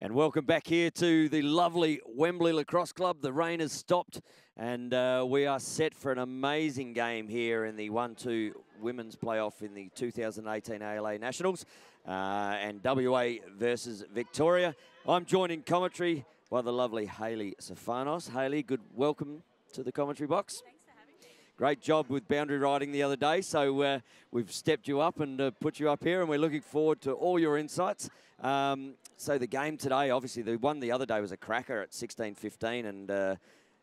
And welcome back here to the lovely Wembley Lacrosse Club. The rain has stopped and we are set for an amazing game here in the 1-2 women's playoff in the 2018 ALA Nationals and WA versus Victoria. I'm joined in commentary by the lovely Hayley Sofanos. Hayley, good welcome to the commentary box. Thanks for having me. Great job with boundary riding the other day, so we've stepped you up and put you up here, and we're looking forward to all your insights. So the game today, obviously the one the other day was a cracker at 16-15, and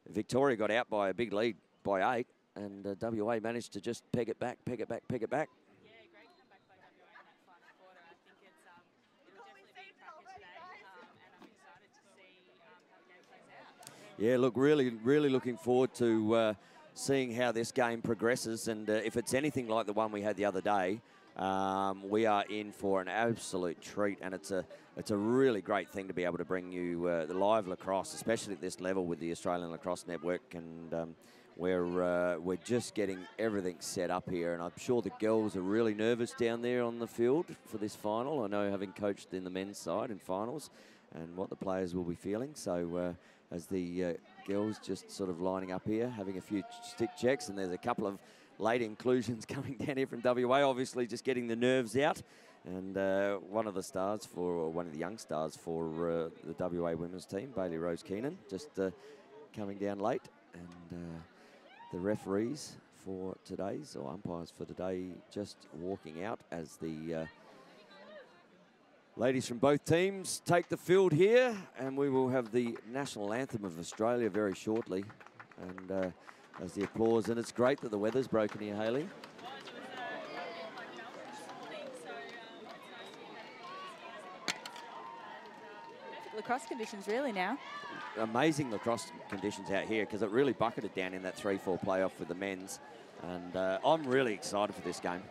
Victoria got out by a big lead by 8, and WA managed to just peg it back. Yeah, great comeback by WA in that final quarter. I think it'll definitely be a cracker today, and I'm excited to see how the game plays out. Yeah, look, really looking forward to seeing how this game progresses, and if it's anything like the one we had the other day, we are in for an absolute treat, and it's a really great thing to be able to bring you the live lacrosse, especially at this level with the Australian Lacrosse Network, and we're just getting everything set up here, and I'm sure the girls are really nervous down there on the field for this final. I know, having coached in the men's side in finals, and what the players will be feeling. So as the girls just sort of lining up here, having a few stick checks, and there's a couple of late inclusions coming down here from WA, obviously just getting the nerves out. And one of the young stars for the WA women's team, Bailey Rose Keenan, just coming down late. And the referees for today's, or umpires for today, just walking out as the ladies from both teams take the field here, and we will have the national anthem of Australia very shortly. And as the applause, and it's great that the weather's broken here, Hayley. Lacrosse conditions really now. Amazing lacrosse conditions out here, because it really bucketed down in that 3-4 playoff with the men's. And I'm really excited for this game.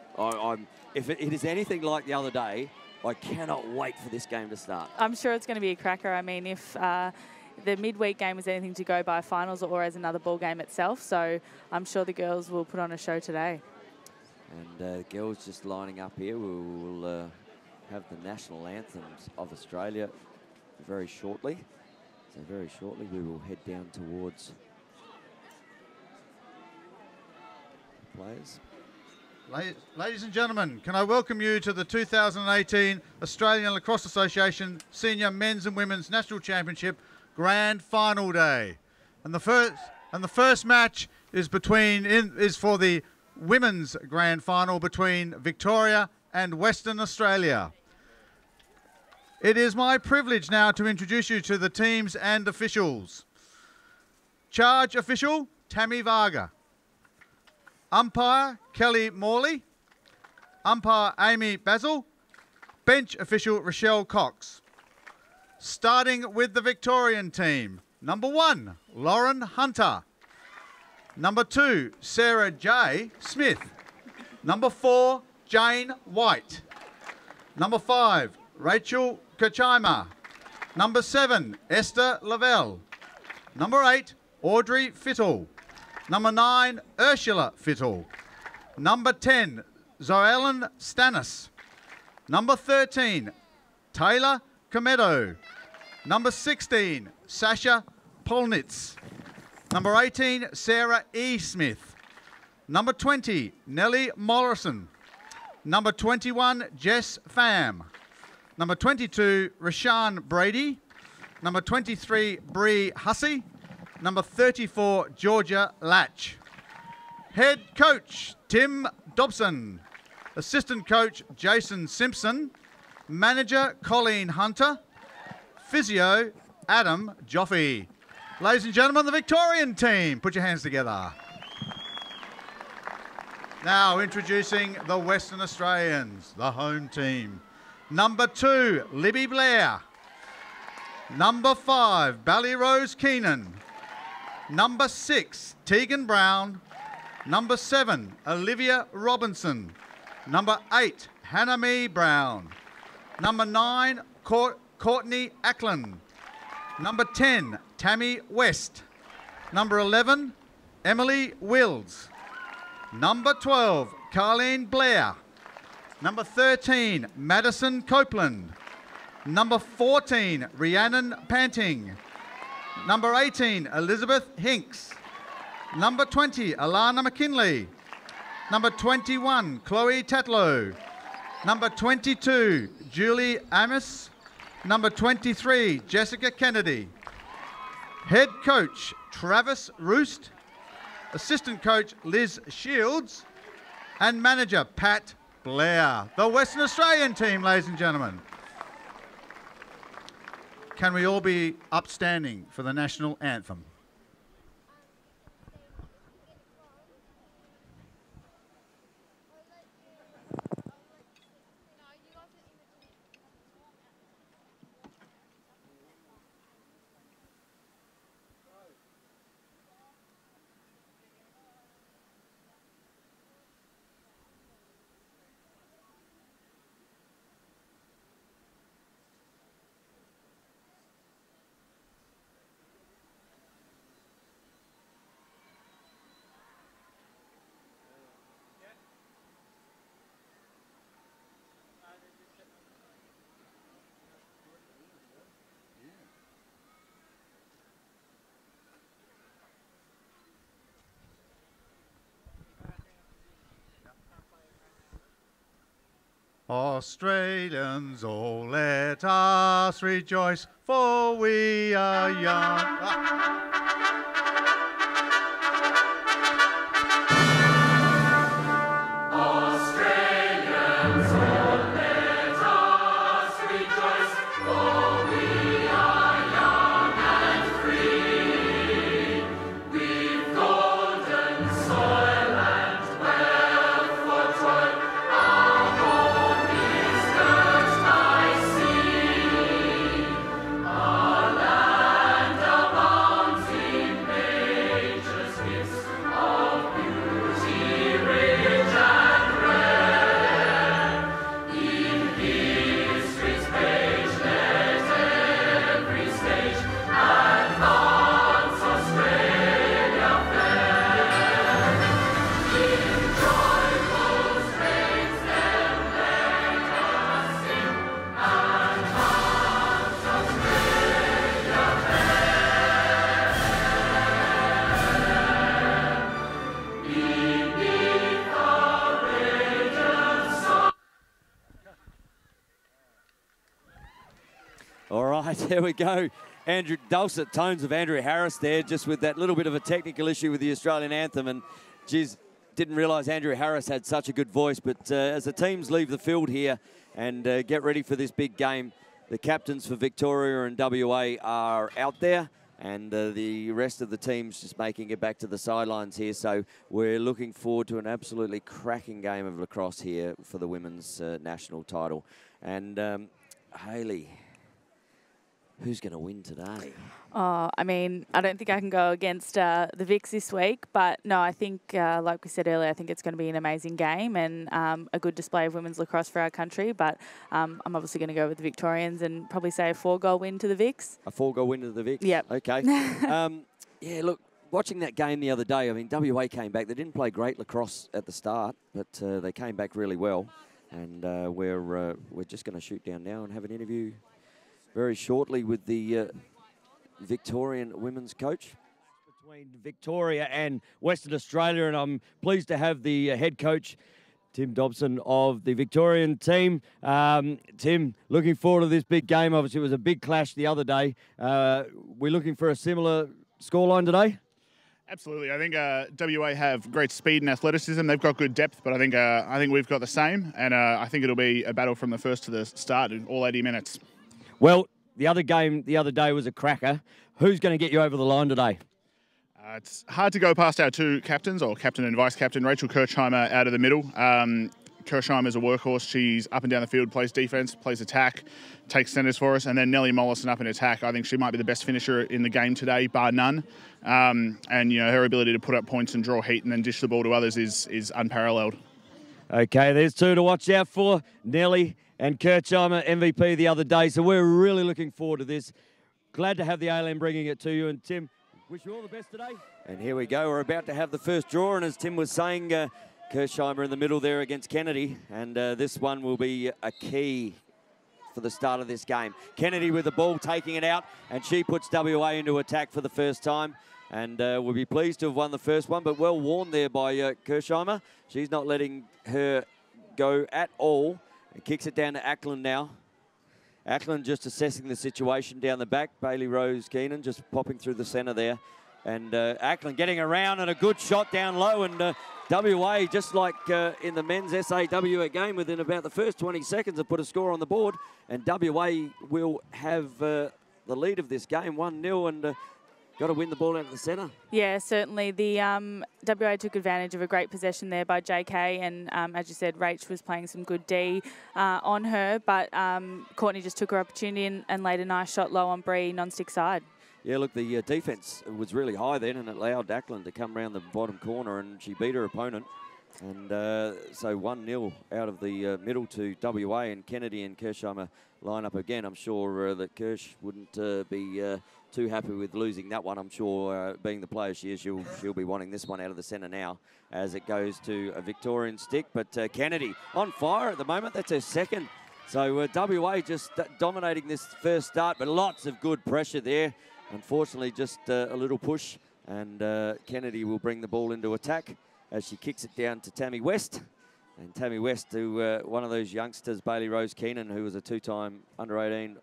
If it is anything like the other day, I cannot wait for this game to start. I'm sure it's going to be a cracker. I mean, if the midweek game was anything to go by, finals or as another ball game itself. So I'm sure the girls will put on a show today. And girls just lining up here. We will have the national anthems of Australia very shortly. So very shortly we will head down towards players. Ladies and gentlemen, can I welcome you to the 2018 Australian Lacrosse Association Senior Men's and Women's National Championship Grand Final Day. And the first match is for the women's grand final between Victoria and Western Australia. It is my privilege now to introduce you to the teams and officials. Charge official, Tammy Varga. Umpire, Kelly Morley. Umpire, Amy Basil. Bench official, Rochelle Cox. Starting with the Victorian team. Number 1, Lauren Hunter. Number 2, Sarah J. Smith. Number 4, Jane White. Number 5, Rachel Kachima. Number 7, Esther Lavelle. Number 8, Audrey Fittle. Number 9, Ursula Fittle. Number 10, Zoellen Stannis. Number 13, Taylor Comedo. Number 16, Sasha Polnitz. Number 18, Sarah E. Smith. Number 20, Nellie Morrison. Number 21, Jess Pham. Number 22, Rashaan Brady. Number 23, Bree Hussey. Number 34, Georgia Latch. Head coach, Tim Dobson. Assistant coach, Jason Simpson. Manager, Colleen Hunter. Physio, Adam Joffe. Ladies and gentlemen, the Victorian team, put your hands together. Now introducing the Western Australians, the home team. Number 2, Libby Blair. Number 5, Bailey Rose Keenan. Number 6, Tegan Brown. Number 7, Olivia Robinson. Number 8, Hannah Mee Brown. Number 9, Courtney Ackland. Number 10, Tammy West. Number 11, Emily Wills. Number 12, Carleen Blair. Number 13, Madison Copeland. Number 14, Rhiannon Panting. Number 18, Elizabeth Hinks. Number 20, Alana McKinley. Number 21, Chloe Tatlow. Number 22, Julie Amos. Number 23, Jessica Kennedy. Head coach, Travis Roost. Assistant coach, Liz Shields. And manager, Pat Blair. The Western Australian team, ladies and gentlemen. Can we all be upstanding for the national anthem? Australians, oh, let us rejoice, for we are young. There we go. Andrew, dulcet tones of Andrew Harris there, just with that little bit of a technical issue with the Australian anthem. And, geez, didn't realise Andrew Harris had such a good voice. But as the teams leave the field here and get ready for this big game, the captains for Victoria and WA are out there. And the rest of the team's just making it back to the sidelines here. So we're looking forward to an absolutely cracking game of lacrosse here for the women's national title. And, Hayley, who's going to win today? Oh, I mean, I don't think I can go against the VICs this week, but no, I think, like we said earlier, I think it's going to be an amazing game and a good display of women's lacrosse for our country. But I'm obviously going to go with the Victorians and probably say a 4-goal win to the VICs. A 4-goal win to the VICs? Yep. Okay. Yeah, look, watching that game the other day, I mean, WA came back. They didn't play great lacrosse at the start, but they came back really well. And we're just going to shoot down now and have an interview very shortly with the Victorian women's coach. Between Victoria and Western Australia, and I'm pleased to have the head coach, Tim Dobson, of the Victorian team. Tim, looking forward to this big game. Obviously, it was a big clash the other day. We're looking for a similar scoreline today? Absolutely. I think WA have great speed and athleticism. They've got good depth, but I think we've got the same, and I think it'll be a battle from the first to the start in all 80 minutes. Well, the other game the other day was a cracker. Who's going to get you over the line today? It's hard to go past our two captains, or captain and vice captain, Rachel Kirchheimer out of the middle. Kirchheimer's a workhorse. She's up and down the field, plays defence, plays attack, takes centres for us. And then Nellie Mollison up in attack. I think she might be the best finisher in the game today, bar none. And, you know, her ability to put up points and draw heat and then dish the ball to others is unparalleled. Okay, there's two to watch out for. Nellie and Kirchheimer, MVP the other day. So we're really looking forward to this. Glad to have the ALM bringing it to you. And Tim, wish you all the best today. And here we go. We're about to have the first draw. And as Tim was saying, Kirchheimer in the middle there against Kennedy. And this one will be a key for the start of this game. Kennedy with the ball, taking it out, and she puts WA into attack for the first time. And we'll be pleased to have won the first one, but well warned there by Kirshheimer. She's not letting her go at all. And kicks it down to Ackland now. Ackland just assessing the situation down the back. Bailey Rose Keenan just popping through the centre there. And Ackland getting around and a good shot down low. And WA, just like in the men's SAW game, within about the first 20 seconds have put a score on the board. And WA will have the lead of this game, 1-0, and got to win the ball out of the centre. Yeah, certainly. The WA took advantage of a great possession there by JK, and as you said, Rach was playing some good D on her, but Courtney just took her opportunity and laid a nice shot low on Bree, non-stick side. Yeah, look, the defence was really high then, and it allowed Ackland to come around the bottom corner, and she beat her opponent. And so 1-0 out of the middle to WA, and Kennedy and Kirshheimer line up again. I'm sure that Kirsch wouldn't be too happy with losing that one. I'm sure, being the player she is, she'll be wanting this one out of the centre now as it goes to a Victorian stick. But Kennedy on fire at the moment. That's her second. So WA just dominating this first start, but lots of good pressure there. Unfortunately, just a little push, and Kennedy will bring the ball into attack as she kicks it down to Tammy West. And Tammy West, to one of those youngsters, Bailey Rose Keenan, who was a two-time under-18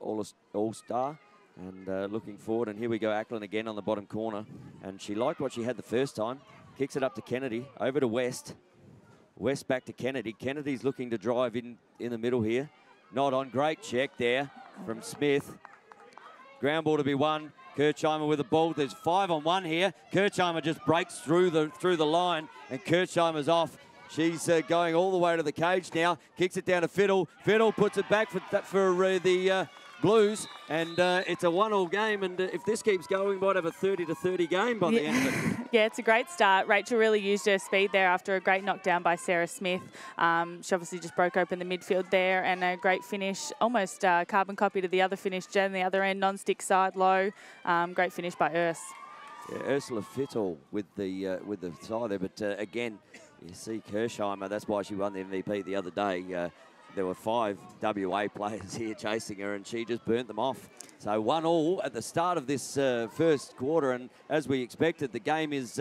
All-Star. And looking forward, and here we go, Ackland again on the bottom corner. And she liked what she had the first time. Kicks it up to Kennedy, over to West. West back to Kennedy. Kennedy's looking to drive in the middle here. Not on, great check there from Smith. Ground ball to be won. Kirshheimer with the ball. There's 5-on-1 here. Kirshheimer just breaks through the line, and Kirshheimer's off. She's going all the way to the cage now. Kicks it down to Fiddle. Fiddle puts it back for the Blues, and it's a 1-1 game, and if this keeps going, we might have a 30-30 game by the end of it. Yeah, it's a great start. Rachel really used her speed there after a great knockdown by Sarah Smith. She obviously just broke open the midfield there, and a great finish, almost carbon copy to the other finish, Jen, the other end, non-stick side low. Great finish by Urs. Yeah, Ursula Fittle with the side there, but again, you see Kirshheimer, that's why she won the MVP the other day. There were 5 WA players here chasing her, and she just burnt them off. So 1-1 at the start of this first quarter, and as we expected, the game is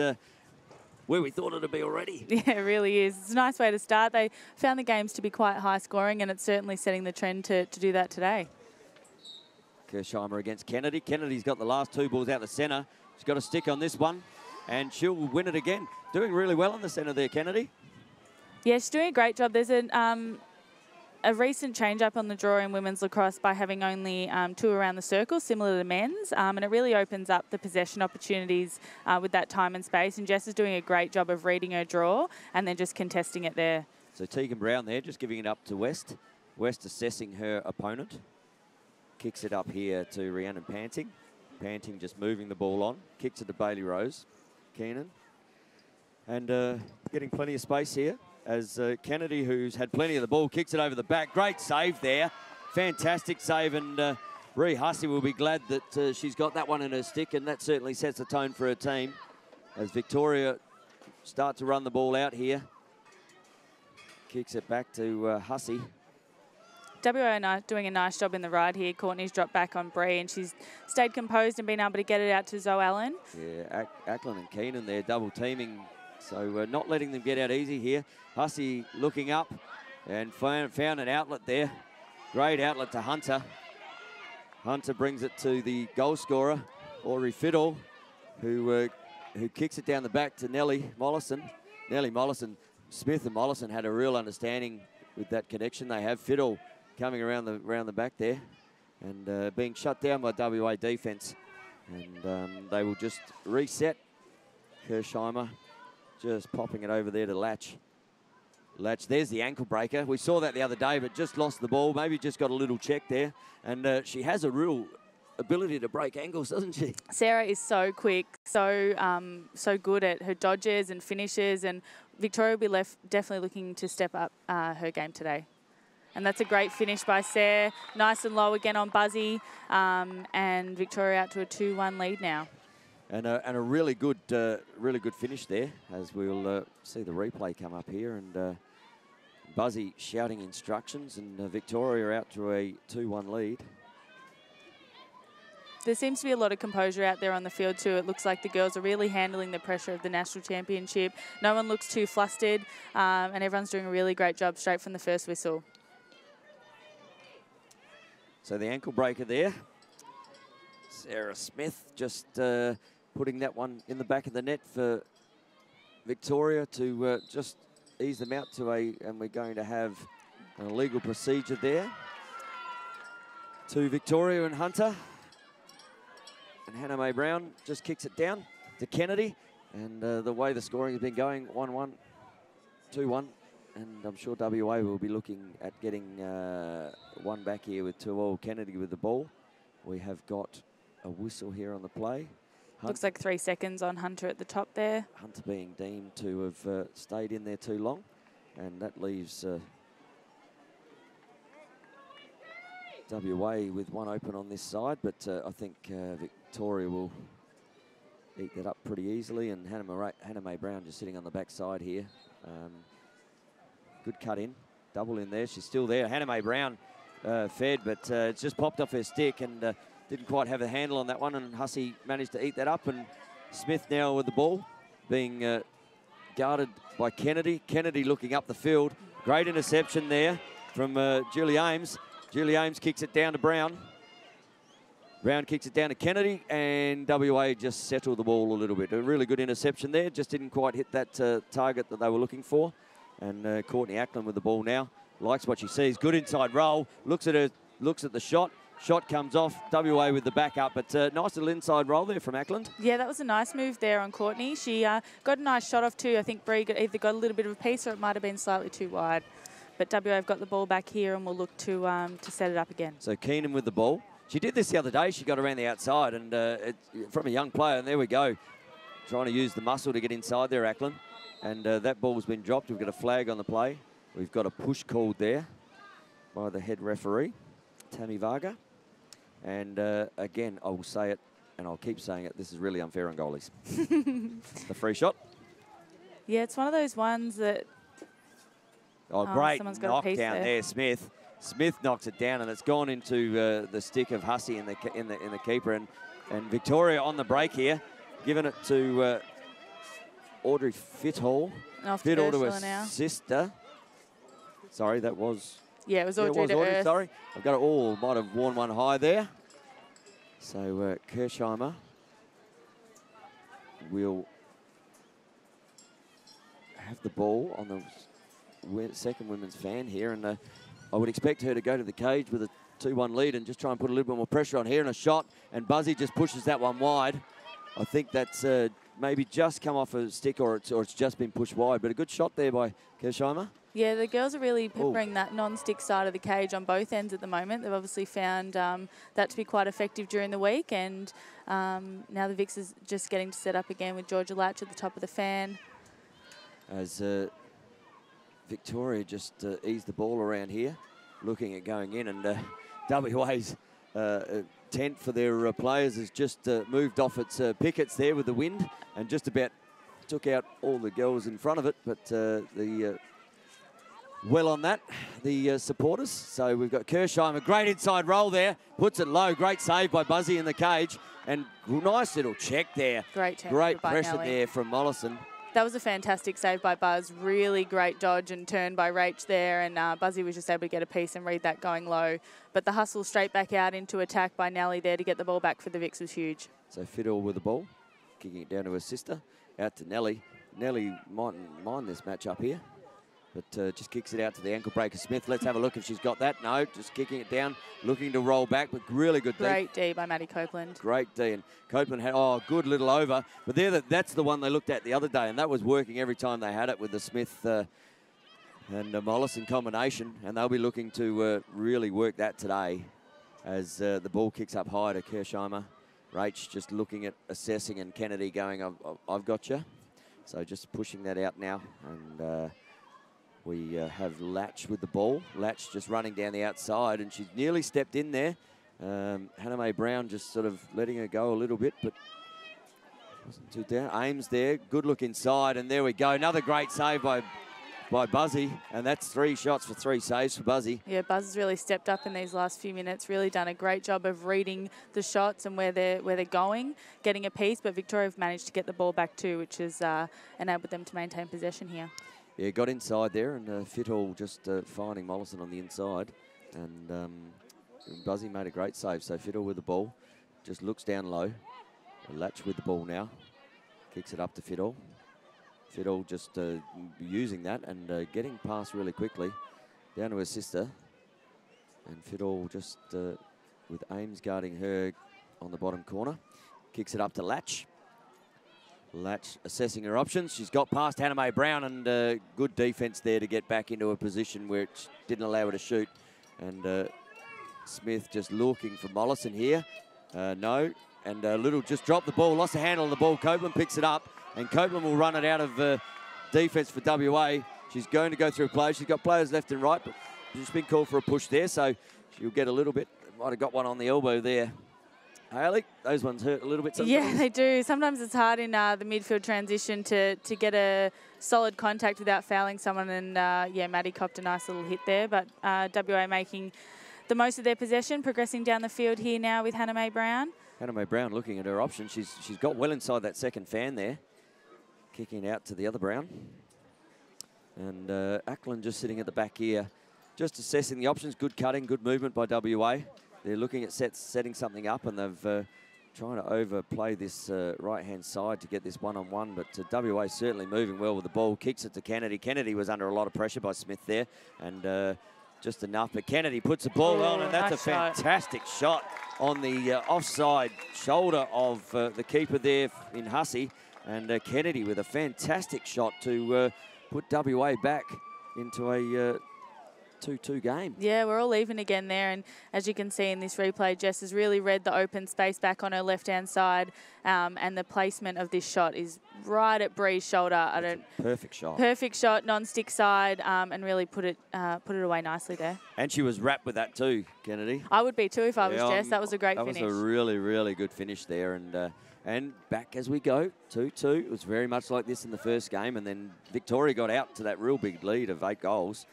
where we thought it would be already. Yeah, it really is. It's a nice way to start. They found the games to be quite high scoring, and it's certainly setting the trend to do that today. Kirshheimer against Kennedy. Kennedy's got the last 2 balls out the centre. She's got a stick on this one, and she'll win it again. Doing really well in the centre there, Kennedy. Yeah, she's doing a great job. There's a recent change-up on the draw in women's lacrosse by having only 2 around the circle, similar to men's, and it really opens up the possession opportunities with that time and space, and Jess is doing a great job of reading her draw and then just contesting it there. So Tegan Brown there, just giving it up to West. West assessing her opponent. Kicks it up here to Rhiannon Panting. Panting just moving the ball on. Kicks it to Bailey Rose Keenan. And getting plenty of space here, as Kennedy, who's had plenty of the ball, kicks it over the back. Great save there. Fantastic save, and Ree Hussey will be glad that she's got that one in her stick, and that certainly sets the tone for her team as Victoria start to run the ball out here. Kicks it back to Hussey. WA doing a nice job in the ride here. Courtney's dropped back on Bree, and she's stayed composed and been able to get it out to Zoe Allen. Yeah, Ackland and Keenan there double teaming, so not letting them get out easy here. Hussey looking up and found an outlet there. Great outlet to Hunter. Hunter brings it to the goal scorer, Ori Fiddle, who kicks it down the back to Nellie Mollison. Nellie Mollison, Smith and Mollison had a real understanding with that connection they have. Fiddle coming around the back there and being shut down by WA defence. And they will just reset. Kirshheimer just popping it over there to Latch. Latch, there's the ankle breaker. We saw that the other day, but just lost the ball. Maybe just got a little check there. And she has a real ability to break ankles, doesn't she? Sarah is so quick, so good at her dodges and finishes, and Victoria will be definitely looking to step up her game today. And that's a great finish by Sarah. Nice and low again on Buzzy, and Victoria out to a 2-1 lead now. And a really good finish there, as we'll see the replay come up here. And Buzzy shouting instructions, and Victoria out to a 2-1 lead. There seems to be a lot of composure out there on the field too. It looks like the girls are really handling the pressure of the national championship. No one looks too flustered, and everyone's doing a really great job straight from the first whistle. So the ankle breaker there. Sarah Smith just putting that one in the back of the net for Victoria to just ease them out to and we're going to have an illegal procedure there. To Victoria and Hunter. And Hannah Mae Brown just kicks it down to Kennedy. And the way the scoring has been going, 1-1, 2-1. And I'm sure WA will be looking at getting one back here with 2-all. Kennedy with the ball. We have got a whistle here on the play. Looks like 3 seconds on Hunter at the top there. Hunter being deemed to have stayed in there too long. And that leaves WA with one open on this side, but I think Victoria will eat that up pretty easily, and Hannah Mae Brown just sitting on the back side here. Good cut in, double in there, she's still there. Hannah Mae Brown fed, but it's just popped off her stick and didn't quite have a handle on that one, and Hussey managed to eat that up, and Smith now with the ball, being guarded by Kennedy. Kennedy looking up the field, great interception there from Julie Ames. Julie Ames kicks it down to Brown. Brown kicks it down to Kennedy, and WA just settled the ball a little bit. A really good interception there, just didn't quite hit that target that they were looking for. And Courtney Ackland with the ball now, likes what she sees. Good inside roll, looks at the shot. Shot comes off, WA with the backup, but nice little inside roll there from Ackland. Yeah, that was a nice move there on Courtney. She got a nice shot off too. I think Bree either got a little bit of a piece or it might have been slightly too wide. But WA have got the ball back here and we'll look to set it up again. So Keenan with the ball. She did this the other day. She got around the outside and from a young player, and there we go. Trying to use the muscle to get inside there, Ackland. And that ball's been dropped. We've got a flag on the play. We've got a push called there by the head referee, Tammy Varga. And again, I will say it, and I'll keep saying it, this is really unfair on goalies. The free shot. Yeah, it's one of those ones that... Oh, great knockdown there, Smith. Smith knocks it down, and it's gone into the stick of Hussey in the keeper. And Victoria on the break here, giving it to Audrey Fithall. Fithall to her sister. Sorry, that was... Yeah, it was Audrey to Earth. Sorry, I've got it all. Might have worn one high there. So Kirshheimer will have the ball on the second women's fan here, and I would expect her to go to the cage with a 2-1 lead and just try and put a little bit more pressure on here, and a shot, and Buzzy just pushes that one wide. I think that's maybe just come off a stick, or it's just been pushed wide, but a good shot there by Kirshheimer. Yeah, the girls are really peppering that non-stick side of the cage on both ends at the moment. They've obviously found that to be quite effective during the week, and now the VIX is just getting to set up again with Georgia Latch at the top of the fan. As Victoria just eased the ball around here, looking at going in, and WA's tent for their players has just moved off its pickets there with the wind, and just about took out all the girls in front of it, but well on that, the supporters. So we've got Kirshheimer, great inside roll there, puts it low, great save by Buzzy in the cage, and nice little check there. Great pressure there from Mollison. That was a fantastic save by Buzz. Really great dodge and turn by Rach there, and Buzzy was just able to get a piece and read that going low. But the hustle straight back out into attack by Nelly there to get the ball back for the VIX was huge. So Fiddle with the ball, kicking it down to her sister, out to Nelly. Nelly mightn't mind this match up here, but just kicks it out to the ankle breaker Smith. Let's have a look if she's got that. No, just kicking it down, looking to roll back, but really good D. Great D by Maddie Copeland. Great D, and Copeland had, good little over. But that's the one they looked at the other day, and that was working every time they had it with the Smith and Mollison combination, and they'll be looking to really work that today as the ball kicks up high to Kirshheimer. Rach just looking at assessing, and Kennedy going, I've got you. So just pushing that out now, and we have Latch with the ball. Latch just running down the outside, and she's nearly stepped in there. Hannah Mae Brown just sort of letting her go a little bit, but wasn't too down. Ames there, good look inside, and there we go. Another great save by by Buzzy, and that's 3 shots for 3 saves for Buzzy. Yeah, Buzz has really stepped up in these last few minutes, really done a great job of reading the shots and where they're going, getting a piece, but Victoria have managed to get the ball back too, which has enabled them to maintain possession here. Yeah, got inside there, and Fittall just finding Mollison on the inside, and Buzzy made a great save. So Fittall with the ball, just looks down low. Latch with the ball now, kicks it up to Fittall. Fittall just using that and getting past really quickly down to her sister. And Fittall just with Ames guarding her on the bottom corner. Kicks it up to Latch. Latch assessing her options. She's got past Hannah Mae Brown, and good defence there to get back into a position where it didn't allow her to shoot. And Smith just looking for Mollison here. No. And Little just dropped the ball, lost the handle of the ball. Copeland picks it up, and Copeland will run it out of defence for WA. She's going to go through play. She's got players left and right, but she's been called for a push there, so she'll get a little bit. Might have got one on the elbow there. Hayley, those ones hurt a little bit sometimes. Yeah, they do. Sometimes it's hard in the midfield transition to get a solid contact without fouling someone, and yeah, Maddie copped a nice little hit there, but WA making the most of their possession, progressing down the field here now with Hannah Mae Brown. Hannah Mae Brown looking at her options. She's got well inside that second fan there. Kicking out to the other Brown. And Ackland just sitting at the back here, just assessing the options. Good cutting, good movement by WA. They're looking at setting something up, and they've trying to overplay this right-hand side to get this one-on-one. But WA certainly moving well with the ball. Kicks it to Kennedy. Kennedy was under a lot of pressure by Smith there, and just enough. But Kennedy puts the ball on, and that's a fantastic shot on the offside shoulder of the keeper there in Hussey. And Kennedy with a fantastic shot to put WA back into a 2-2 game. Yeah, we're all even again there, and as you can see in this replay, Jess has really read the open space back on her left-hand side, and the placement of this shot is right at Bree's shoulder. Perfect shot. Perfect shot, non-stick side, and really put it away nicely there. And she was wrapped with that too, Kennedy. I would be too if I was Jess. That was a great finish. That was a really, really good finish there, and back as we go, 2-2. It was very much like this in the first game, and then Victoria got out to that real big lead of 8 goals.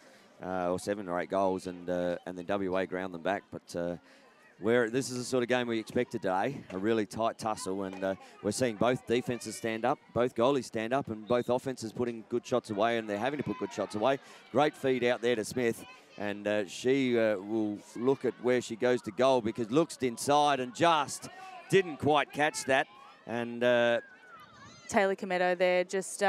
Or 7 or 8 goals, and then WA ground them back. But this is the sort of game we expected today, a really tight tussle, and we're seeing both defences stand up, both goalies stand up, and both offences putting good shots away, and they're having to put good shots away. Great feed out there to Smith, and she will look at where she goes to goal, because looked inside and just didn't quite catch that, and Taylor Cometto there, just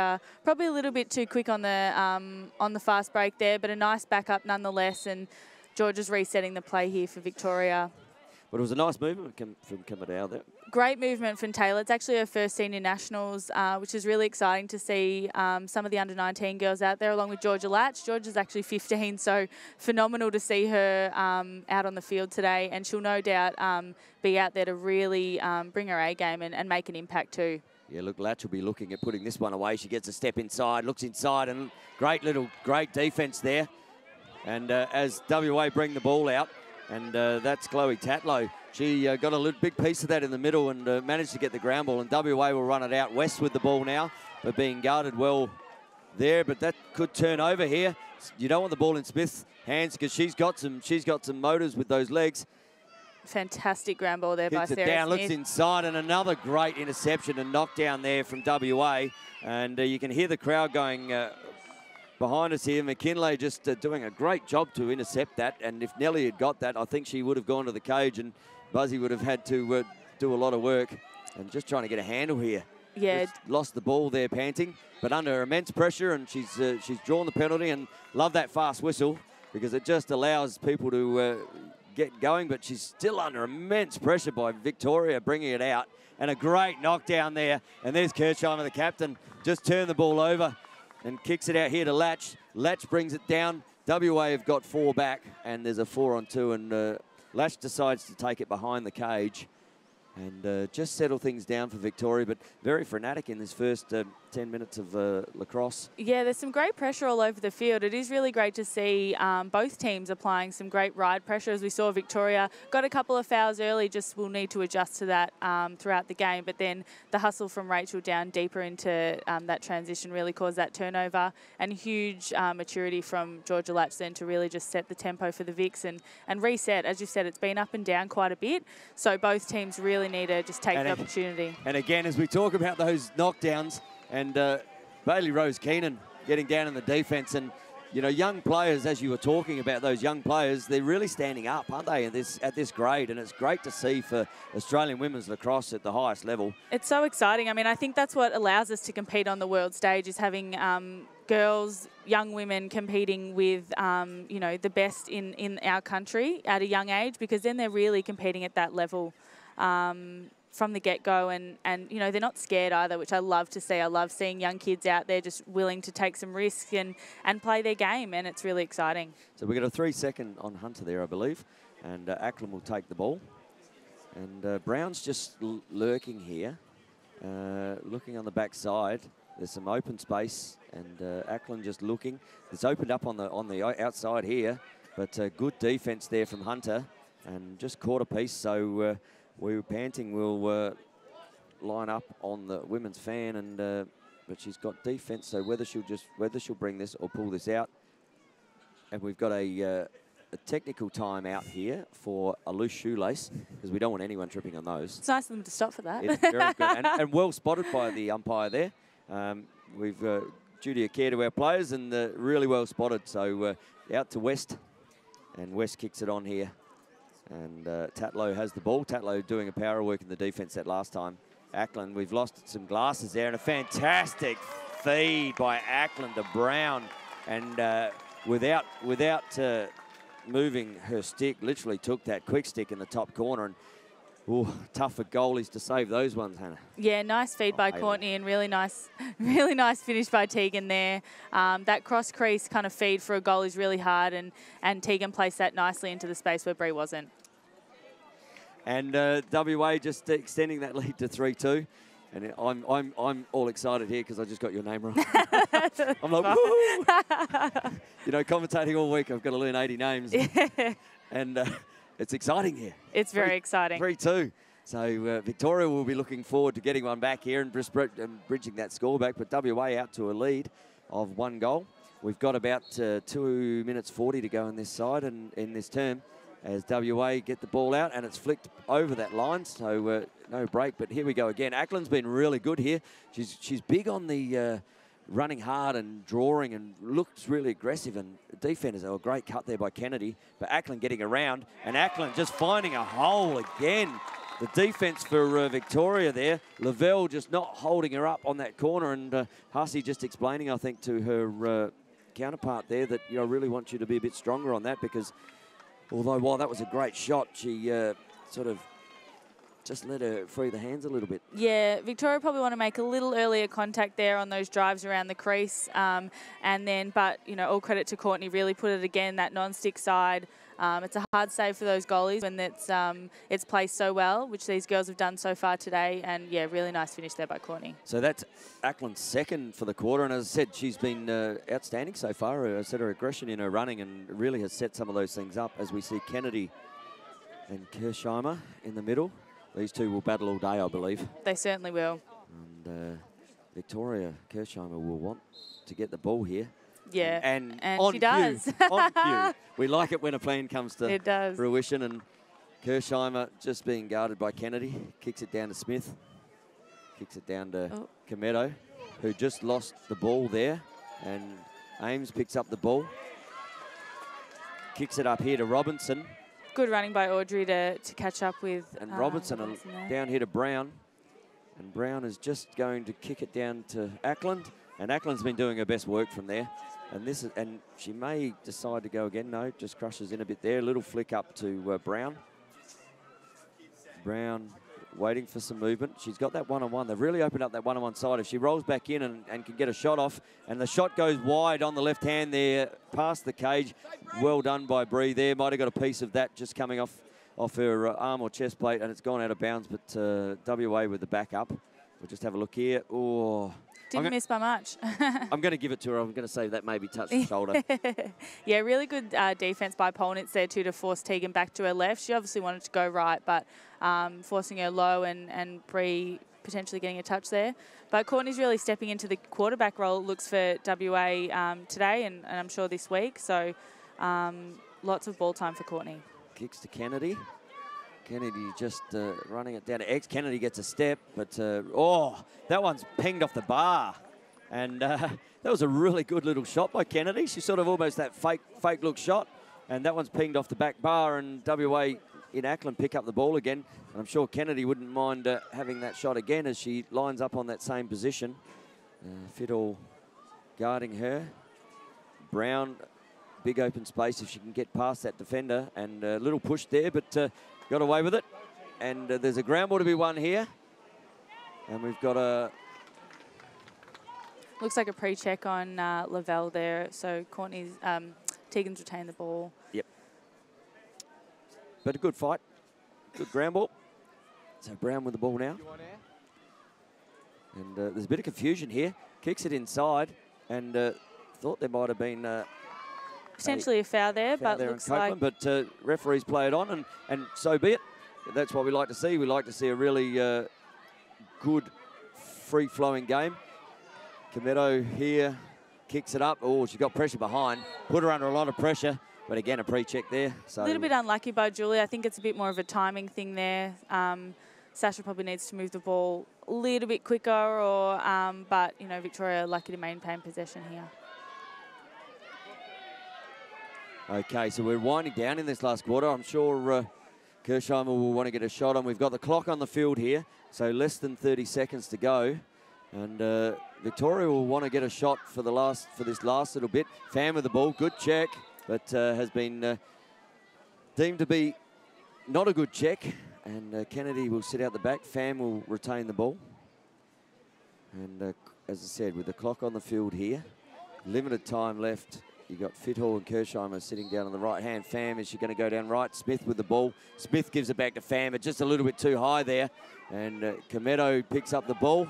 probably a little bit too quick on the fast break there, but a nice backup nonetheless. And Georgia's resetting the play here for Victoria. But it was a nice movement from Cometto there. Great movement from Taylor. It's actually her first senior nationals, which is really exciting to see some of the under-19 girls out there, along with Georgia Latch. Georgia's actually 15, so phenomenal to see her out on the field today, and she'll no doubt be out there to really bring her A game and make an impact too. Yeah, look, Latch will be looking at putting this one away. She gets a step inside, looks inside, and great defence there. And as WA bring the ball out, and that's Chloe Tatlow. She got a big piece of that in the middle and managed to get the ground ball, and WA will run it out. West with the ball now, but being guarded well there, but that could turn over here. You don't want the ball in Smith's hands, because she's got some motors with those legs. Fantastic ground ball there by Sarah Smith. Down, looks inside, and another great interception and knockdown there from WA. And you can hear the crowd going behind us here. McKinley just doing a great job to intercept that. And if Nelly had got that, I think she would have gone to the cage, and Buzzy would have had to do a lot of work. And just trying to get a handle here. Yeah. Just lost the ball there, panting, but under immense pressure, and she's drawn the penalty. And love that fast whistle, because it just allows people to get going, but she's still under immense pressure by Victoria bringing it out, and a great knockdown there. And there's Kirchheimer, the captain, just turned the ball over and kicks it out here to Latch. Latch brings it down. WA have got 4 back, and there's a 4-on-2, and Latch decides to take it behind the cage and just settle things down for Victoria, but very frenetic in this first 10 minutes of lacrosse. Yeah, there's some great pressure all over the field. It is really great to see both teams applying some great ride pressure. As we saw, Victoria got a couple of fouls early, just will need to adjust to that throughout the game. But then the hustle from Rachel down deeper into that transition really caused that turnover, and huge maturity from Georgia Latch then to really just set the tempo for the Vics and reset. As you said, it's been up and down quite a bit, so both teams really need to just take the opportunity. And again, as we talk about those knockdowns, and Bailey Rose Keenan getting down in the defence, and you know, young players, as you were talking about those young players, they're really standing up, aren't they, at this grade? And it's great to see for Australian women's lacrosse at the highest level. It's so exciting. I mean, I think that's what allows us to compete on the world stage, is having girls, young women competing with, you know, the best in our country at a young age, because then they're really competing at that level from the get-go, and you know, they're not scared either, which I love to see. I love seeing young kids out there just willing to take some risks and play their game, and it's really exciting. So we got a 3-second on Hunter there, I believe, and Ackland will take the ball. And Brown's just lurking here, looking on the back side. There's some open space, and Ackland just looking. It's opened up on the outside here, but good defence there from Hunter, and just caught a piece. So we were panting. We'll line up on the women's fan, and but she's got defence. So whether she'll bring this or pull this out, and we've got a technical timeout here for a loose shoelace, because we don't want anyone tripping on those. It's nice of them to stop for that. It's very good, and well spotted by the umpire there. We've duty of care to our players, and really well spotted. So out to West, and West kicks it on here. And Tatlow has the ball. Tatlow doing a power work in the defence that last time. Ackland, we've lost some glasses there, and a fantastic feed by Ackland to Brown. And without moving her stick, literally took that quick stick in the top corner. And ooh, tough for goalies to save those ones, Hannah. Yeah, nice feed by Courtney, and really nice finish by Tegan there. That cross crease kind of feed for a goal is really hard, and Tegan placed that nicely into the space where Bree wasn't. And WA just extending that lead to 3-2. And I'm all excited here because I just got your name wrong. I'm like, woo! You know, commentating all week, I've got to learn 80 names. Yeah. And it's exciting here. It's very exciting. 3-2. So Victoria will be looking forward to getting one back here and bridging that score back. But WA out to a lead of 1 goal. We've got about 2 minutes 40 to go in this side and in this term, as WA get the ball out, and it's flicked over that line, so no break. But here we go again. Ackland's been really good here. She's big on the running hard and drawing, and looks really aggressive, and defenders, a great cut there by Kennedy, but Ackland getting around, and Ackland just finding a hole again. The defence for Victoria there. Lavelle just not holding her up on that corner, and Hussey just explaining, I think, to her counterpart there that, you know, I really want you to be a bit stronger on that, because although while that was a great shot, she sort of just let her free the hands a little bit. Yeah, Victoria probably want to make a little earlier contact there on those drives around the crease. And then, but, you know, all credit to Courtney, really put it again, that non-stick side. It's a hard save for those goalies when it's placed so well, which these girls have done so far today. And, yeah, really nice finish there by Courtney. So that's Ackland's second for the quarter. And as I said, she's been outstanding so far. I said her aggression in her running, and really has set some of those things up, as we see Kennedy and Kirsheimer in the middle. These two will battle all day, I believe. They certainly will. And Victoria Kirsheimer will want to get the ball here. Yeah, and she does. On cue. We like it when a plan comes to fruition. And Kirsheimer just being guarded by Kennedy. Kicks it down to Smith. Kicks it down to Cometto, who just lost the ball there. And Ames picks up the ball. Kicks it up here to Robinson. Good running by Audrey to catch up with. And Robinson down here to Brown. And Brown is just going to kick it down to Ackland. And Ackland's been doing her best work from there. And she may decide to go again. No, just crushes in a bit there. A little flick up to Brown. Brown waiting for some movement. She's got that one-on-one. They've really opened up that one-on-one side. If she rolls back in and can get a shot off, and the shot goes wide on the left hand there, past the cage. Well done by Bree there. Might have got a piece of that just coming off her arm or chest plate, and it's gone out of bounds. But WA with the backup. We'll just have a look here. Oh, Didn't miss by much. I'm going to give it to her. I'm going to say that maybe touched the shoulder. Yeah, really good defence by Polnitz there too to force Tegan back to her left. She obviously wanted to go right, but forcing her low and Bree potentially getting a touch there. But Courtney's really stepping into the quarterback role, it looks, for WA today and I'm sure this week. So lots of ball time for Courtney. Kicks to Kennedy. Kennedy just running it down to X. Kennedy gets a step, but oh, that one's pinged off the bar. And that was a really good little shot by Kennedy. She sort of almost that fake look shot. And that one's pinged off the back bar, and WA in Ackland pick up the ball again. And I'm sure Kennedy wouldn't mind having that shot again as she lines up on that same position. Fiddle guarding her. Brown, big open space if she can get past that defender. And a little push there, but got away with it. And there's a ground ball to be won here. And we've got a... Looks like a pre-check on Lavelle there. So Courtney's... Tegan's retained the ball. Yep. But a good fight. Good ground ball. So Brown with the ball now. And there's a bit of confusion here. Kicks it inside and thought there might have been... potentially a foul there, but looks like... But referees play it on and so be it. That's what we like to see. We like to see a really good free-flowing game. Cometto here. Kicks it up. Oh, she got pressure behind. Put her under a lot of pressure. But again, a pre-check there. So a little bit unlucky by Julie. I think it's a bit more of a timing thing there. Sasha probably needs to move the ball a little bit quicker, or but, you know, Victoria lucky to maintain possession here. Okay, so we're winding down in this last quarter. I'm sure Kirshheimer will want to get a shot on. We've got the clock on the field here, so less than 30 seconds to go. And Victoria will want to get a shot for this last little bit. Fan with the ball, good check, but has been deemed to be not a good check. And Kennedy will sit out the back. Fan will retain the ball. And as I said, with the clock on the field here, limited time left. You've got Fithall and Kirshheimer sitting down on the right hand. Pham, is she going to go down right? Smith with the ball. Smith gives it back to Pham, but just a little bit too high there. And Cometto picks up the ball.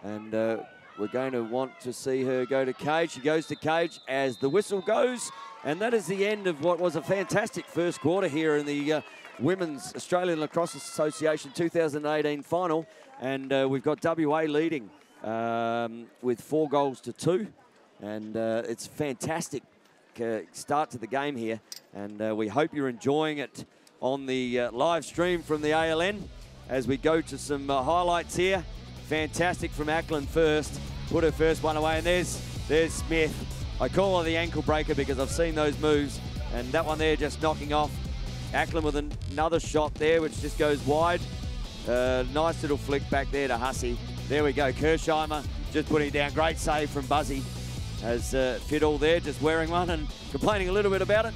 And we're going to want to see her go to cage. She goes to cage as the whistle goes. And that is the end of what was a fantastic first quarter here in the Women's Australian Lacrosse Association 2018 final. And we've got WA leading with 4 goals to 2. And it's a fantastic start to the game here. And we hope you're enjoying it on the live stream from the ALN as we go to some highlights here. Fantastic from Ackland first. Put her first one away, and there's Smith. I call her the ankle breaker because I've seen those moves. And that one there just knocking off. Ackland with another shot there, which just goes wide. Nice little flick back there to Hussey. There we go, Kirshheimer just putting it down. Great save from Buzzy. As Fiddle there just wearing one and complaining a little bit about it.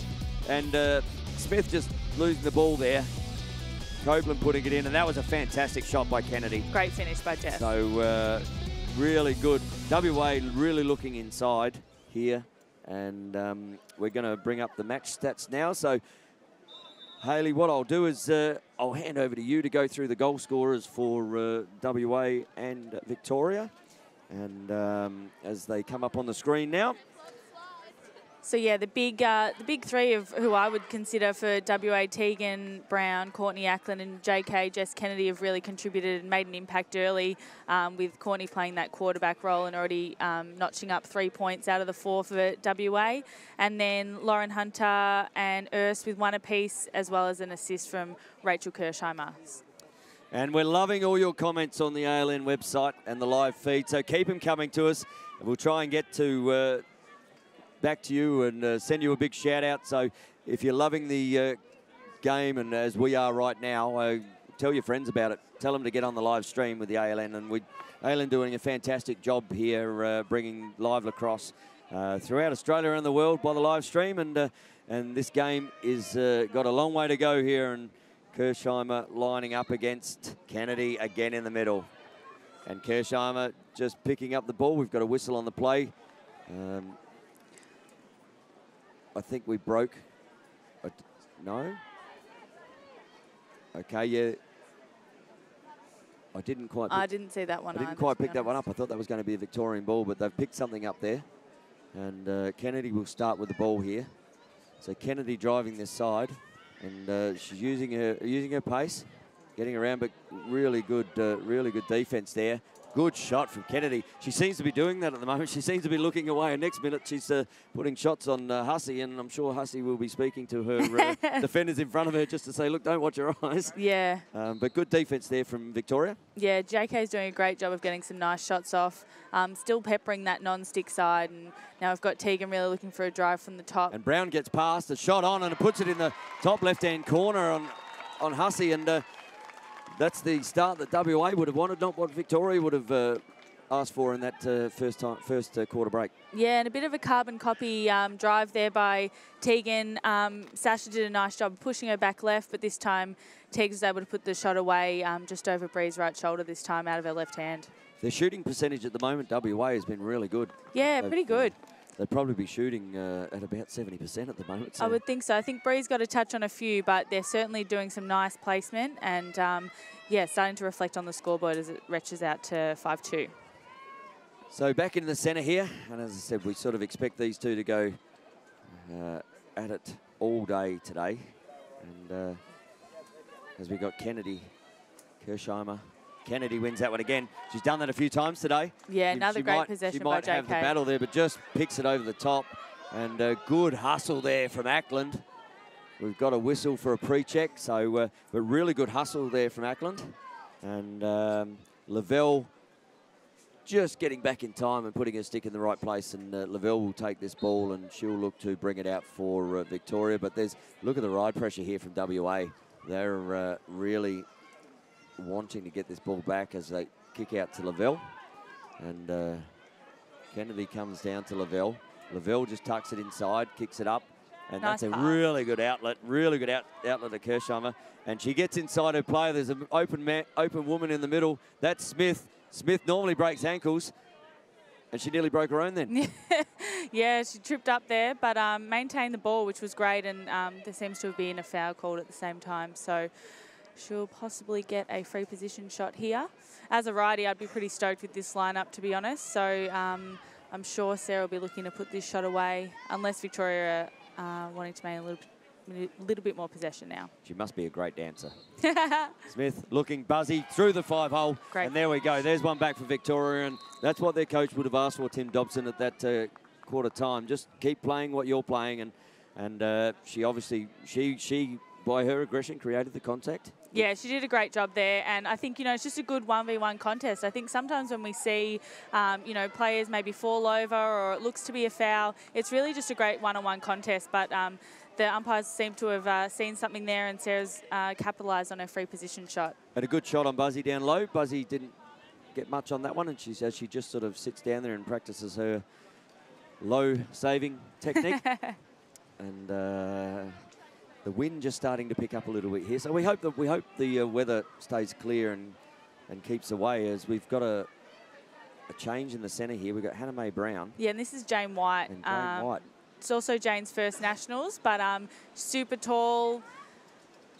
And Smith just losing the ball there. Copeland putting it in, and that was a fantastic shot by Kennedy. Great finish by Jeff. So really good. WA really looking inside here. And we're going to bring up the match stats now. So, Hayley, what I'll do is I'll hand over to you to go through the goal scorers for WA and Victoria. And as they come up on the screen now. So yeah, the big three of who I would consider for WA: Tegan, Brown, Courtney Ackland, and JK Jess Kennedy have really contributed and made an impact early. With Courtney playing that quarterback role and already notching up 3 points out of the 4 for WA, and then Lauren Hunter and Urs with 1 apiece, as well as an assist from Rachel Kirshheimer. And we're loving all your comments on the ALN website and the live feed, so keep them coming to us. And we'll try and get to back to you and send you a big shout out. So if you're loving the game, and as we are right now, tell your friends about it. Tell them to get on the live stream with the ALN. And ALN doing a fantastic job here, bringing live lacrosse throughout Australia and the world by the live stream. And this game is got a long way to go here. And Kirshheimer lining up against Kennedy again in the middle. And Kirshheimer just picking up the ball. We've got a whistle on the play. I think we broke. No? Okay, yeah. I didn't quite. I didn't see that one. I didn't quite pick that one up. I thought that was going to be a Victorian ball, but they've picked something up there. And Kennedy will start with the ball here. So Kennedy driving this side, and she's using her pace, getting around, but really good defence there. Good shot from Kennedy. She seems to be doing that at the moment. She seems to be looking away. And next minute, she's putting shots on Hussey, and I'm sure Hussey will be speaking to her defenders in front of her just to say, look, don't watch your eyes. Yeah. But good defence there from Victoria. Yeah, JK's doing a great job of getting some nice shots off. Still peppering that non-stick side. And now we've got Tegan really looking for a drive from the top. And Brown gets past, a shot on, and it puts it in the top left-hand corner on Hussey. And that's the start that WA would have wanted, not what Victoria would have asked for in that first quarter break. Yeah, and a bit of a carbon copy drive there by Tegan. Sasha did a nice job pushing her back left, but this time Tegan was able to put the shot away just over Bree's right shoulder this time out of her left hand. Their shooting percentage at the moment, WA, has been really good. Yeah, pretty good. They'd probably be shooting at about 70% at the moment. So. I would think so. I think Bree's got a touch on a few, but they're certainly doing some nice placement and, yeah, starting to reflect on the scoreboard as it reaches out to 5-2. So back into the centre here, and as I said, we sort of expect these two to go at it all day today. And as we got Kennedy, Kirshheimer. Kennedy wins that one again. She's done that a few times today. Yeah, another great possession by JK. She might have the battle there, but just picks it over the top. And good hustle there from Ackland. We've got a whistle for a pre-check, so but really good hustle there from Ackland. And Lavelle just getting back in time and putting her stick in the right place. And Lavelle will take this ball and she'll look to bring it out for Victoria. But look at the ride pressure here from WA. They're really wanting to get this ball back as they kick out to Lavelle. And Kennedy comes down to Lavelle. Lavelle just tucks it inside, kicks it up. And nice that's pass. A really good outlet to Kirshheimer. And she gets inside her player. There's an open woman in the middle. That's Smith. Smith normally breaks ankles. And she nearly broke her own then. Yeah, she tripped up there, but maintained the ball, which was great. And there seems to have been a foul called at the same time. So she'll possibly get a free position shot here. As a righty, I'd be pretty stoked with this lineup, to be honest. So I'm sure Sarah will be looking to put this shot away, unless Victoria are wanting to make a little bit more possession now. She must be a great dancer. Smith looking buzzy through the 5-hole. Great. And there we go. There's one back for Victoria. And that's what their coach would have asked for, Tim Dobson, at that quarter time. Just keep playing what you're playing. And she obviously, she by her aggression, created the contact. Yeah, she did a great job there. And I think, it's just a good 1v1 contest. I think sometimes when we see, players maybe fall over or it looks to be a foul, it's really just a great one-on-one contest. But the umpires seem to have seen something there, and Sarah's capitalised on her free position shot. And a good shot on Buzzy down low. Buzzy didn't get much on that one, and she just sort of sits down there and practices her low saving technique. And the wind just starting to pick up a little bit here, so we hope the weather stays clear and keeps away, as we've got a change in the centre here. We've got Hannah Mae Brown. Yeah, and this is Jane White. And Jane White. It's also Jane's first nationals, but super tall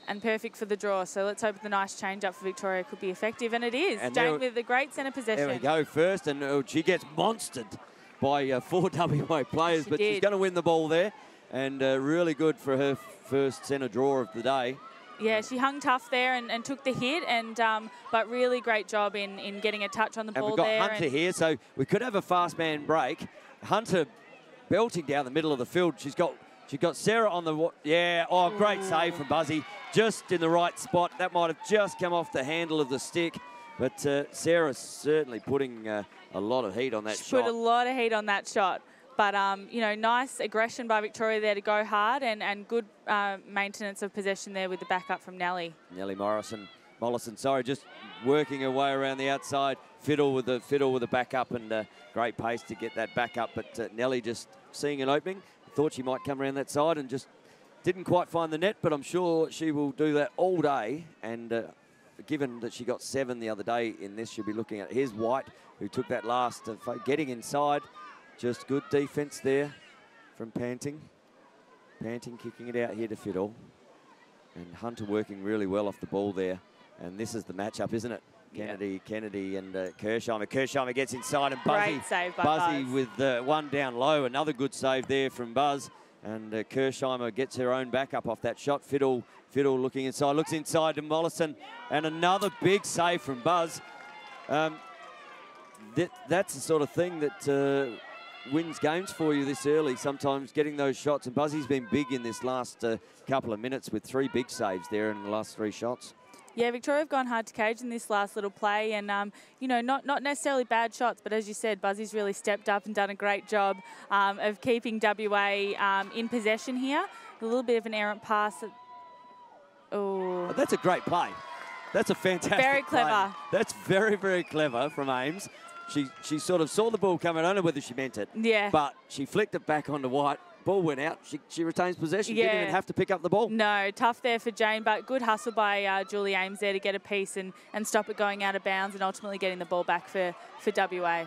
and perfect for the draw. So let's hope the nice change up for Victoria could be effective, and it is. And Jane with a great centre possession. There we go, first, and she gets monstered by 4 WA players, but she's going to win the ball there, and really good for her first centre draw of the day. Yeah, she hung tough there and took the hit, and but really great job in getting a touch on the ball there. And we've got Hunter here, so we could have a fast man break. Hunter belting down the middle of the field. She's got Sarah on the... Yeah, great save from Buzzy. Just in the right spot. That might have just come off the handle of the stick. But Sarah's certainly putting a lot of heat on that shot. She put a lot of heat on that shot. But, nice aggression by Victoria there to go hard, and good maintenance of possession there with the backup from Nellie. Nellie Mollison, just working her way around the outside. Fiddle with the backup, and great pace to get that back up. But Nellie just seeing an opening, thought she might come around that side and just didn't quite find the net, but I'm sure she will do that all day. And given that she got 7 the other day in this, she'll be looking at... Here's White, who took that last, getting inside. Just good defence there from Panting. Panting kicking it out here to Fiddle. And Hunter working really well off the ball there. And this is the matchup, isn't it? Kennedy and Kirsheimer. Kirsheimer gets inside and Buzzy. Great save by Buzzy Buzz. with one down low. Another good save there from Buzz. And Kirsheimer gets her own backup off that shot. Fiddle looking inside. Looks inside to Mollison. And another big save from Buzz. That's the sort of thing that wins games for you this early, sometimes getting those shots. And Buzzy's been big in this last couple of minutes with 3 big saves there in the last 3 shots. Yeah, Victoria have gone hard to cage in this last little play, and you know, not necessarily bad shots, but as you said, Buzzy's really stepped up and done a great job of keeping WA in possession here. A little bit of an errant pass. Oh, That's a great play. That's a fantastic Very clever. play. That's very, very clever from Ames. She sort of saw the ball coming. I don't know whether she meant it. Yeah. But she flicked it back onto White. Ball went out. She retains possession. Yeah. Didn't even have to pick up the ball. No, tough there for Jane, but good hustle by Julie Ames there to get a piece and stop it going out of bounds and ultimately getting the ball back for WA.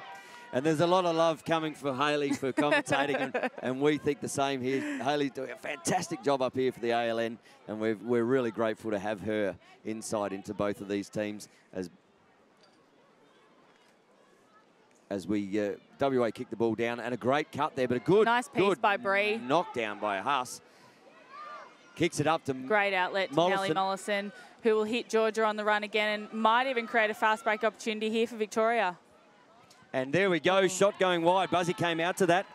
And there's a lot of love coming for Hayley for commentating, and we think the same here. Hayley's doing a fantastic job up here for the ALN, and we're really grateful to have her insight into both of these teams as we WA kick the ball down, and a great cut there, but a good Nice piece by Bree. knockdown by Huss. Kicks it up to Great outlet to Nellie Mollison, who will hit Georgia on the run again and might even create a fast break opportunity here for Victoria. And there we go, shot going wide. Buzzy came out to that.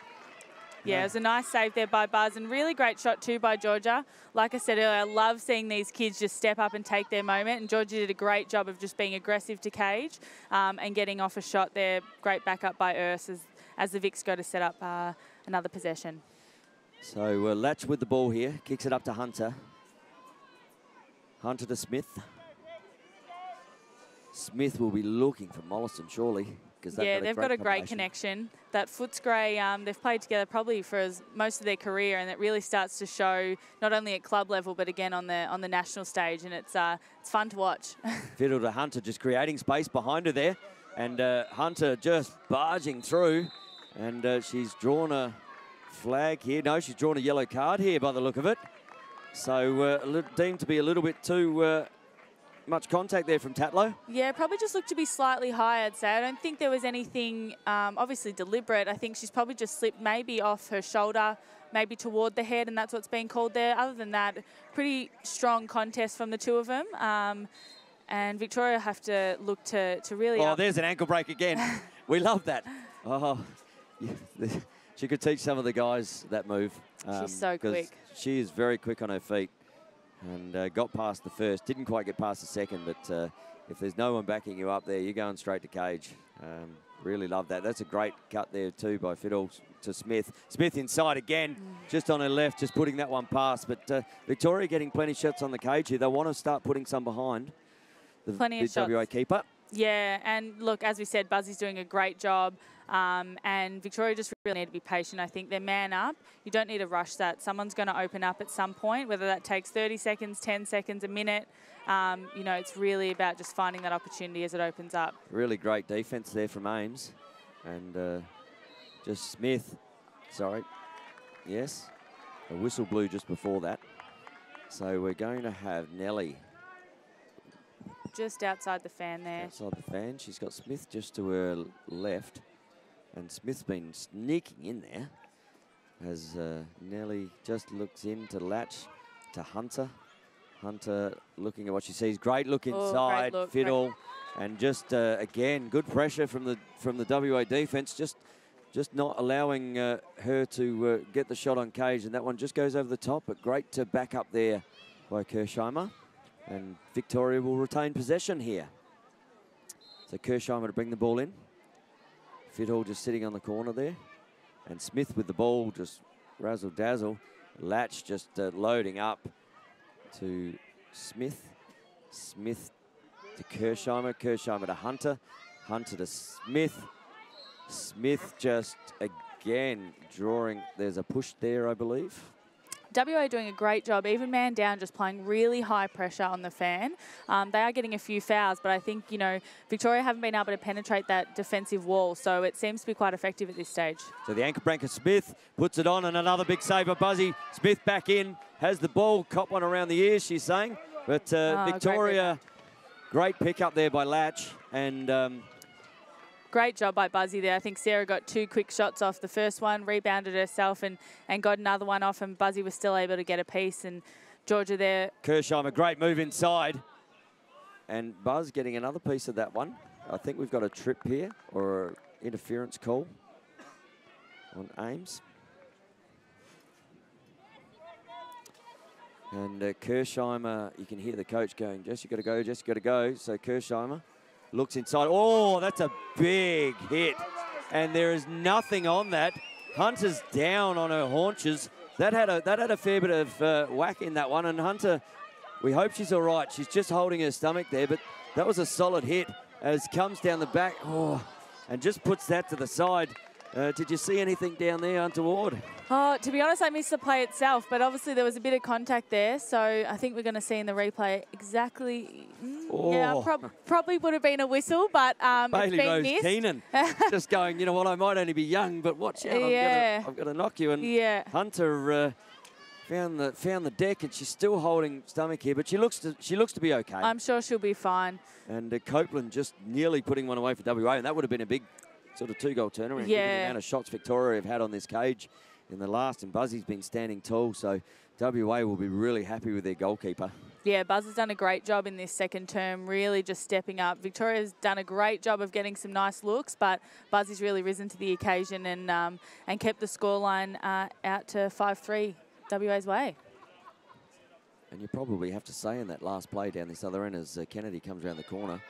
Yeah, it was a nice save there by Buzz, and really great shot too by Georgia. Like I said earlier, I love seeing these kids just step up and take their moment, and Georgia did a great job of just being aggressive to cage and getting off a shot there. Great backup by Urs as the Vics go to set up another possession. So Latch with the ball here, kicks it up to Hunter. Hunter to Smith. Smith will be looking for Mollison, surely. Yeah, they've got a great connection. That Footscray, they've played together probably for most of their career, and it really starts to show not only at club level but again on the national stage, and it's fun to watch. Fiddle to Hunter, just creating space behind her there, and Hunter just barging through, and she's drawn a flag here. No, she's drawn a yellow card here by the look of it. So deemed to be a little bit too much contact there from Tatlow. Yeah, probably just looked to be slightly high, I'd say. I don't think there was anything obviously deliberate. I think she's probably just slipped maybe off her shoulder, maybe toward the head, and that's what's being called there. Other than that, pretty strong contest from the two of them. And Victoria have to look to really... Oh, there's an ankle break again. We love that. Oh, yeah, she could teach some of the guys that move. She's so quick. She is very quick on her feet. And got past the first, didn't quite get past the second, but if there's no one backing you up there, you're going straight to cage. Really love that. That's a great cut there too by Fiddle to Smith. Smith inside again, just on her left, just putting that one past. But Victoria getting plenty of shots on the cage here. They want to start putting some behind the WA keeper. Yeah, and look, as we said, Buzzy's doing a great job. And Victoria just really need to be patient. I think they're man up. You don't need to rush that. Someone's going to open up at some point, whether that takes 30 seconds, 10 seconds, a minute. You know, it's really about just finding that opportunity as it opens up. Really great defence there from Ames. And just Smith, sorry. Yes, a whistle blew just before that. So we're going to have Nellie. Just outside the fan there. Outside the fan. She's got Smith just to her left. And Smith's been sneaking in there as Nellie just looks in to Latch to Hunter. Hunter looking at what she sees. Great look inside, great look, Fiddle. And just, again, good pressure from the WA defence. Just not allowing her to get the shot on cage. And that one just goes over the top. But great to back up there by Kirsheimer. And Victoria will retain possession here. So Kirsheimer to bring the ball in. Fiddle just sitting on the corner there. And Smith with the ball, just razzle-dazzle. Latch just loading up to Smith. Smith to Kirsheimer. Kirsheimer to Hunter. Hunter to Smith. Smith just, again, drawing. There's a push there, I believe. WA doing a great job, even man down, just playing really high pressure on the fan. They are getting a few fouls, but I think, you know, Victoria haven't been able to penetrate that defensive wall, so it seems to be quite effective at this stage. So the anchor breaker Smith puts it on, and another big save by Buzzy. Smith back in, has the ball, cop one around the ears, she's saying. But Victoria Great pick up there by Latch, and great job by Buzzy there. I think Sarah got 2 quick shots off the first one, rebounded herself and got another one off, and Buzzy was still able to get a piece, and Georgia there. Kirsheimer, great move inside. And Buzz getting another piece of that one. I think we've got a trip here, or an interference call on Ames. And Kirsheimer, you can hear the coach going, Jess, you got to go, Jess, you got to go. So Kirsheimer looks inside. Oh, that's a big hit. And there is nothing on that. Hunter's down on her haunches. That had a fair bit of whack in that one. And Hunter, we hope she's all right. She's just holding her stomach there, but that was a solid hit as comes down the back. Oh, and just puts that to the side. Did you see anything down there untoward? Oh, to be honest, I missed the play itself, but obviously there was a bit of contact there, so I think we're going to see in the replay exactly. Yeah, probably would have been a whistle, but Bailey it's been Rose missed. Keenan just going, you know what, I might only be young, but watch out, I've got to knock you. And Hunter found the deck, and she's still holding stomach here, but she looks to be okay. I'm sure she'll be fine. And Copeland just nearly putting one away for WA, and that would have been a big sort of 2-goal turnaround, given the amount of shots Victoria have had on this cage in the last, and Buzzy's been standing tall, so WA will be really happy with their goalkeeper. Yeah, Buzz has done a great job in this second term, really just stepping up. Victoria's done a great job of getting some nice looks, but Buzzy's really risen to the occasion and kept the scoreline out to 5-3 WA's way. And you probably have to say in that last play down this other end as Kennedy comes around the corner,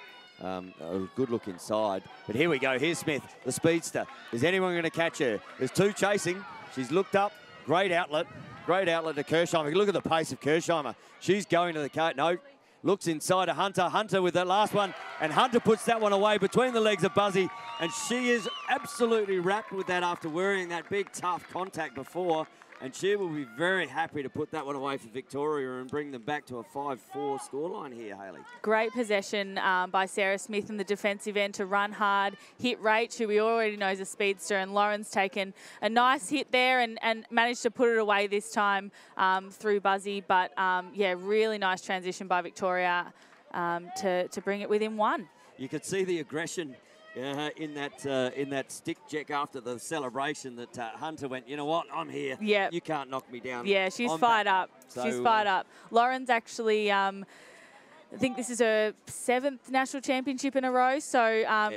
a good look inside. But here we go. Here's Smith, the speedster. Is anyone going to catch her? There's 2 chasing. She's looked up. Great outlet. Great outlet to Kirsheimer. Look at the pace of Kirsheimer. She's going to the cage. No. Looks inside to Hunter. Hunter with that last one. And Hunter puts that one away between the legs of Buzzy. And she is absolutely wrapped with that after wearing that big, tough contact before. And she will be very happy to put that one away for Victoria and bring them back to a 5-4 scoreline here, Hayley. Great possession by Sarah Smith in the defensive end to run hard, hit Rach, who we already know is a speedster, and Lauren's taken a nice hit there and managed to put it away this time through Buzzy. But, yeah, really nice transition by Victoria to bring it within 1. You could see the aggression in that stick check after the celebration that Hunter went, you know what, I'm here. Yeah. You can't knock me down. Yeah, she's fired up. So, she's fired up. Lauren's actually, I think this is her 7th national championship in a row. So,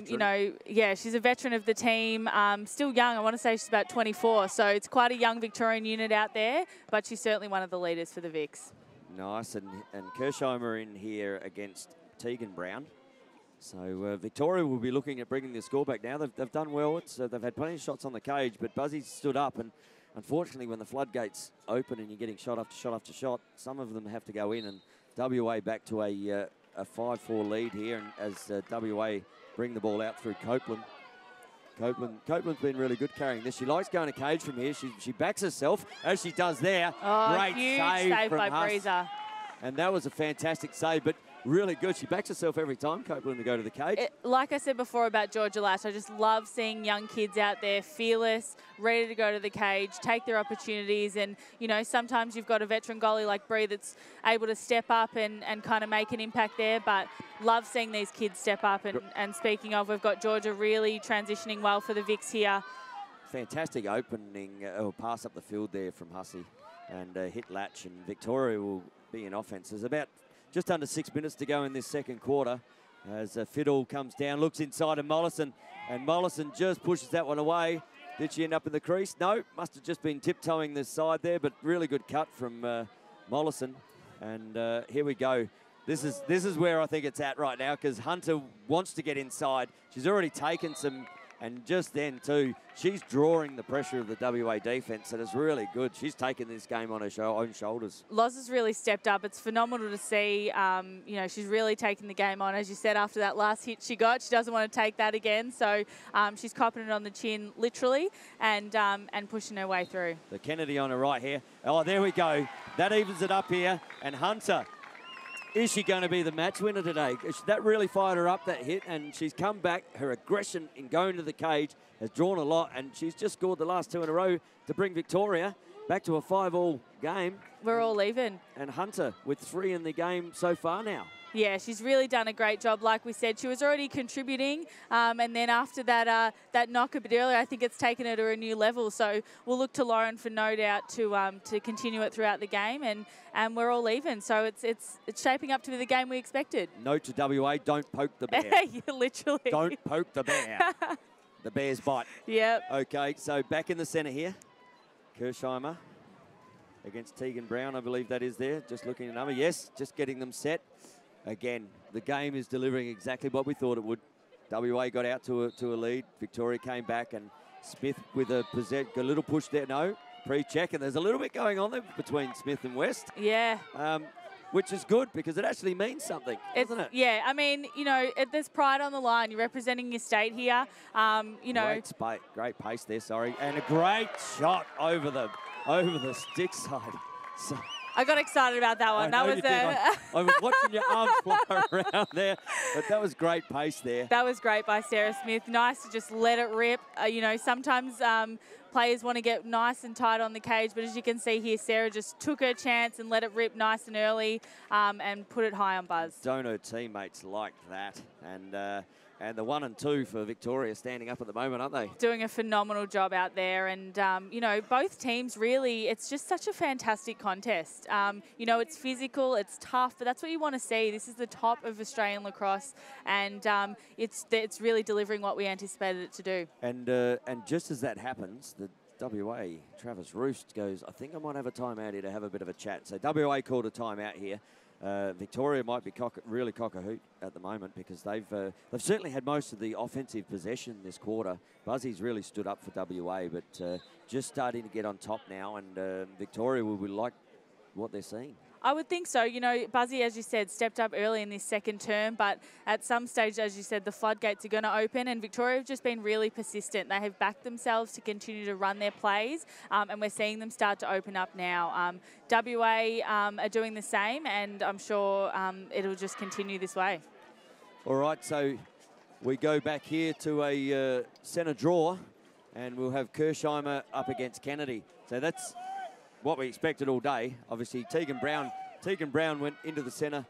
you know, yeah, she's a veteran of the team. Still young. I want to say she's about 24. So it's quite a young Victorian unit out there, but she's certainly one of the leaders for the VICs. Nice. And Kirsheimer in here against Tegan Brown. So Victoria will be looking at bringing the score back now. They've done well. They've had plenty of shots on the cage, but Buzzy stood up. And unfortunately, when the floodgates open and you're getting shot after shot after shot, some of them have to go in. And WA back to a 5-4 lead here, and as WA bring the ball out through Copeland. Copeland's been really good carrying this. She likes going to cage from here. She backs herself, as she does there. Oh, great huge save from by Huss. Breezer. And that was a fantastic save, but really good. She backs herself every time, Copeland, to go to the cage. Like I said before about Georgia Lash, I just love seeing young kids out there, fearless, ready to go to the cage, take their opportunities. And, you know, sometimes you've got a veteran goalie like Bree that's able to step up and kind of make an impact there. But love seeing these kids step up. And speaking of, we've got Georgia really transitioning well for the VICs here. Fantastic opening, pass up the field there from Hussey and hit Latch. And Victoria will be in offense. There's about just under 6 minutes to go in this second quarter as Fiddle comes down, looks inside of Mollison, and Mollison just pushes that one away. Did she end up in the crease? No, must have just been tiptoeing this side there, but really good cut from Mollison. And here we go. This is where I think it's at right now, because Hunter wants to get inside. She's already taken some, and just then too, she's drawing the pressure of the WA defence, and it's really good. She's taken this game on her own shoulders. Loz has really stepped up. It's phenomenal to see. You know, she's really taken the game on, as you said, after that last hit she got. She doesn't want to take that again, so she's copping it on the chin, literally, and pushing her way through. The Kennedy on her right here. Oh, there we go. That evens it up here, and Hunter, is she going to be the match winner today? That really fired her up, that hit, and she's come back. Her aggression in going to the cage has drawn a lot, and she's just scored the last 2 in a row to bring Victoria back to a 5-all game. We're all even. And Hunter with 3 in the game so far now. Yeah, she's really done a great job. Like we said, she was already contributing, and then after that that knock a bit earlier, I think it's taken her to a new level. So we'll look to Lauren for no doubt to continue it throughout the game, and we're all even. So it's shaping up to be the game we expected. Note to WA: don't poke the bear. Yeah, literally. Don't poke the bear. The bear's bite. Yep. Okay, so back in the centre here, Kirshheimer against Tegan Brown, I believe that is there. Just looking at number. Yes, just getting them set. Again, the game is delivering exactly what we thought it would. WA got out to a lead. Victoria came back, and Smith with a little push there. No, pre-check, and there's a little bit going on there between Smith and West. Yeah. Which is good because it actually means something, doesn't it? Yeah, I mean, you know, there's pride on the line. You're representing your state here. You know, great pace there. Sorry, and a great shot over the stick side. So, I got excited about that one. I was watching your arms fly around there, but that was great pace there. That was great by Sarah Smith. Nice to just let it rip. You know, sometimes players want to get nice and tight on the cage, but as you can see here, Sarah just took her chance and let it rip nice and early and put it high on buzz. Don't her teammates like that? And the 1 and 2 for Victoria standing up at the moment, aren't they? Doing a phenomenal job out there. And, you know, both teams really, it's just such a fantastic contest. You know, it's physical, it's tough, but that's what you want to see. This is the top of Australian lacrosse, and it's really delivering what we anticipated it to do. And just as that happens, the WA, Travis Roost goes, I think I might have a timeout here to have a bit of a chat. So WA called a timeout here. Victoria might be really cock-a-hoot at the moment because they've certainly had most of the offensive possession this quarter. Buzzy's really stood up for WA, but just starting to get on top now, and Victoria will like what they're seeing. I would think so. You know, Buzzy, as you said, stepped up early in this second term, but at some stage, as you said, the floodgates are going to open, and Victoria have just been really persistent. They have backed themselves to continue to run their plays, and we're seeing them start to open up now. WA are doing the same, and I'm sure it'll just continue this way. All right, so we go back here to a centre draw, and we'll have Kirshheimer up against Kennedy. So that's what we expected all day. Obviously, Tegan Brown went into the centre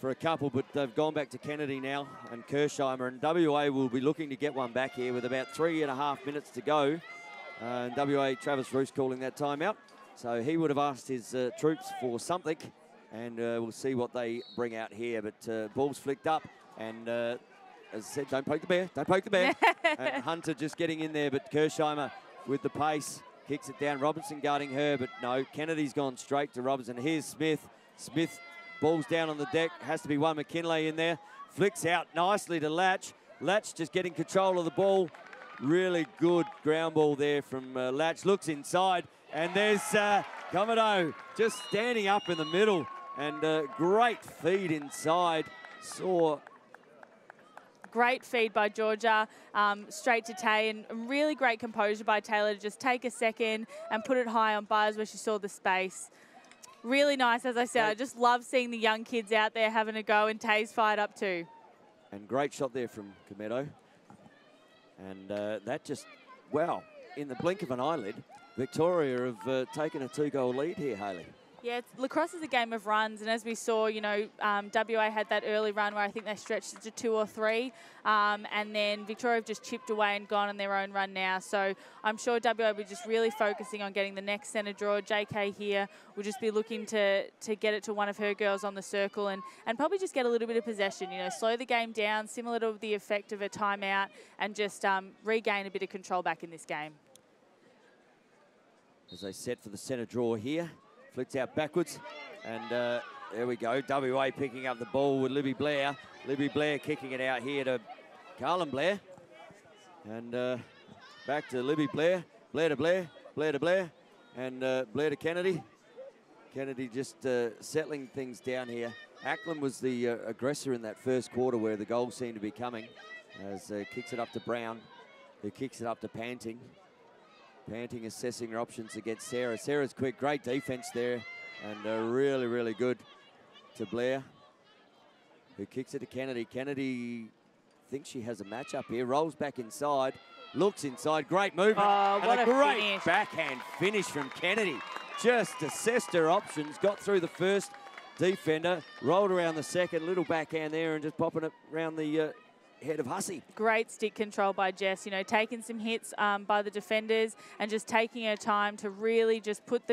for a couple, but they've gone back to Kennedy now and Kirshheimer, and WA will be looking to get one back here with about 3.5 minutes to go. And WA, Travis Roost calling that timeout. So he would have asked his troops for something, and we'll see what they bring out here. But ball's flicked up, and as I said, don't poke the bear, don't poke the bear. And Hunter just getting in there, but Kirshheimer with the pace. Kicks it down, Robinson guarding her, but no, Kennedy's gone straight to Robinson. Here's Smith. Smith, ball's down on the deck. Has to be one McKinley in there. Flicks out nicely to Latch. Latch just getting control of the ball. Really good ground ball there from Latch. Looks inside, and there's Commodore just standing up in the middle, and great feed inside. Saw... Great feed by Georgia, straight to Tay, and really great composure by Taylor to just take a second and put it high on buzz where she saw the space. Really nice, as I said. I just love seeing the young kids out there having a go, and Tay's fired up too. And great shot there from Cometto. And that just, wow, in the blink of an eyelid, Victoria have taken a 2-goal lead here, Hayley. Yeah, lacrosse is a game of runs, and as we saw, you know, WA had that early run where I think they stretched it to 2 or 3, and then Victoria have just chipped away and gone on their own run now. So I'm sure WA will be just really focusing on getting the next centre draw. JK here will just be looking to get it to one of her girls on the circle and probably just get a little bit of possession, you know, slow the game down, similar to the effect of a timeout, and just regain a bit of control back in this game. As they set for the centre draw here. Flicks out backwards, and there we go. WA picking up the ball with Libby Blair. Libby Blair kicking it out here to Carlin Blair. And back to Libby Blair. Blair to Blair. Blair to Blair. And Blair to Kennedy. Kennedy just settling things down here. Ackland was the aggressor in that first quarter where the goals seemed to be coming. As kicks it up to Brown, who kicks it up to Panting. Panting assessing her options against Sarah. Sarah's quick, great defense there, and really, really good to Blair, who kicks it to Kennedy. Kennedy thinks she has a match up here, rolls back inside, looks inside, great movement, and a great finish. Backhand finish from Kennedy. Just assessed her options, got through the first, defender, rolled around the second, little backhand there and just popping it around the head of Hussey. Great stick control by Jess, you know, taking some hits by the defenders and just taking her time to really just put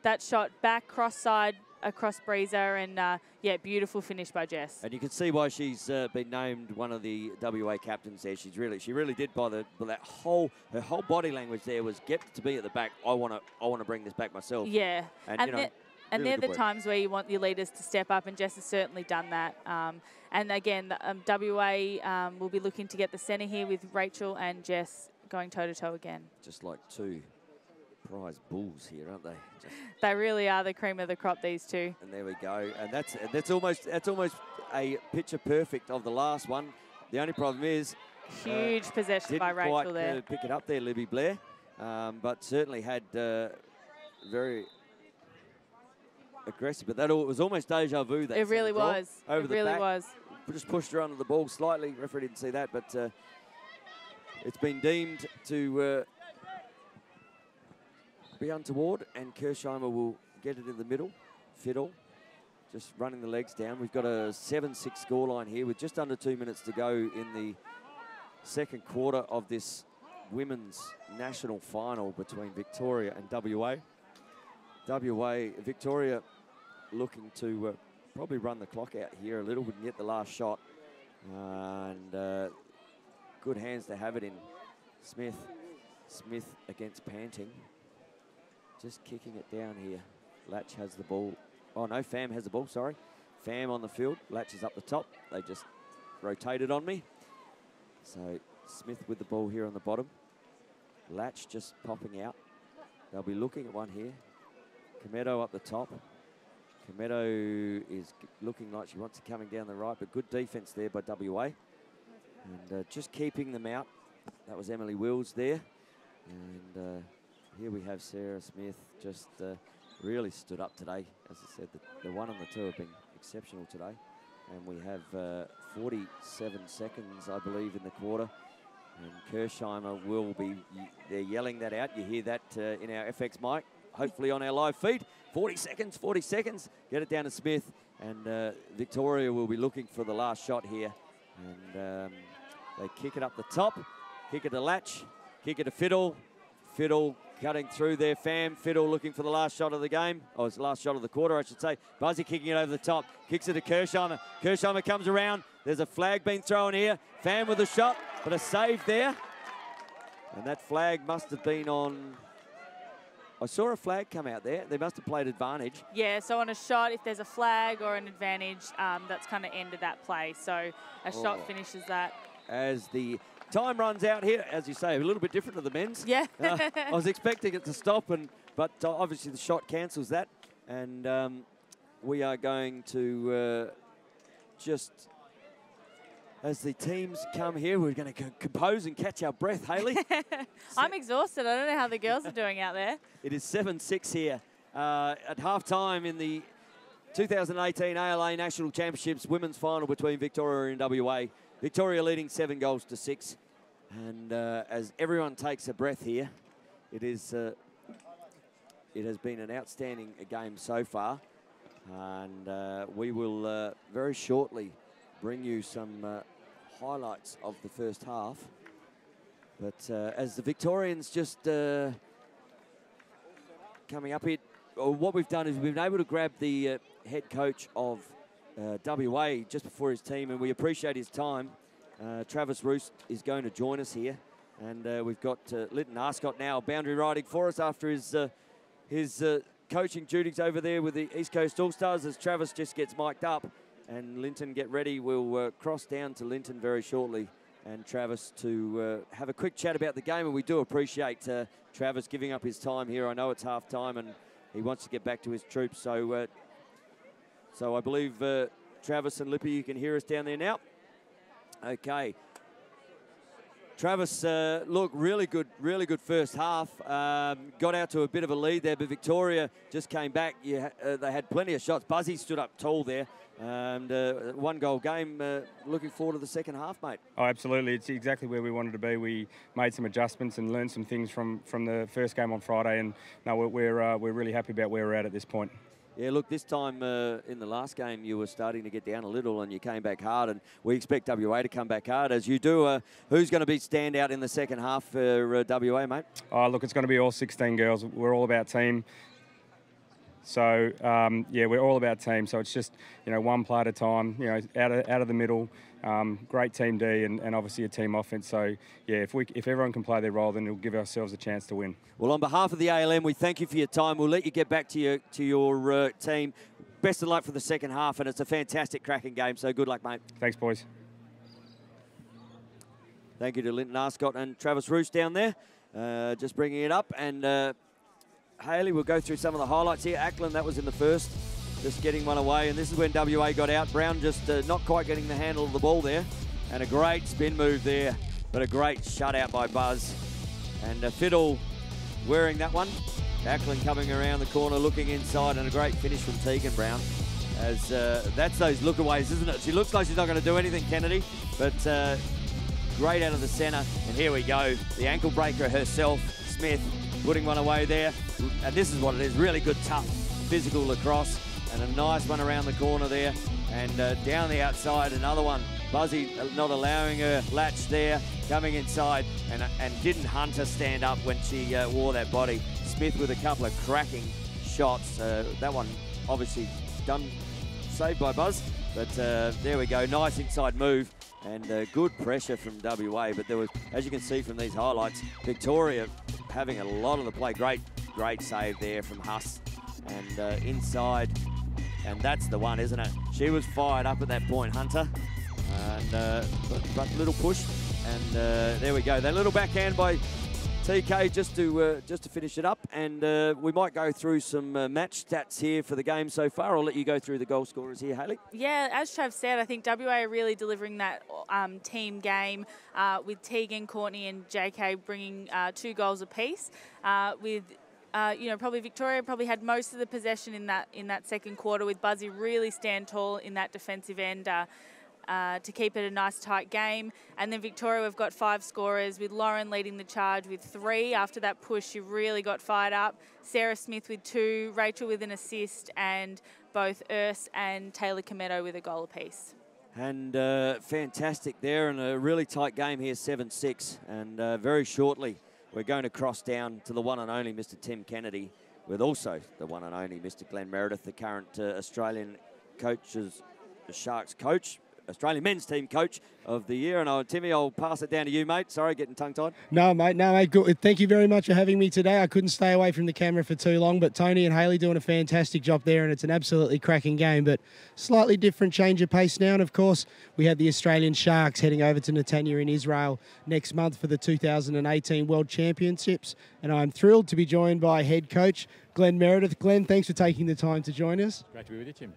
that shot back cross-side across Breezer, and yeah, beautiful finish by Jess. And you can see why she's been named one of the WA captains there. She really did by her whole body language there was get to be at the back. I want to bring this back myself. Yeah, and you know, and really they're the times where you want your leaders to step up, and Jess has certainly done that. And again, WA will be looking to get the centre here with Rachel and Jess going toe-to-toe again. Just like two prize bulls here, aren't they? They really are the cream of the crop, these two. And there we go. And that's almost a picture perfect of the last one. The only problem is huge possession by Rachel there. Didn't quite pick it up there, Libby Blair, but certainly had very aggressive. But that was almost deja vu. That it really was. Over it the really back. was. Just pushed her under the ball slightly. Referee didn't see that, but it's been deemed to be untoward, and Kirshheimer will get it in the middle. Fiddle, just running the legs down. We've got a 7-6 scoreline here with just under 2 minutes to go in the second quarter of this women's national final between Victoria and WA. Victoria looking to probably run the clock out here a little, wouldn't get the last shot. And good hands to have it in. Smith against Panting. Just kicking it down here. Latch has the ball. Oh, no, Pham has the ball, sorry. Pham on the field. Latch is up the top. They just rotated on me. So Smith with the ball here on the bottom. Latch just popping out. They'll be looking at one here. Cometto up the top. Cometto is looking like she wants it coming down the right, but good defence there by WA. And just keeping them out. That was Emily Wills there. And here we have Sarah Smith just really stood up today. As I said, the one and the two have been exceptional today. And we have 47 seconds, I believe, in the quarter. And Kirshheimer will be, they're yelling that out. You hear that in our FX mic, hopefully on our live feed. 40 seconds, get it down to Smith. And Victoria will be looking for the last shot here. And they kick it up the top, kick it to Latch, kick it to Fiddle. Fiddle cutting through there. Pham, Fiddle looking for the last shot of the game. Oh, it's the last shot of the quarter, I should say. Buzzy kicking it over the top. Kicks it to Kirshheimer. Kirshheimer comes around. There's a flag being thrown here. Pham with a shot, but a save there. And that flag must have been on... I saw a flag come out there. They must have played advantage. Yeah, so on a shot, if there's a flag or an advantage, that's kind of ended that play. So a shot finishes that. As the time runs out here, as you say, a little bit different to the men's. Yeah. I was expecting it to stop, but obviously the shot cancels that. And we are going to just, as the teams come here, we're going to compose and catch our breath, Hayley. I'm exhausted. I don't know how the girls are doing out there. It is 7-6 here at half-time in the 2018 ALA National Championships women's final between Victoria and WA. Victoria leading 7-6. And as everyone takes a breath here, it has been an outstanding game so far. And we will very shortly bring you some highlights of the first half. But as the Victorians just coming up here, what we've done is we've been able to grab the head coach of WA just before his team, and we appreciate his time. Travis Roos is going to join us here, and we've got Linton Arscott now boundary riding for us after his coaching duties over there with the East Coast All-Stars. As Travis just gets mic'd up, and Linton get ready, we'll cross down to Linton very shortly, and Travis to have a quick chat about the game. And we do appreciate Travis giving up his time here. I know it's half time, and he wants to get back to his troops. So I believe Travis and Lippy, you can hear us down there now. Okay. Travis, look, really good first half. Got out to a bit of a lead there, but Victoria just came back. They had plenty of shots. Buzzy stood up tall there. And one-goal game. Looking forward to the second half, mate. Oh, absolutely. It's exactly where we wanted to be. We made some adjustments and learned some things from the first game on Friday, and no, we're really happy about where we're at this point. Yeah, look, this time in the last game you were starting to get down a little and you came back hard, and we expect WA to come back hard as you do. Who's going to be standout in the second half for WA, mate? Oh, look, it's going to be all 16 girls. We're all about team. So, yeah, we're all about team. So it's just, one play at a time, out of the middle. Great team D and obviously a team offense. So, yeah, if everyone can play their role, then we'll give ourselves a chance to win. Well, on behalf of the ALM, we thank you for your time. We'll let you get back to your team. Best of luck for the second half, and it's a fantastic, cracking game. So good luck, mate. Thanks, boys. Thank you to Linton Arscott and Travis Roos down there. Just bringing it up. And Hayley, we'll go through some of the highlights here. Ackland, that was in the first. Just getting one away, and this is when WA got out. Brown just not quite getting the handle of the ball there. And a great spin move there, but a great shutout by Buzz. And Fiddle wearing that one. Ackland coming around the corner, looking inside, and a great finish from Tegan Brown. As that's those lookaways, isn't it? She looks like she's not going to do anything, Kennedy, but great out of the centre. And here we go, the ankle breaker herself, Smith, putting one away there. And this is what it is, really good, tough, physical lacrosse. And a nice one around the corner there. And down the outside, another one. Buzzy not allowing her latch there, coming inside, and didn't Hunter stand up when she wore that body. Smith with a couple of cracking shots. That one obviously saved by Buzz. But there we go, nice inside move. And good pressure from WA. But there was, as you can see from these highlights, Victoria having a lot of the play. Great save there from Huss. And inside. And that's the one, isn't it? She was fired up at that point, Hunter. And but little push, and there we go. That little backhand by TK just to finish it up. And we might go through some match stats here for the game so far. I'll let you go through the goal scorers here, Hayley. Yeah, as Trav said, I think WA are really delivering that team game with Tegan, Courtney, and JK bringing 2 goals apiece. Probably Victoria probably had most of the possession in that second quarter, with Buzzy really stand tall in that defensive end to keep it a nice tight game. And then Victoria, we've got 5 scorers, with Lauren leading the charge with 3. After that push, she really got fired up. Sarah Smith with 2, Rachel with an assist, and both Urs and Taylor Cometto with a goal apiece. And fantastic there, and a really tight game here, 7-6. And very shortly, we're going to cross down to the one and only Mr. Tim Kennedy, with also the one and only Mr. Glenn Meredith, the current Australian Sharks coach, Australian men's team coach of the year. And Timmy, I'll pass it down to you, mate. Sorry, getting tongue-tied. No, mate. Good. Thank you very much for having me today. I couldn't stay away from the camera for too long, but Tony and Hayley doing a fantastic job there, and it's an absolutely cracking game, but slightly different change of pace now. And, of course, we have the Australian Sharks heading over to Netanya in Israel next month for the 2018 World Championships, and I'm thrilled to be joined by head coach Glenn Meredith. Glenn, thanks for taking the time to join us. Great to be with you, Tim.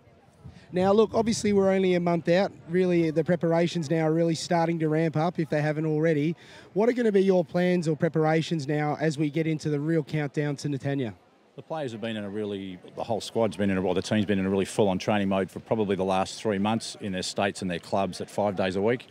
Now, look, obviously we're only a month out. Really, the preparations now are really starting to ramp up, if they haven't already. What are going to be your plans or preparations now as we get into the real countdown to Netanya? The players have been in the whole squad's been the team's been in a really full-on training mode for probably the last 3 months in their states and their clubs at 5 days a week.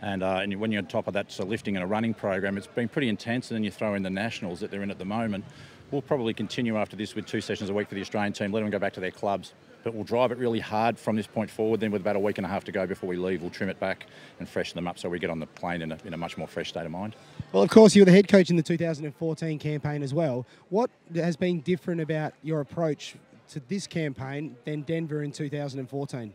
And when you're on top of that lifting and a running program, it's been pretty intense. And then you throw in the nationals that they're in at the moment. We'll probably continue after this with 2 sessions a week for the Australian team, let them go back to their clubs. But we'll drive it really hard from this point forward. Then with about a week and a half to go before we leave, we'll trim it back and freshen them up so we get on the plane in a much more fresh state of mind. Well, of course, you were the head coach in the 2014 campaign as well. What has been different about your approach to this campaign than Denver in 2014?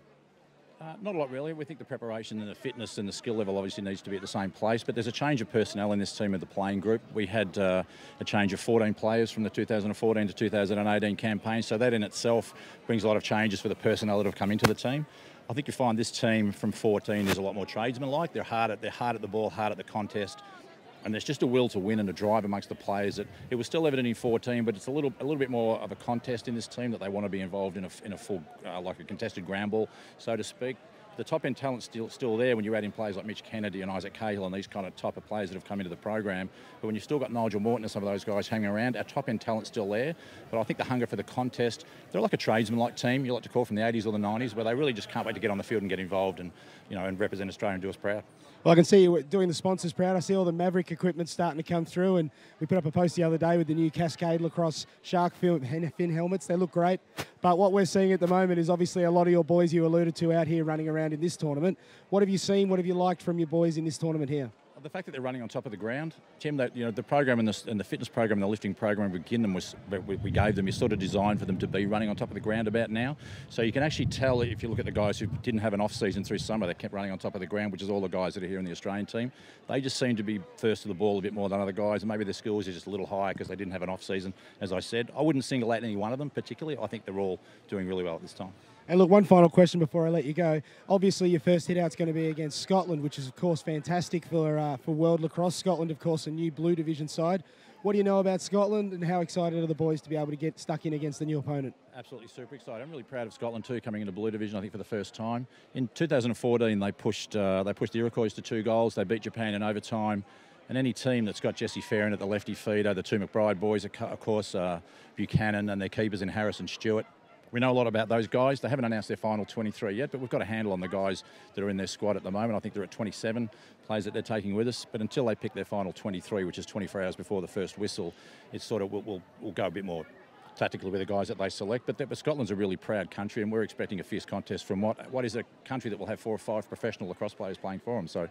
Not a lot really. We think the preparation and the fitness and the skill level obviously needs to be at the same place, but there's a change of personnel in this team of the playing group. We had a change of 14 players from the 2014 to 2018 campaign, so that in itself brings a lot of changes for the personnel that have come into the team. I think you find this team from 14 is a lot more tradesman-like. They're hard at the ball, hard at the contest. And there's just a will to win and a drive amongst the players. It was still evident in 14, but it's a little bit more of a contest in this team, that they want to be involved in a full, like a contested ground ball, so to speak. The top end talent's still there when you add in players like Mitch Kennedy and Isaac Cahill and these kind of type of players that have come into the program. But when you've still got Nigel Morton and some of those guys hanging around, our top end talent's still there. But I think the hunger for the contest, they're like a tradesman-like team, you like to call from the 80s or the 90s, where they really just can't wait to get on the field and get involved and represent Australia and do us proud. Well, I can see you doing the sponsors proud. I see all the Maverick equipment starting to come through, and we put up a post the other day with the new Cascade Lacrosse shark fin helmets. They look great. But what we're seeing at the moment is obviously a lot of your boys you alluded to out here running around in this tournament. What have you seen? What have you liked from your boys in this tournament here? The fact that they're running on top of the ground, Tim, that the program and the fitness program and the lifting program we gave them is sort of designed for them to be running on top of the ground about now. So you can actually tell if you look at the guys who didn't have an off season through summer, they kept running on top of the ground, which is all the guys that are here in the Australian team. They just seem to be first to the ball a bit more than other guys, and maybe their skills are just a little higher because they didn't have an off season. As I said, I wouldn't single out any one of them particularly. I think they're all doing really well at this time. And look, one final question before I let you go. Obviously, your first hit out's going to be against Scotland, which is, of course, fantastic for World Lacrosse. Scotland, of course, a new Blue Division side. What do you know about Scotland, and how excited are the boys to be able to get stuck in against the new opponent? Absolutely super excited. I'm really proud of Scotland too, coming into Blue Division, I think, for the first time. In 2014, they pushed the Iroquois to 2 goals. They beat Japan in overtime. And any team that's got Jesse Farron at the lefty feeder, the 2 McBride boys, of course, Buchanan, and their keepers in Harris and Stewart. We know a lot about those guys. They haven't announced their final 23 yet, but we've got a handle on the guys that are in their squad at the moment. I think they're at 27 players that they're taking with us. But until they pick their final 23, which is 24 hours before the first whistle, it's sort of we'll go a bit more tactically with the guys that they select. But Scotland's a really proud country, and we're expecting a fierce contest from what is a country that will have 4 or 5 professional lacrosse players playing for them. So,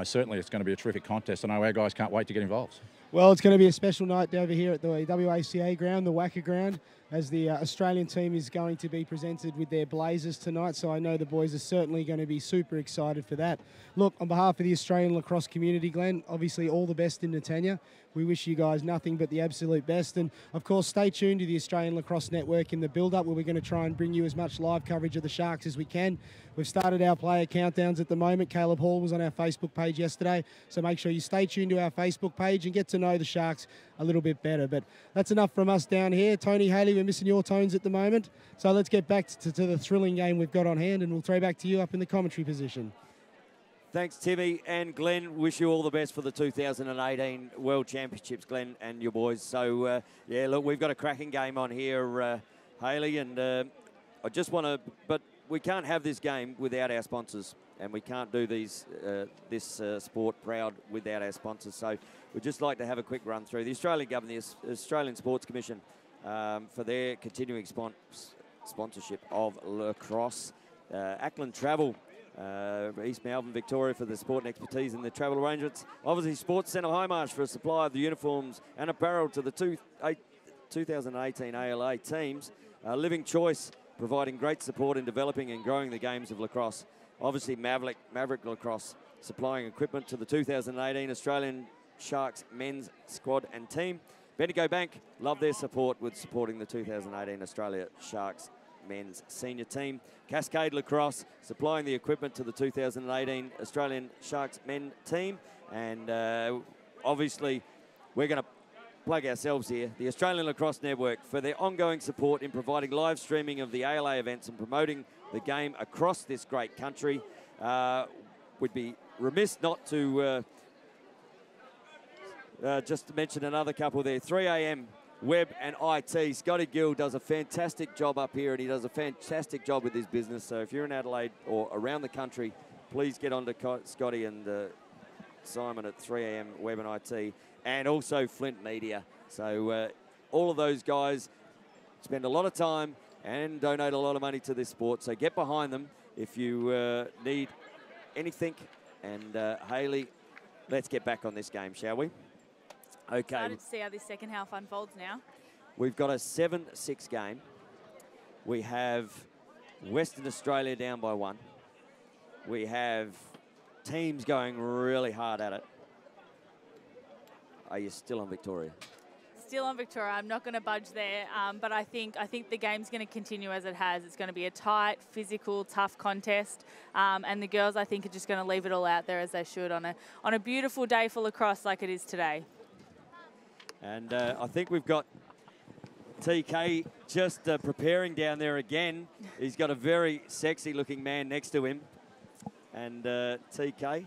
certainly it's going to be a terrific contest. I know our guys can't wait to get involved. Well, it's going to be a special night over here at the WACA ground, the WACA ground, as the Australian team is going to be presented with their blazers tonight. So I know the boys are certainly going to be super excited for that. Look, on behalf of the Australian lacrosse community, Glenn, obviously all the best in Netanya. We wish you guys nothing but the absolute best. And, of course, stay tuned to the Australian Lacrosse Network in the build-up, where we're going to try and bring you as much live coverage of the Sharks as we can. We've started our player countdowns at the moment. Caleb Hall was on our Facebook page yesterday, so make sure you stay tuned to our Facebook page and get to know the Sharks a little bit better. But that's enough from us down here. Tony, Haley, we're missing your tones at the moment. So let's get back to the thrilling game we've got on hand, and we'll throw back to you up in the commentary position. Thanks, Timmy and Glenn. Wish you all the best for the 2018 World Championships, Glenn and your boys. So, yeah, look, we've got a cracking game on here, Haley, and I just want to, but we can't have this game without our sponsors, and we can't do this sport proud without our sponsors. So we'd just like to have a quick run through the Australian government, the Australian Sports Commission, for their continuing sponsorship of lacrosse. Ackland Travel, East Melbourne, Victoria, for the support and expertise in the travel arrangements. Obviously, Sports Centre Highmarsh for a supply of the uniforms and apparel to the 2018 ALA teams. Living Choice, providing great support in developing and growing the games of lacrosse. Obviously, Maverick Lacrosse, supplying equipment to the 2018 Australian Sharks men's squad and team. Bendigo Bank, love their support with supporting the 2018 Australia Sharks men's senior team. Cascade Lacrosse, supplying the equipment to the 2018 Australian Sharks men team. And obviously, we're going to plug ourselves here, the Australian Lacrosse Network, for their ongoing support in providing live streaming of the ALA events and promoting the game across this great country. We'd be remiss not to just mention another couple there. 3am Web and IT. Scotty Gill does a fantastic job up here, and he does a fantastic job with his business. So if you're in Adelaide or around the country, please get on to Scotty and Simon at 3am Web and IT, and also Flint Media. So all of those guys spend a lot of time and donate a lot of money to this sport. So get behind them if you need anything. And Haley, let's get back on this game, shall we? Okay. Excited to see how this second half unfolds now. We've got a 7-6 game. We have Western Australia down by 1. We have teams going really hard at it. Are you still on Victoria? Still on Victoria. I'm not going to budge there, but I think the game's going to continue as it has. It's going to be a tight, physical, tough contest, and the girls, I think, are just going to leave it all out there as they should on a beautiful day for lacrosse like it is today. And I think we've got TK just preparing down there again. He's got a very sexy-looking man next to him. And TK,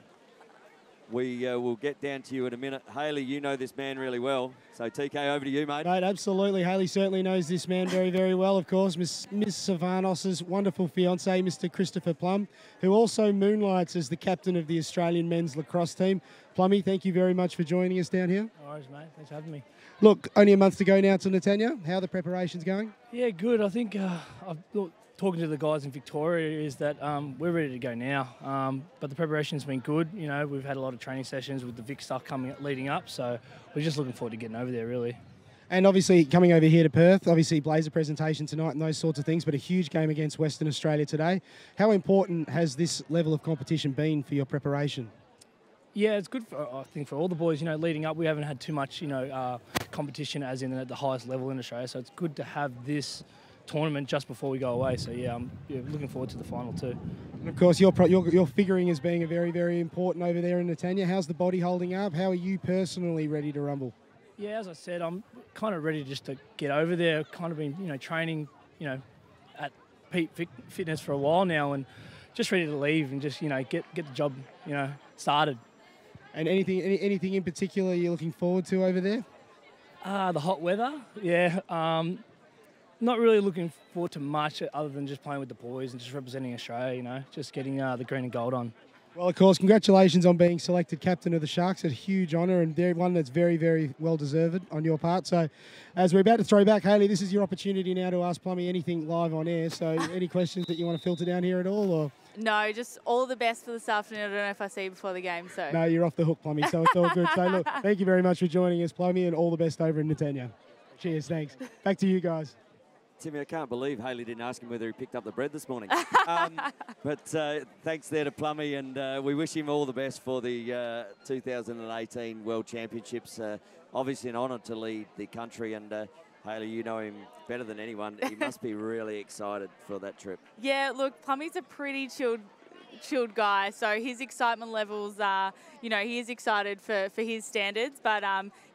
we will get down to you in a minute. Haley, you know this man really well. So, TK, over to you, mate. Right, absolutely. Haley certainly knows this man very, very well, of course. Miss Savanos's wonderful fiancé, Mr. Christopher Plum, who also moonlights as the captain of the Australian men's lacrosse team. Plummy, thank you very much for joining us down here. No worries, mate. Thanks for having me. Look, only a month to go now to Netanya. How are the preparations going? Yeah, good. I think talking to the guys in Victoria is that we're ready to go now. But the preparation's been good. You know, we've had a lot of training sessions with the VIC stuff leading up, so we're just looking forward to getting over there, really. And obviously coming over here to Perth, obviously Blazer presentation tonight and those sorts of things, but a huge game against Western Australia today. How important has this level of competition been for your preparation? Yeah, it's good, I think, for all the boys. You know, leading up, we haven't had too much, competition as in at the highest level in Australia. So it's good to have this tournament just before we go away. So, yeah, I'm looking forward to the final too. And, of course, your figuring as being a very, very important over there in Netanya. How's the body holding up? How are you personally ready to rumble? Yeah, as I said, I'm kind of ready just to get over there. Kind of been, training, at peak fitness for a while now and just ready to leave and just, get the job, started. And anything in particular you're looking forward to over there? The hot weather, yeah. Not really looking forward to much other than just playing with the boys and just representing Australia, just getting the green and gold on. Well, of course, congratulations on being selected captain of the Sharks. It's a huge honour and one that's very, very well deserved on your part. So as we're about to throw back, Hayley, this is your opportunity now to ask Plummy anything live on air. So any questions that you want to filter down here at all? Or? No, just all the best for this afternoon. I don't know if I see you before the game. So no, you're off the hook, Plummy, so it's all good. So look, thank you very much for joining us, Plummy, and all the best over in Netanya. Cheers, thanks. Back to you guys. Timmy, I can't believe Hayley didn't ask him whether he picked up the bread this morning. But thanks there to Plummy, and we wish him all the best for the 2018 World Championships. Obviously an honour to lead the country, and Hayley, you know him better than anyone. He must be really excited for that trip. Yeah, look, Plummy's a pretty chilled guy, so his excitement levels are, he is excited for his standards, but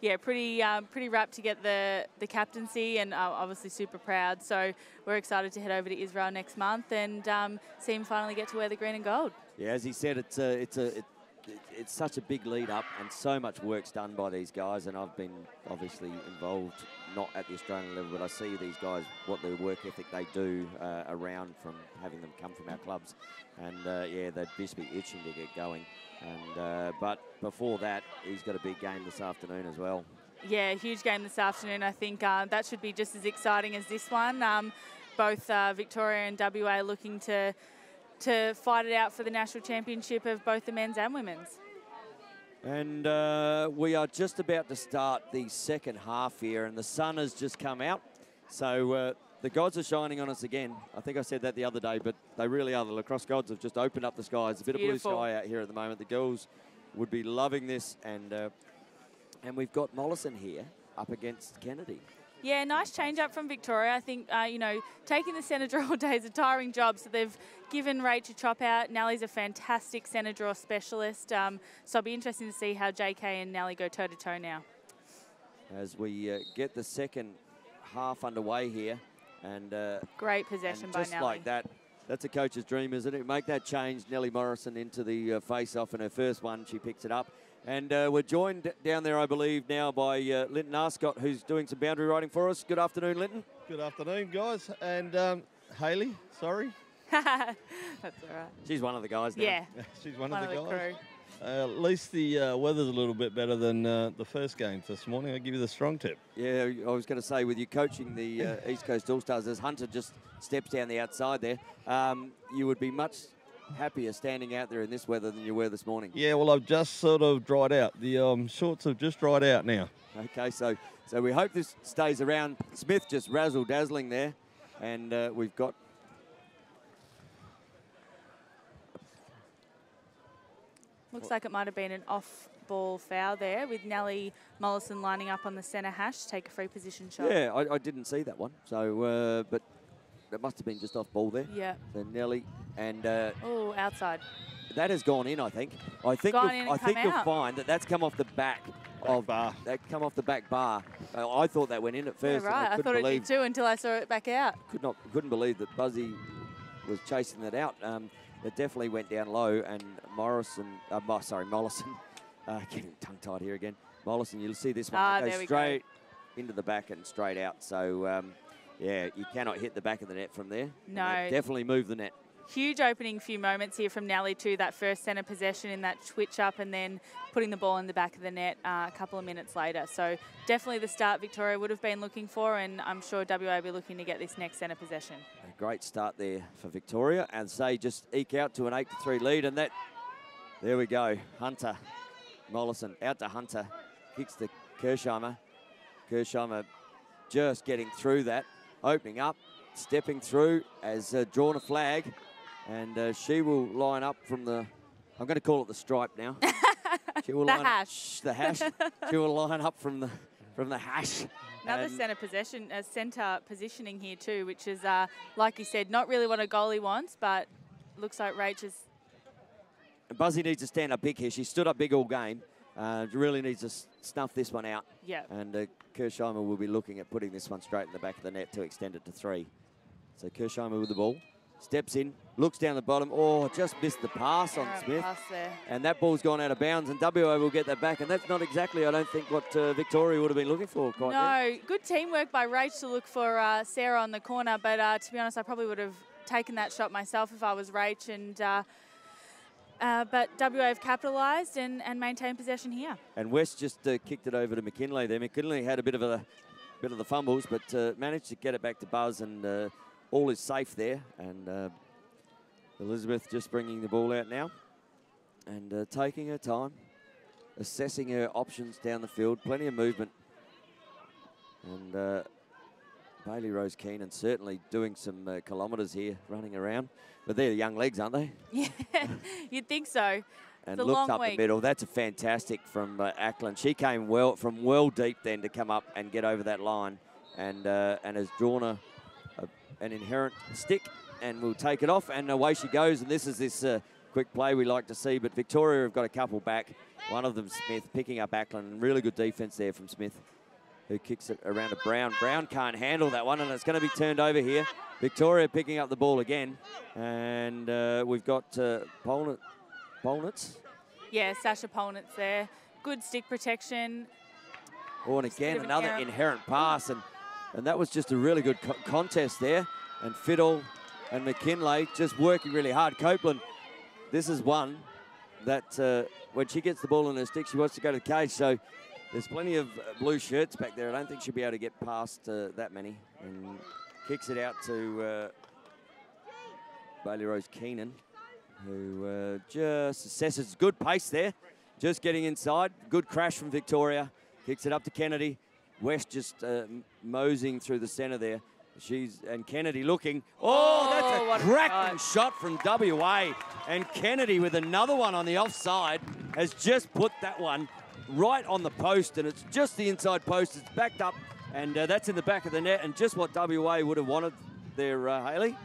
yeah, pretty rapt to get the captaincy, and obviously super proud. So we're excited to head over to Israel next month and see him finally get to wear the green and gold. Yeah, as he said, it's such a big lead up, and so much work's done by these guys, and I've been obviously involved, not at the Australian level, but I see these guys, what their work ethic they do around from having them come from our clubs, and yeah, they'd just be itching to get going. And but before that, he's got a big game this afternoon as well. Yeah, huge game this afternoon. I think that should be just as exciting as this one. Both Victoria and WA looking to fight it out for the national championship of both the men's and women's. And we are just about to start the second half here, and the sun has just come out. So the gods are shining on us again. I think I said that the other day, but they really are. The lacrosse gods have just opened up the skies. A bit Beautiful. Of blue sky out here at the moment. The girls would be loving this, and we've got Mollison here up against Kennedy. Yeah, nice change up from Victoria. I think, taking the centre draw all day is a tiring job, so they've given Rach a chop out. Nellie's a fantastic centre draw specialist, so it'll be interesting to see how JK and Nellie go toe-to-toe now. As we get the second half underway here. And great possession by Nellie. Just like that, that's a coach's dream, isn't it? Make that change, Nellie Morrison into the face-off, and her first one, she picks it up. And we're joined down there, I believe, now by Linton Arscott, who's doing some boundary riding for us. Good afternoon, Linton. Good afternoon, guys. And Hayley, sorry. That's all right. She's one of the guys now. Yeah. She's one of the guys. Crew. At least the weather's a little bit better than the first game this morning. I'll give you the strong tip. Yeah, I was going to say, with you coaching the East Coast All-Stars, as Hunter just steps down the outside there, you would be much happier standing out there in this weather than you were this morning. Yeah, well, I've just sort of dried out. The shorts have just dried out now. Okay, so we hope this stays around. Smith just razzle-dazzling there, and we've got... Looks like it might have been an off-ball foul there, with Nellie Mollison lining up on the centre hash to take a free position shot. Yeah, I didn't see that one, so but it must have been just off ball there. Yeah. So Nellie and... oh, outside. That has gone in, I think. I think you'll find that that's come off the back bar. That come off the back bar. I thought that went in at first. Yeah, right. I thought it did too until I saw it back out. Couldn't believe that Buzzy was chasing that out. It definitely went down low, and Mollison, getting tongue-tied here again. Mollison, you'll see this one goes straight into the back and straight out. So, yeah, you cannot hit the back of the net from there. No. Definitely move the net. huge opening few moments here from Nelly too, that first centre possession in that switch up and then putting the ball in the back of the net a couple of minutes later. So definitely the start Victoria would have been looking for, and I'm sure WA will be looking to get this next centre possession. A great start there for Victoria, and they just eke out to an 8-3 lead, and that, there we go, Hunter, Mollison out to Hunter, kicks to Kirsheimer. Kirsheimer just getting through that, opening up, stepping through, has drawn a flag, and she will line up from the, I'm going to call it the stripe now. She will line hash. The hash. She will line up from the hash. Another centre positioning here too, which is, like you said, not really what a goalie wants, but looks like Rach is... Buzzy needs to stand up big here. She stood up big all game. Really needs to snuff this one out. Yeah. And Kirsheimer will be looking at putting this one straight in the back of the net to extend it to 3. So Kirsheimer with the ball, steps in, looks down the bottom. Oh, just missed the pass on Smith. Pass there. And that ball's gone out of bounds, and WA will get that back. And that's not exactly, I don't think, what Victoria would have been looking for. Quite no, good teamwork by Rach to look for Sarah on the corner. But to be honest, I probably would have taken that shot myself if I was Rach. And but WA have capitalised and maintained possession here. And West just kicked it over to McKinley there. McKinley had a bit of the fumbles, but managed to get it back to Buzz, and all is safe there. And Elizabeth just bringing the ball out now and taking her time, assessing her options down the field. Plenty of movement. And Bailey Rose Keenan certainly doing some kilometres here, running around. But they're young legs, aren't they? Yeah, you'd think so. And looked up the middle. That's a fantastic from Ackland. She came from well deep then to come up and get over that line, and has drawn an inherent stick and will take it off, and away she goes. And this is this quick play we like to see. But Victoria have got a couple back. One of them, Smith, picking up Ackland. And really good defence there from Smith, who kicks it around to Brown. Brown can't handle that one, and it's going to be turned over here. Victoria picking up the ball again, and we've got Polnitz. Yeah, Sasha Polnitz there. Good stick protection. Oh, and again, another inherent pass, and that was just a really good contest there. And Fiddle and McKinley just working really hard. Copeland, this is one that when she gets the ball in her stick, she wants to go to the cage, so there's plenty of blue shirts back there. I don't think she'll be able to get past that many. And kicks it out to Bailey Rose Keenan, who just assesses good pace there. Just getting inside. Good crash from Victoria. Kicks it up to Kennedy. West just moseying through the centre there. And Kennedy looking. Oh, that's a cracking shot from WA. And Kennedy with another one on the offside has just put that one right on the post, and it's just the inside post. It's backed up, and that's in the back of the net, and just what WA would have wanted there, Hayley.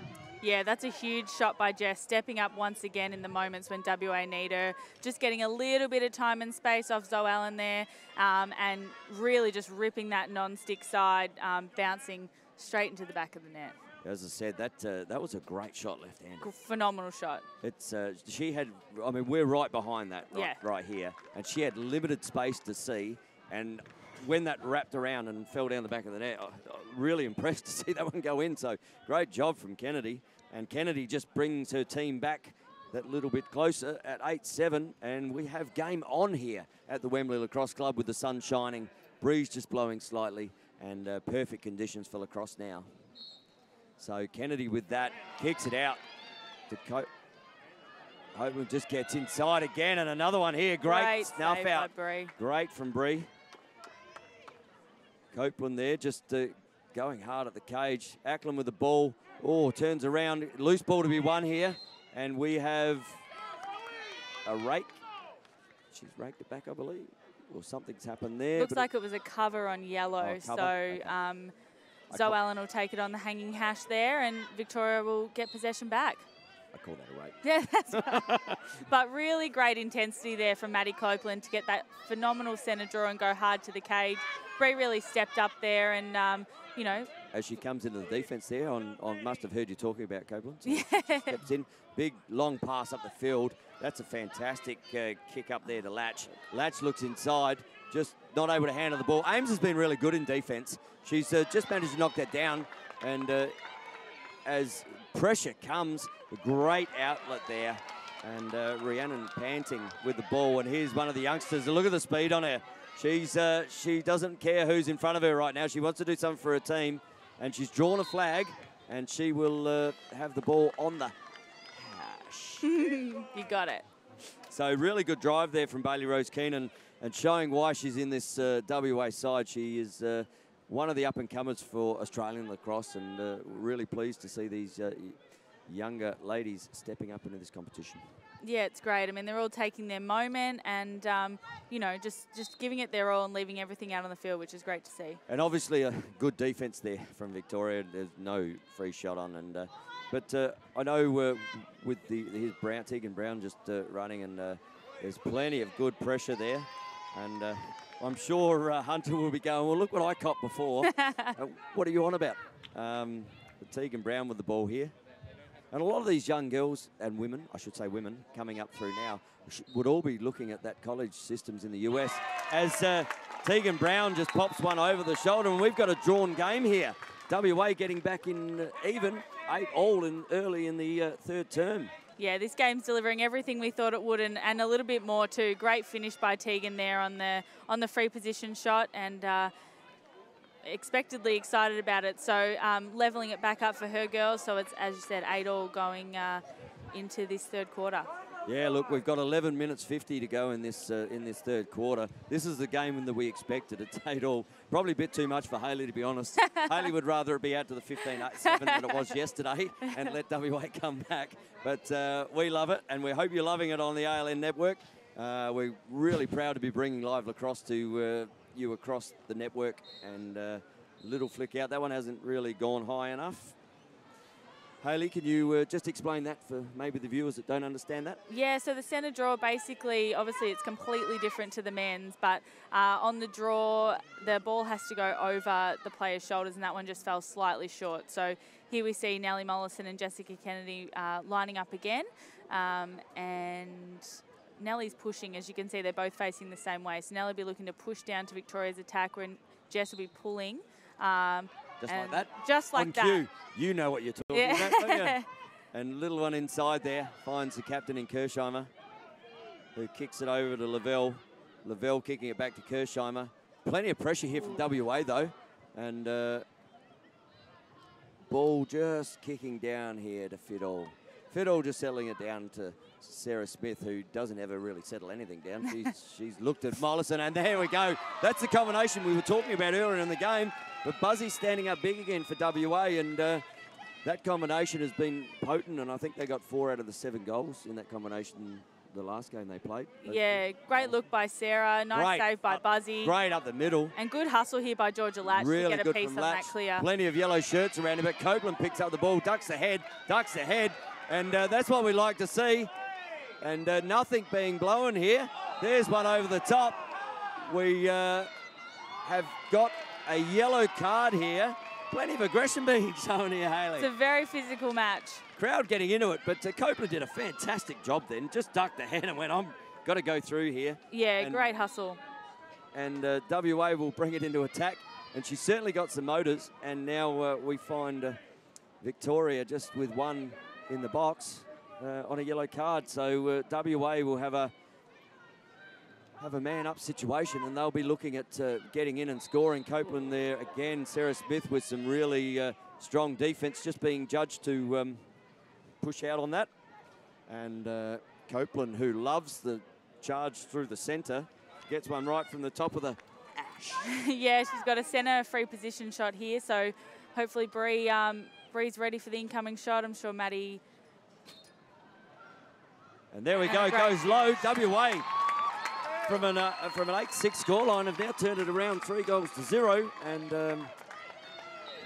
Yeah, that's a huge shot by Jess, stepping up once again in the moments when WA need her, just getting a little bit of time and space off Zoe Allen there, and really just ripping that non-stick side, bouncing straight into the back of the net. As I said, that was a great shot left-handed. Phenomenal shot. It's she had, I mean, we're right behind that, right here, and she had limited space to see, and when that wrapped around and fell down the back of the net, I'm really impressed to see that one go in. So great job from Kennedy, and Kennedy just brings her team back that little bit closer at 8-7, and we have game on here at the Wembley Lacrosse Club with the sun shining, breeze just blowing slightly, and perfect conditions for lacrosse now. So Kennedy with that kicks it out to Copeland, just gets inside again, and another one here. Great snuff out. Great from Bree. Copeland there just going hard at the cage. Ackland with the ball. Oh, turns around. Loose ball to be won here. And we have a rake. She's raked it back, I believe. Or something's happened there. Looks like it was a cover on yellow. Oh, cover. So Okay. Zoe Allen will take it on the hanging hash there, and Victoria will get possession back. I call that a rake. Yeah, that's right. But really great intensity there from Maddie Copeland to get that phenomenal centre draw and go hard to the cage. Bree really stepped up there, and, you know. As she comes into the defence there, must have heard you talking about Copeland. So yeah. She steps in, big long pass up the field. That's a fantastic kick up there to Latch. Latch looks inside, just not able to handle the ball. Ames has been really good in defence. She's just managed to knock that down, and as pressure comes. A great outlet there. And Rhiannon panting with the ball. And here's one of the youngsters. Look at the speed on her. She doesn't care who's in front of her right now. She wants to do something for her team. And she's drawn a flag. And she will have the ball on the hash. You got it. So really good drive there from Bailey Rose Keenan and showing why she's in this WA side. She is one of the up-and-comers for Australian lacrosse, and really pleased to see these younger ladies stepping up into this competition. Yeah, it's great. I mean, they're all taking their moment and, you know, just giving it their all and leaving everything out on the field, which is great to see. And obviously a good defence there from Victoria. There's no free shot on. And but I know with his Tegan Brown just running, and there's plenty of good pressure there. And I'm sure Hunter will be going, well, look what I copped before. What are you on about? Tegan Brown with the ball here. And a lot of these young girls and women, I should say women, coming up through now, would all be looking at that college systems in the US as Tegan Brown just pops one over the shoulder, and we've got a drawn game here. WA getting back in even, 8-all early in the third term. Yeah, this game's delivering everything we thought it would, and a little bit more too. Great finish by Tegan there on the free position shot, and expectedly excited about it. So leveling it back up for her girls. So it's, as you said, 8-all going into this third quarter. Yeah, look, we've got 11 minutes 50 to go in this third quarter. This is the game that we expected. It's 8-all. Probably a bit too much for Hayley, to be honest. Hayley would rather it be out to the 15-7 than it was yesterday and let WA come back. But we love it, and we hope you're loving it on the ALN network. We're really proud to be bringing live lacrosse to you across the network, and little flick out. That one hasn't really gone high enough. Hayley, can you just explain that for maybe the viewers that don't understand that? Yeah, so the centre draw, basically, obviously it's completely different to the men's, but on the draw, the ball has to go over the player's shoulders, and that one just fell slightly short. So here we see Nellie Mollison and Jessica Kennedy lining up again, and Nellie's pushing. As you can see, they're both facing the same way. So Nellie will be looking to push down to Victoria's attack, when Jess will be pulling. Just like that? Just like that. On cue. You know what you're talking about, don't you? And little one inside there finds the captain in Kirsheimer, who kicks it over to Lavelle. Lavelle kicking it back to Kirsheimer. Plenty of pressure here from WA, though. And ball just kicking down here to Fiddle. Fiddle just settling it down to Sarah Smith, who doesn't ever really settle anything down. She's looked at Mollison, and there we go. That's the combination we were talking about earlier in the game. But Buzzy standing up big again for WA, and that combination has been potent, and I think they got 4 out of the 7 goals in that combination the last game they played. Yeah, great look by Sarah. Nice save by Buzzy. Great up the middle. And good hustle here by Georgia Latch really to get a piece on that clear. Plenty of yellow shirts around him, but Copeland picks up the ball, ducks ahead, and that's what we like to see. And nothing being blown here. There's one over the top. We have got a yellow card here. Plenty of aggression being shown here, Hayley. It's a very physical match. Crowd getting into it, but Copeland did a fantastic job then. Just ducked ahead and went, got to go through here. Yeah, great hustle. And WA will bring it into attack, and she's certainly got some motors. And now we find Victoria just with one in the box on a yellow card. So WA will have a man-up situation, and they'll be looking at getting in and scoring. Copeland there again. Sarah Smith with some really strong defence, just being judged to push out on that. And Copeland, who loves the charge through the centre, gets one right from the top of the ash. Yeah, she's got a centre free position shot here, so hopefully Bree's ready for the incoming shot. I'm sure Maddie... And there we go, goes low. WA from an 8-6 scoreline have now turned it around 3-0. And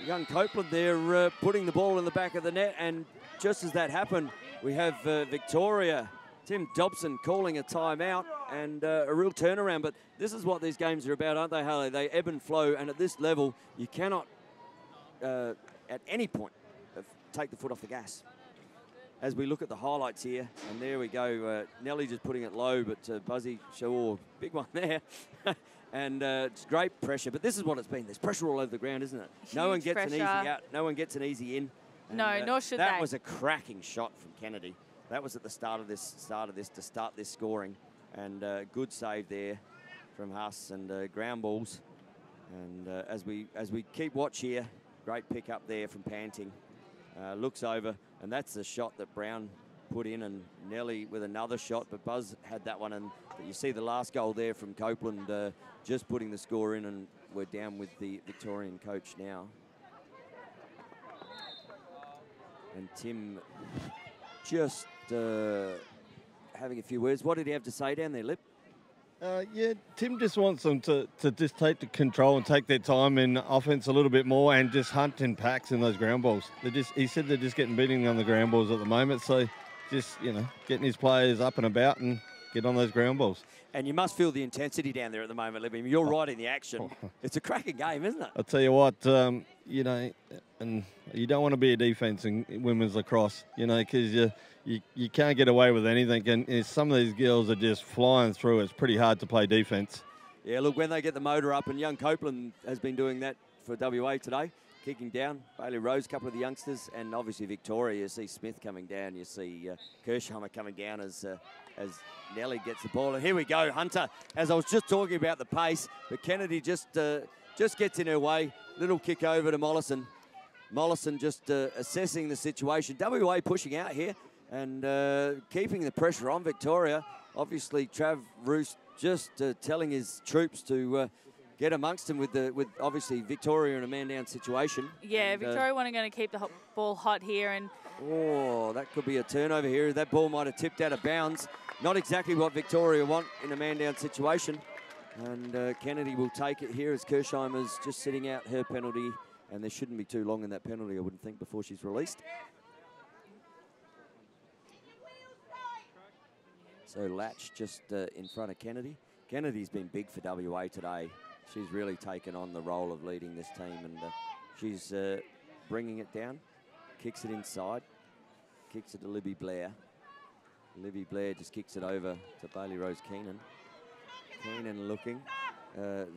young Copeland there putting the ball in the back of the net. And just as that happened, we have Victoria, Tim Dobson calling a timeout, and a real turnaround. But this is what these games are about, aren't they, Hayley? They ebb and flow, and at this level, you cannot, at any point, take the foot off the gas. As we look at the highlights here, and there we go. Nelly just putting it low, but Buzzy, big one there. And it's great pressure, but this is what it's been. There's pressure all over the ground, isn't it? Huge no one gets pressure. an easy out. No one gets an easy in. No, nor should that they. was a cracking shot from Kennedy. That was at the start of this to start this scoring, and good save there from Huss and ground balls. And as we keep watch here, great pick up there from Panting. Looks over, and that's the shot that Brown put in, and Nelly with another shot, but Buzz had that one, and you see the last goal there from Copeland just putting the score in, and we're down with the Victorian coach now. And Tim just having a few words. What did he have to say down there, Lip? Yeah, Tim just wants them to just take the control and take their time in offense a little bit more and just hunt in packs in those ground balls. He said they're just getting beaten on the ground balls at the moment, so just, getting his players up and about and get on those ground balls. And you must feel the intensity down there at the moment, Lip. I mean, you're right in the action. It's a cracking game, isn't it? I'll tell you what, and you don't want to be a defence in women's lacrosse, because you can't get away with anything. And some of these girls are just flying through. It's pretty hard to play defence. Yeah, look, when they get the motor up, and young Copeland has been doing that for WA today, kicking down. Bailey Rose, a couple of the youngsters, and obviously Victoria. You see Smith coming down. You see Kirshheimer coming down as Nelly gets the ball. And here we go, Hunter. As I was just talking about the pace, but Kennedy just gets in her way. Little kick over to Mollison. Mollison just assessing the situation. WA pushing out here and keeping the pressure on Victoria. Obviously, Trav Roos just telling his troops to get amongst him with obviously Victoria in a man-down situation. Yeah, and, Victoria weren't going to keep the ball hot here. And oh, that could be a turnover here. That ball might have tipped out of bounds. Not exactly what Victoria want in a man-down situation. And Kennedy will take it here as Kirshheimer's just sitting out her penalty. And there shouldn't be too long in that penalty, I wouldn't think, before she's released. So Latch just in front of Kennedy. Kennedy's been big for WA today. She's really taken on the role of leading this team, and she's bringing it down, kicks it inside, kicks it to Libby Blair. Libby Blair just kicks it over to Bailey Rose Keenan. Keenan looking.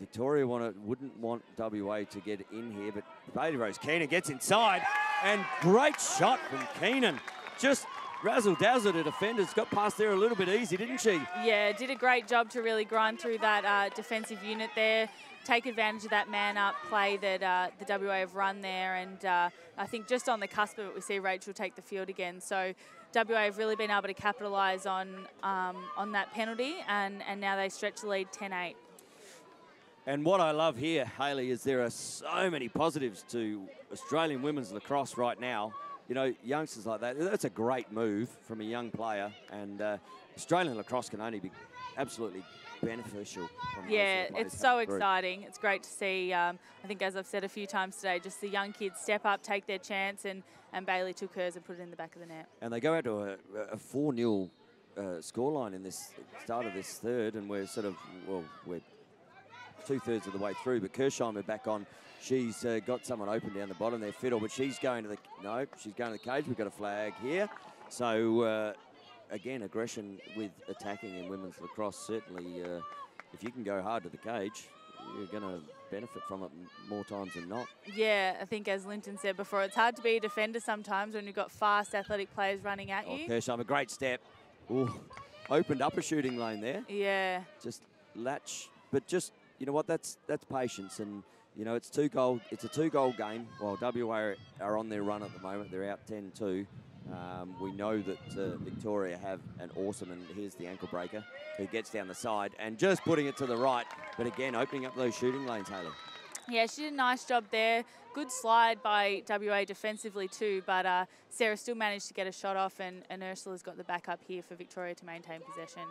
Victoria wouldn't want WA to get in here, but Bailey Rose Keenan gets inside, and great shot from Keenan. Just razzle-dazzle to defenders. Got past there a little bit easy, didn't she? yeah, did a great job to really grind through that defensive unit there, take advantage of that man-up play that the WA have run there, and I think just on the cusp of it, we see Rachel take the field again. So WA have really been able to capitalise on that penalty, and now they stretch the lead 10-8. And what I love here, Hayley, is there are so many positives to Australian women's lacrosse right now. Youngsters like that, that's a great move from a young player. And Australian lacrosse can only be absolutely beneficial. From Yeah, it's so exciting. It's great to see. I think, as I've said a few times today, just the young kids step up, take their chance, and Bailey took hers and put it in the back of the net. And they go out to a 4-0 scoreline in this start of this third, and we're we're 2/3 of the way through, but Kirshheimer back on. She's got someone open down the bottom there, Fiddle, but she's going to she's going to the cage. We've got a flag here. So, again, aggression with attacking in women's lacrosse. Certainly, if you can go hard to the cage, you're going to benefit from it more times than not. Yeah, I think, as Linton said before, it's hard to be a defender sometimes when you've got fast, athletic players running at you. Kirshheimer, great step. Ooh, opened up a shooting lane there. Yeah. Just latch, but just, you know what, that's patience. And, it's a 2-goal game. While WA are on their run at the moment, they're out 10-2. We know that Victoria have an awesome, and here's the ankle breaker, who gets down the side and just putting it to the right. But again, opening up those shooting lanes, Hayley. Yeah, she did a nice job there. Good slide by WA defensively too, but Sarah still managed to get a shot off, and Ursula's got the backup here for Victoria to maintain possession.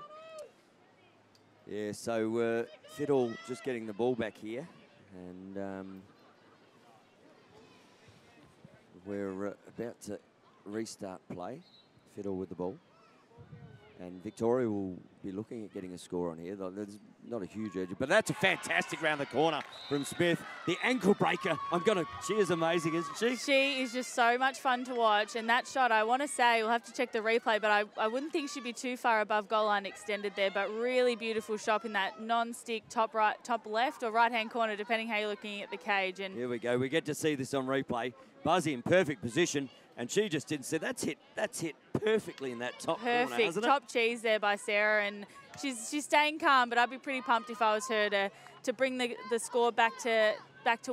Yeah, so Fiddle just getting the ball back here. And we're about to restart play. Fiddle with the ball. And Victoria will be looking at getting a score on here. There's not a huge urge, but that's a fantastic round the corner from Smith. The ankle breaker. She is amazing, isn't she? She is just so much fun to watch. And that shot, I want to say, we'll have to check the replay, but I wouldn't think she'd be too far above goal line extended there. But really beautiful shot in that non-stick top right, top left or right-hand corner, depending how you're looking at the cage. And here we go. We get to see this on replay. Buzzy in perfect position. And she just didn't say, that's hit perfectly in that top corner, hasn't it? Perfect. Top cheese there by Sarah. And she's staying calm, but I'd be pretty pumped if I was her to bring the score back to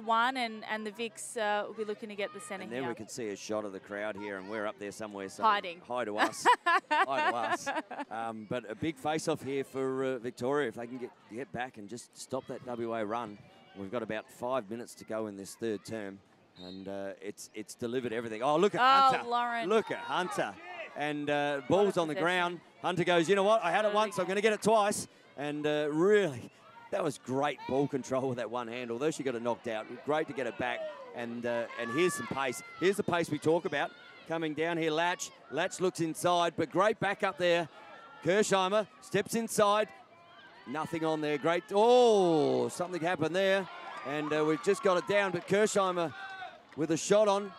1, and the VICs will be looking to get the centre here. And then we can see a shot of the crowd here, and we're up there somewhere. So hiding. Hi to us. Hi to us. But a big face-off here for Victoria. If they can get back and just stop that WA run. We've got about 5 minutes to go in this third term. And it's delivered everything. Oh, look at Hunter. Lauren. Look at Hunter. And ball's on the ground. Hunter goes, you know what? I had it once. I'm going to get it twice. And really, that was great ball control with that one hand. Although she got it knocked out, great to get it back. And here's some pace. Here's the pace we talk about. Coming down here, Latch. Latch looks inside, but great back up there. Kirsheimer steps inside. Nothing on there. Great. Oh, something happened there. And we've just got it down, but Kirsheimer with a shot on.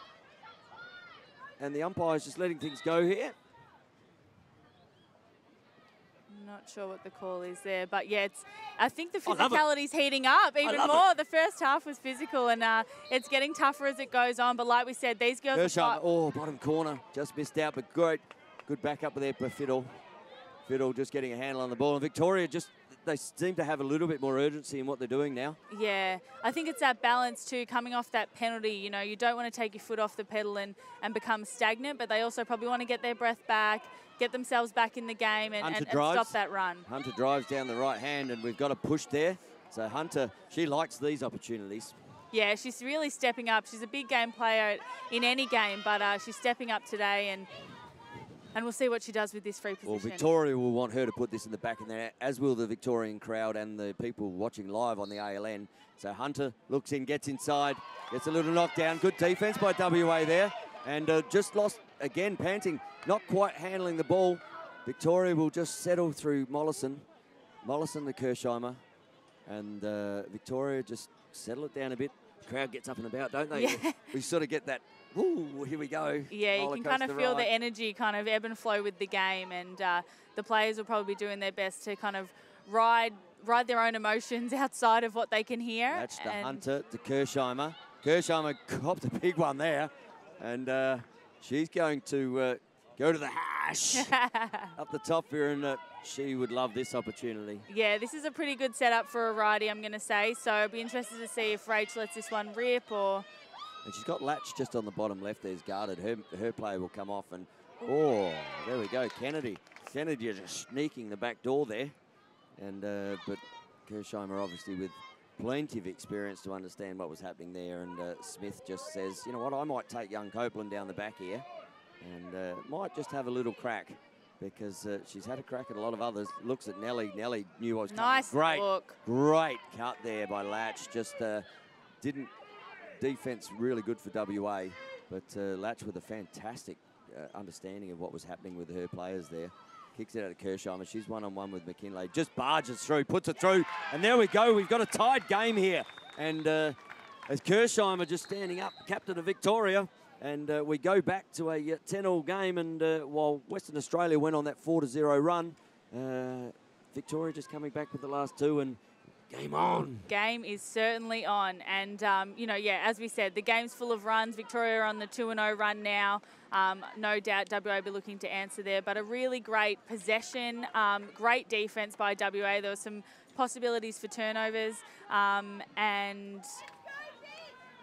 And the umpire's just letting things go here. Not sure what the call is there, but yeah, I think the physicality's heating up even more. The first half was physical, and it's getting tougher as it goes on. But like we said, these girls are bottom corner, just missed out, but great. Good back up there for Fiddle. Fiddle just getting a handle on the ball. And Victoria they seem to have a little bit more urgency in what they're doing now. Yeah, I think it's that balance too, coming off that penalty. You know, you don't want to take your foot off the pedal and become stagnant, but they also probably want to get their breath back, get themselves back in the game and stop that run. Hunter drives down the right hand, and we've got a push there. So Hunter, she likes these opportunities. Yeah, she's really stepping up. She's a big game player in any game, but she's stepping up today, and we'll see what she does with this free position. Well, Victoria will want her to put this in the back of there, as will the Victorian crowd and the people watching live on the ALN. So Hunter looks in, gets inside, gets a little knockdown. Good defence by WA there. And just lost, again, Panting, not quite handling the ball. Victoria will just settle through Mollison. Mollison to Kirsheimer. And Victoria just settle it down a bit. The crowd gets up and about, don't they? Yeah. We sort of get that, ooh, here we go. Yeah, you can kind of feel the energy kind of ebb and flow with the game, and the players will probably be doing their best to kind of ride their own emotions outside of what they can hear. That's the Hunter to Kirsheimer. Kirsheimer copped a big one there, and she's going to go to the hash up the top here, and she would love this opportunity. Yeah, this is a pretty good setup for a righty, I'm going to say. So I'll be interested to see if Rach lets this one rip or... And she's got Latch just on the bottom left there's guarded. Her player will come off, and oh, there we go, Kennedy. Kennedy is just sneaking the back door there. And but Kirsheimer obviously with plenty of experience to understand what was happening there, and Smith just says, you know what, I might take young Copeland down the back here and might just have a little crack, because she's had a crack at a lot of others. Looks at Nelly. Nelly knew what was coming. Nice look. Great cut there by Latch. Just didn't... Defense really good for WA, but Latch with a fantastic understanding of what was happening with her players there. Kicks it out of Kirsheimer. She's one-on-one with McKinley. Just barges through, puts it through, and there we go. We've got a tied game here. And as Kirsheimer just standing up, captain of Victoria, and we go back to a 10-all game. And while Western Australia went on that 4-0 run, Victoria just coming back with the last two, and game on. Game is certainly on. And, you know, yeah, as we said, the game's full of runs. Victoria are on the 2-0 run now. No doubt WA will be looking to answer there. But a really great possession, great defence by WA. There were some possibilities for turnovers. And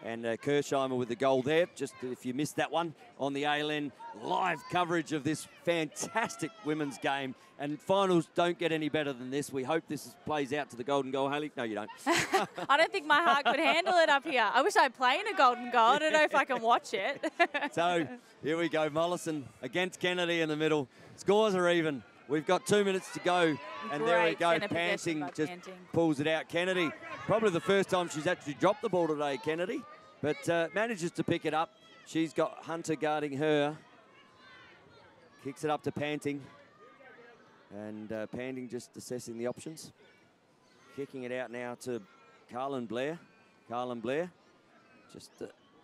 Kirsheimer with the goal there. Just if you missed that one on the ALN, live coverage of this fantastic women's game. And finals don't get any better than this. We hope this plays out to the golden goal, Hayley. No, you don't. I don't think my heart could handle it up here. I wish I'd play in a golden goal. I don't know if I can watch it. So here we go. Mollison against Kennedy in the middle. Scores are even. We've got 2 minutes to go. And there we go. Panting just pulls it out. Kennedy, probably the first time she's actually dropped the ball today, Kennedy. But manages to pick it up. She's got Hunter guarding her. Kicks it up to Panting. And Panting just assessing the options. Kicking it out now to Carlin Blair. Carlin Blair just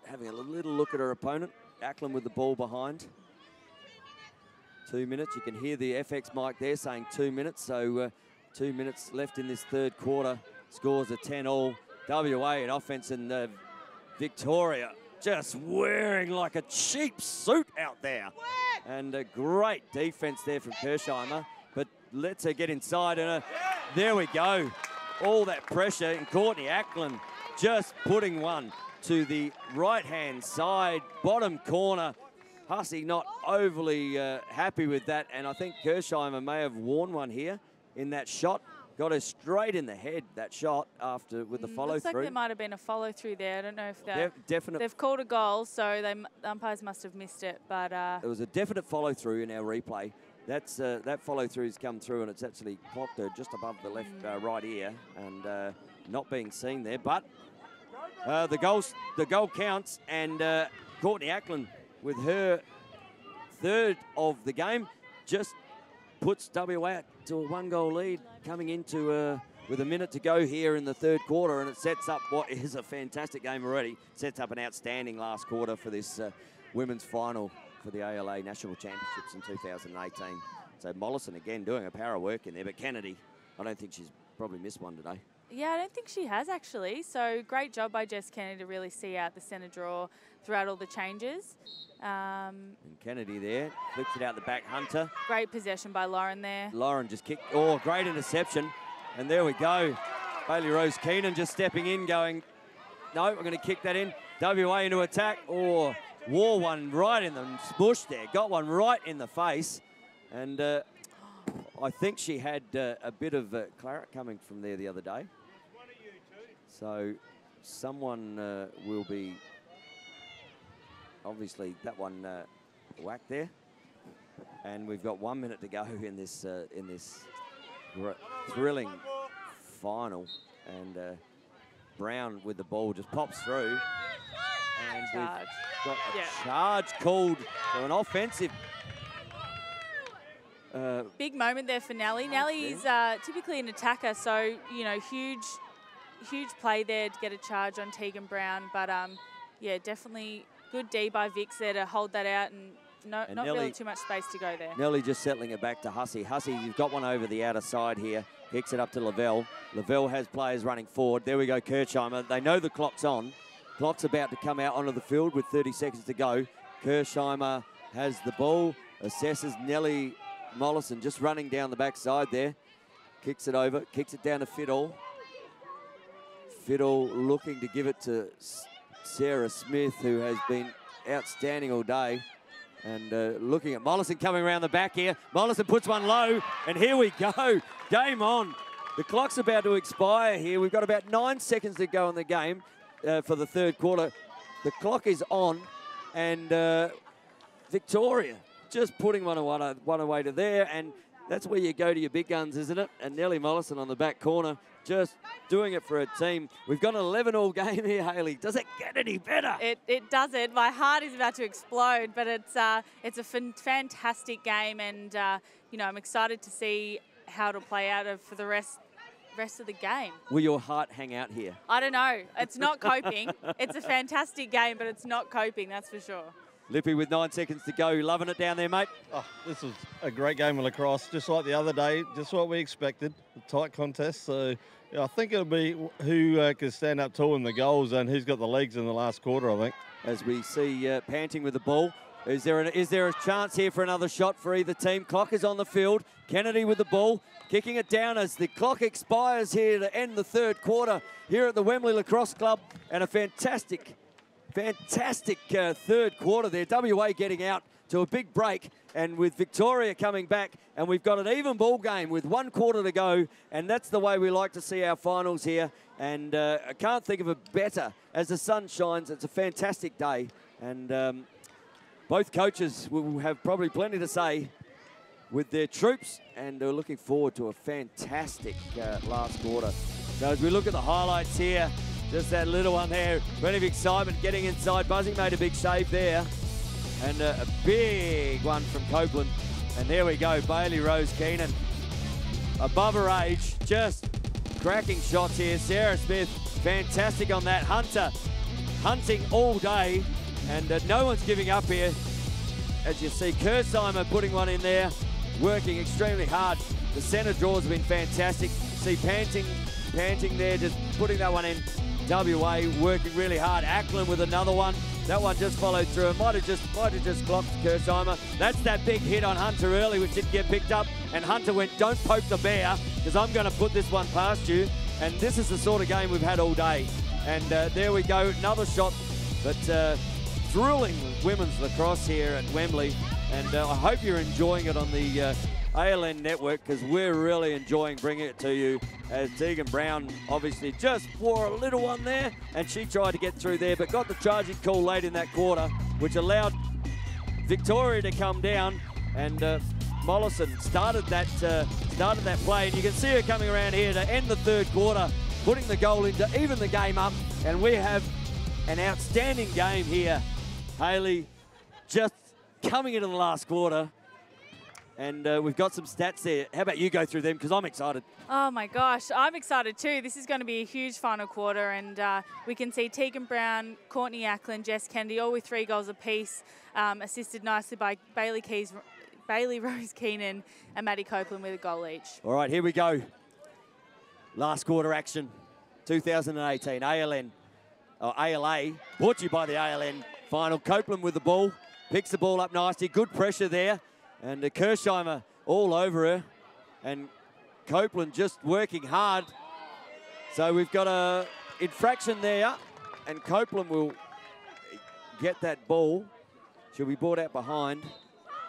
having a little look at her opponent. Ackland with the ball behind. 2 minutes. You can hear the FX mic there saying 2 minutes. So 2 minutes left in this third quarter. Scores are 10-all. WA in offense, and Victoria just wearing like a cheap suit out there. And a great defense there from Kirsheimer. But lets her get inside, and there we go. All that pressure, and Courtney Ackland just putting one to the right-hand side, bottom corner. Hussey not overly happy with that, and I think Kirsheimer may have worn one here in that shot. Got her straight in the head, that shot, after with the follow-through. Looks like there might have been a follow-through there. I don't know if definite. They've called a goal, so the umpires must have missed it. But there was a definite follow-through in our replay. That follow-through's come through, and it's actually clocked her just above the left right ear, and not being seen there. But the goal counts, and Courtney Ackland, with her third of the game, just puts WA to a 1-goal lead coming into with a minute to go here in the third quarter, and it sets up what is a fantastic game already. Sets up an outstanding last quarter for this women's final for the ALA National Championships in 2018. So Mollison again doing a power of work in there, but Kennedy, I don't think she's probably missed one today. yeah, I don't think she has actually. So great job by Jess Kennedy to really see out the centre draw throughout all the changes. And Kennedy there, flips it out the back, Hunter. Great possession by Lauren there. Lauren just kicked, great interception. And there we go. Bailey Rose Keenan just stepping in, going, no, we're going to kick that in. WA into attack. Wore one right in the bush there. Got one right in the face. And I think she had a bit of claret coming from there the other day. So someone will be, obviously, that one whacked there. And we've got 1 minute to go in this thrilling final. And Brown with the ball just pops through. And we've got a charge called for an offensive. Big moment there for Nellie. Nellie is typically an attacker, so, you know, huge play there to get a charge on Tegan Brown. But, yeah, definitely good D by Vic there to hold that out, and not Nelly, really too much space to go there. Nellie just settling it back to Hussey. Hussey, you've got one over the outer side here. Kicks it up to Lavelle. Lavelle has players running forward. There we go, Kirsheimer. They know the clock's on. Clock's about to come out onto the field with 30 seconds to go. Kirsheimer has the ball, assesses Nellie Mollison just running down the backside there. Kicks it over, kicks it down to Fiddle. Fiddle looking to give it to Sarah Smith, who has been outstanding all day. And looking at Mollison coming around the back here. Mollison puts one low, and here we go. Game on. The clock's about to expire here. We've got about 9 seconds to go in the game for the third quarter. The clock is on, and Victoria just putting one away to there, and that's where you go to your big guns, isn't it? And Nellie Mollison on the back corner, just doing it for her team. We've got an 11-all game here, Hayley. Does it get any better? It doesn't. My heart is about to explode, but it's a fantastic game, and you know, I'm excited to see how it'll play out for the rest of the game. Will your heart hang out here? I don't know. It's not coping. It's a fantastic game, but it's not coping, that's for sure. Lippy with 9 seconds to go. Loving it down there, mate. Oh, this was a great game of lacrosse, just like the other day, just what we expected. A tight contest. So yeah, I think it'll be who can stand up tall in the goals and who's got the legs in the last quarter, I think. As we see Panting with the ball. Is there a chance here for another shot for either team? Clock is on the field. Kennedy with the ball, kicking it down as the clock expires here to end the third quarter here at the Wembley Lacrosse Club. And a fantastic third quarter there. WA getting out to a big break, and with Victoria coming back, and we've got an even ball game with 1 quarter to go, and that's the way we like to see our finals here. And I can't think of a better as the sun shines. It's a fantastic day, and both coaches will have probably plenty to say with their troops, and they're looking forward to a fantastic last quarter. So as we look at the highlights here, just that little one there, plenty of excitement getting inside. Buzzy made a big save there. And a big one from Copeland. And there we go, Bailey Rose Keenan. Above her age, just Cracking shots here. Sarah Smith, fantastic on that. Hunter hunting all day, and no one's giving up here. As you see, Kersheimer putting one in there, working extremely hard. The centre draws have been fantastic. See panting there, just putting that one in. WA working really hard. Ackland with another one. That one just followed through. Might have just clocked Kersheimer. That's that big hit on Hunter early, which didn't get picked up. And Hunter went, don't poke the bear, because I'm going to put this one past you. And this is the sort of game we've had all day. And there we go, another shot. But thrilling women's lacrosse here at Wembley. And I hope you're enjoying it on the ALN network, because we're really enjoying bringing it to you, as Tegan Brown obviously just wore a little one there, and she tried to get through there, but got the charging call late in that quarter, which allowed Victoria to come down, and Mollison started that play, and you can see her coming around here to end the third quarter, putting the goal in to even the game up, and we have an outstanding game here. Hayley just coming into the last quarter. And we've got some stats there. How about you go through them, because I'm excited. Oh my gosh, I'm excited too. This is going to be a huge final quarter, and we can see Tegan Brown, Courtney Ackland, Jess Kennedy, all with 3 goals apiece, assisted nicely by Bailey Rose Keenan and Maddie Copeland with a goal each. All right, here we go. Last quarter action, 2018 ALA, brought to you by the ALN final. Copeland with the ball, picks the ball up nicely, good pressure there. And Kersheimer all over her, and Copeland just working hard. So we've got a infraction there, and Copeland will get that ball. She'll be brought out behind,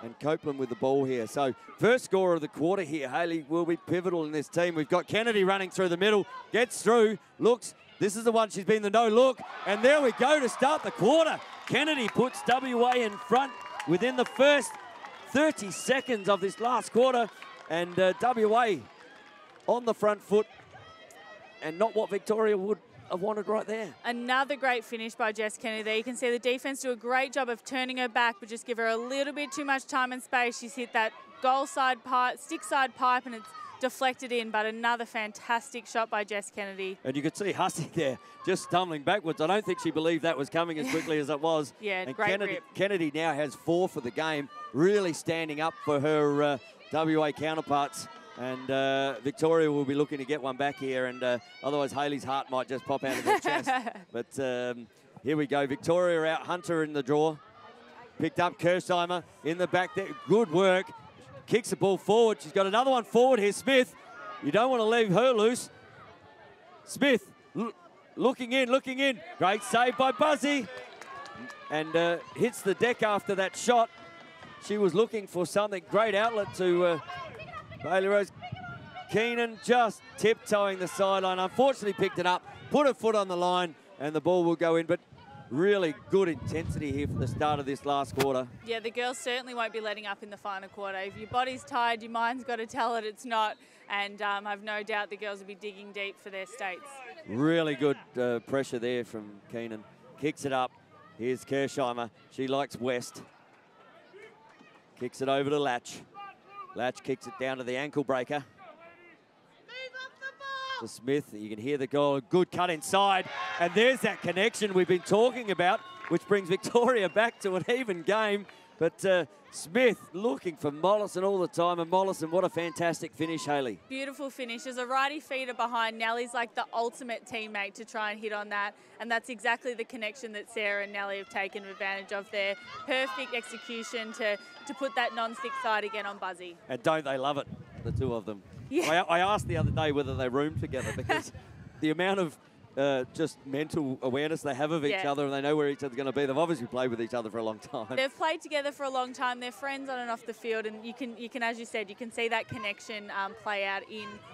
and Copeland with the ball here. So first scorer of the quarter here. Hayley will be pivotal in this team. We've got Kennedy running through the middle, gets through, looks. This is the one she's been the no look, and there we go to start the quarter. Kennedy puts WA in front within the first 30 seconds of this last quarter, and WA on the front foot, and not what Victoria would have wanted right there. Another great finish by Jess Kennedy there. You can see the defence do a great job of turning her back, but just give her a little bit too much time and space. She's hit that goal side pipe, stick side pipe, and it's deflected in, but another fantastic shot by Jess Kennedy. And you could see Hussey there just stumbling backwards. I don't think she believed that was coming as quickly as it was. Yeah, and great rip. Kennedy now has 4 for the game, really standing up for her WA counterparts. And Victoria will be looking to get one back here, and otherwise Hayley's heart might just pop out of her chest. But here we go, Victoria out, Hunter in the draw. Picked up Kersheimer in the back there, good work. Kicks the ball forward. She's got another one forward here, Smith. You don't want to leave her loose. Smith looking in. Great save by Buzzy. And hits the deck after that shot. She was looking for something. Great outlet to Bailey Rose Keenan, just tiptoeing the sideline. Unfortunately picked it up, put her foot on the line, and the ball will go in. But really good intensity here for the start of this last quarter. Yeah, the girls certainly won't be letting up in the final quarter. If your body's tired, your mind's got to tell it it's not. And I've no doubt the girls will be digging deep for their states. Really good pressure there from Keenan. Kicks it up. Here's Kersheimer. She likes West. Kicks it over to Latch. Latch kicks it down to the ankle breaker. To Smith, you can hear the goal, good cut inside, and there's that connection we've been talking about, which brings Victoria back to an even game. But Smith looking for Mollison all the time, and Mollison, what a fantastic finish, Hayley. Beautiful finish. As a righty feeder behind, Nellie's like the ultimate teammate to try and hit on that, and that's exactly the connection that Sarah and Nellie have taken advantage of there. Perfect execution to put that non-stick side again on Buzzy. And don't they love it, the two of them? Yeah. I asked the other day whether they roomed together, because the amount of just mental awareness they have of each other, and they know where each other's going to be. They've obviously played with each other for a long time. They've played together for a long time. They're friends on and off the field, and you can, as you said, you can see that connection play out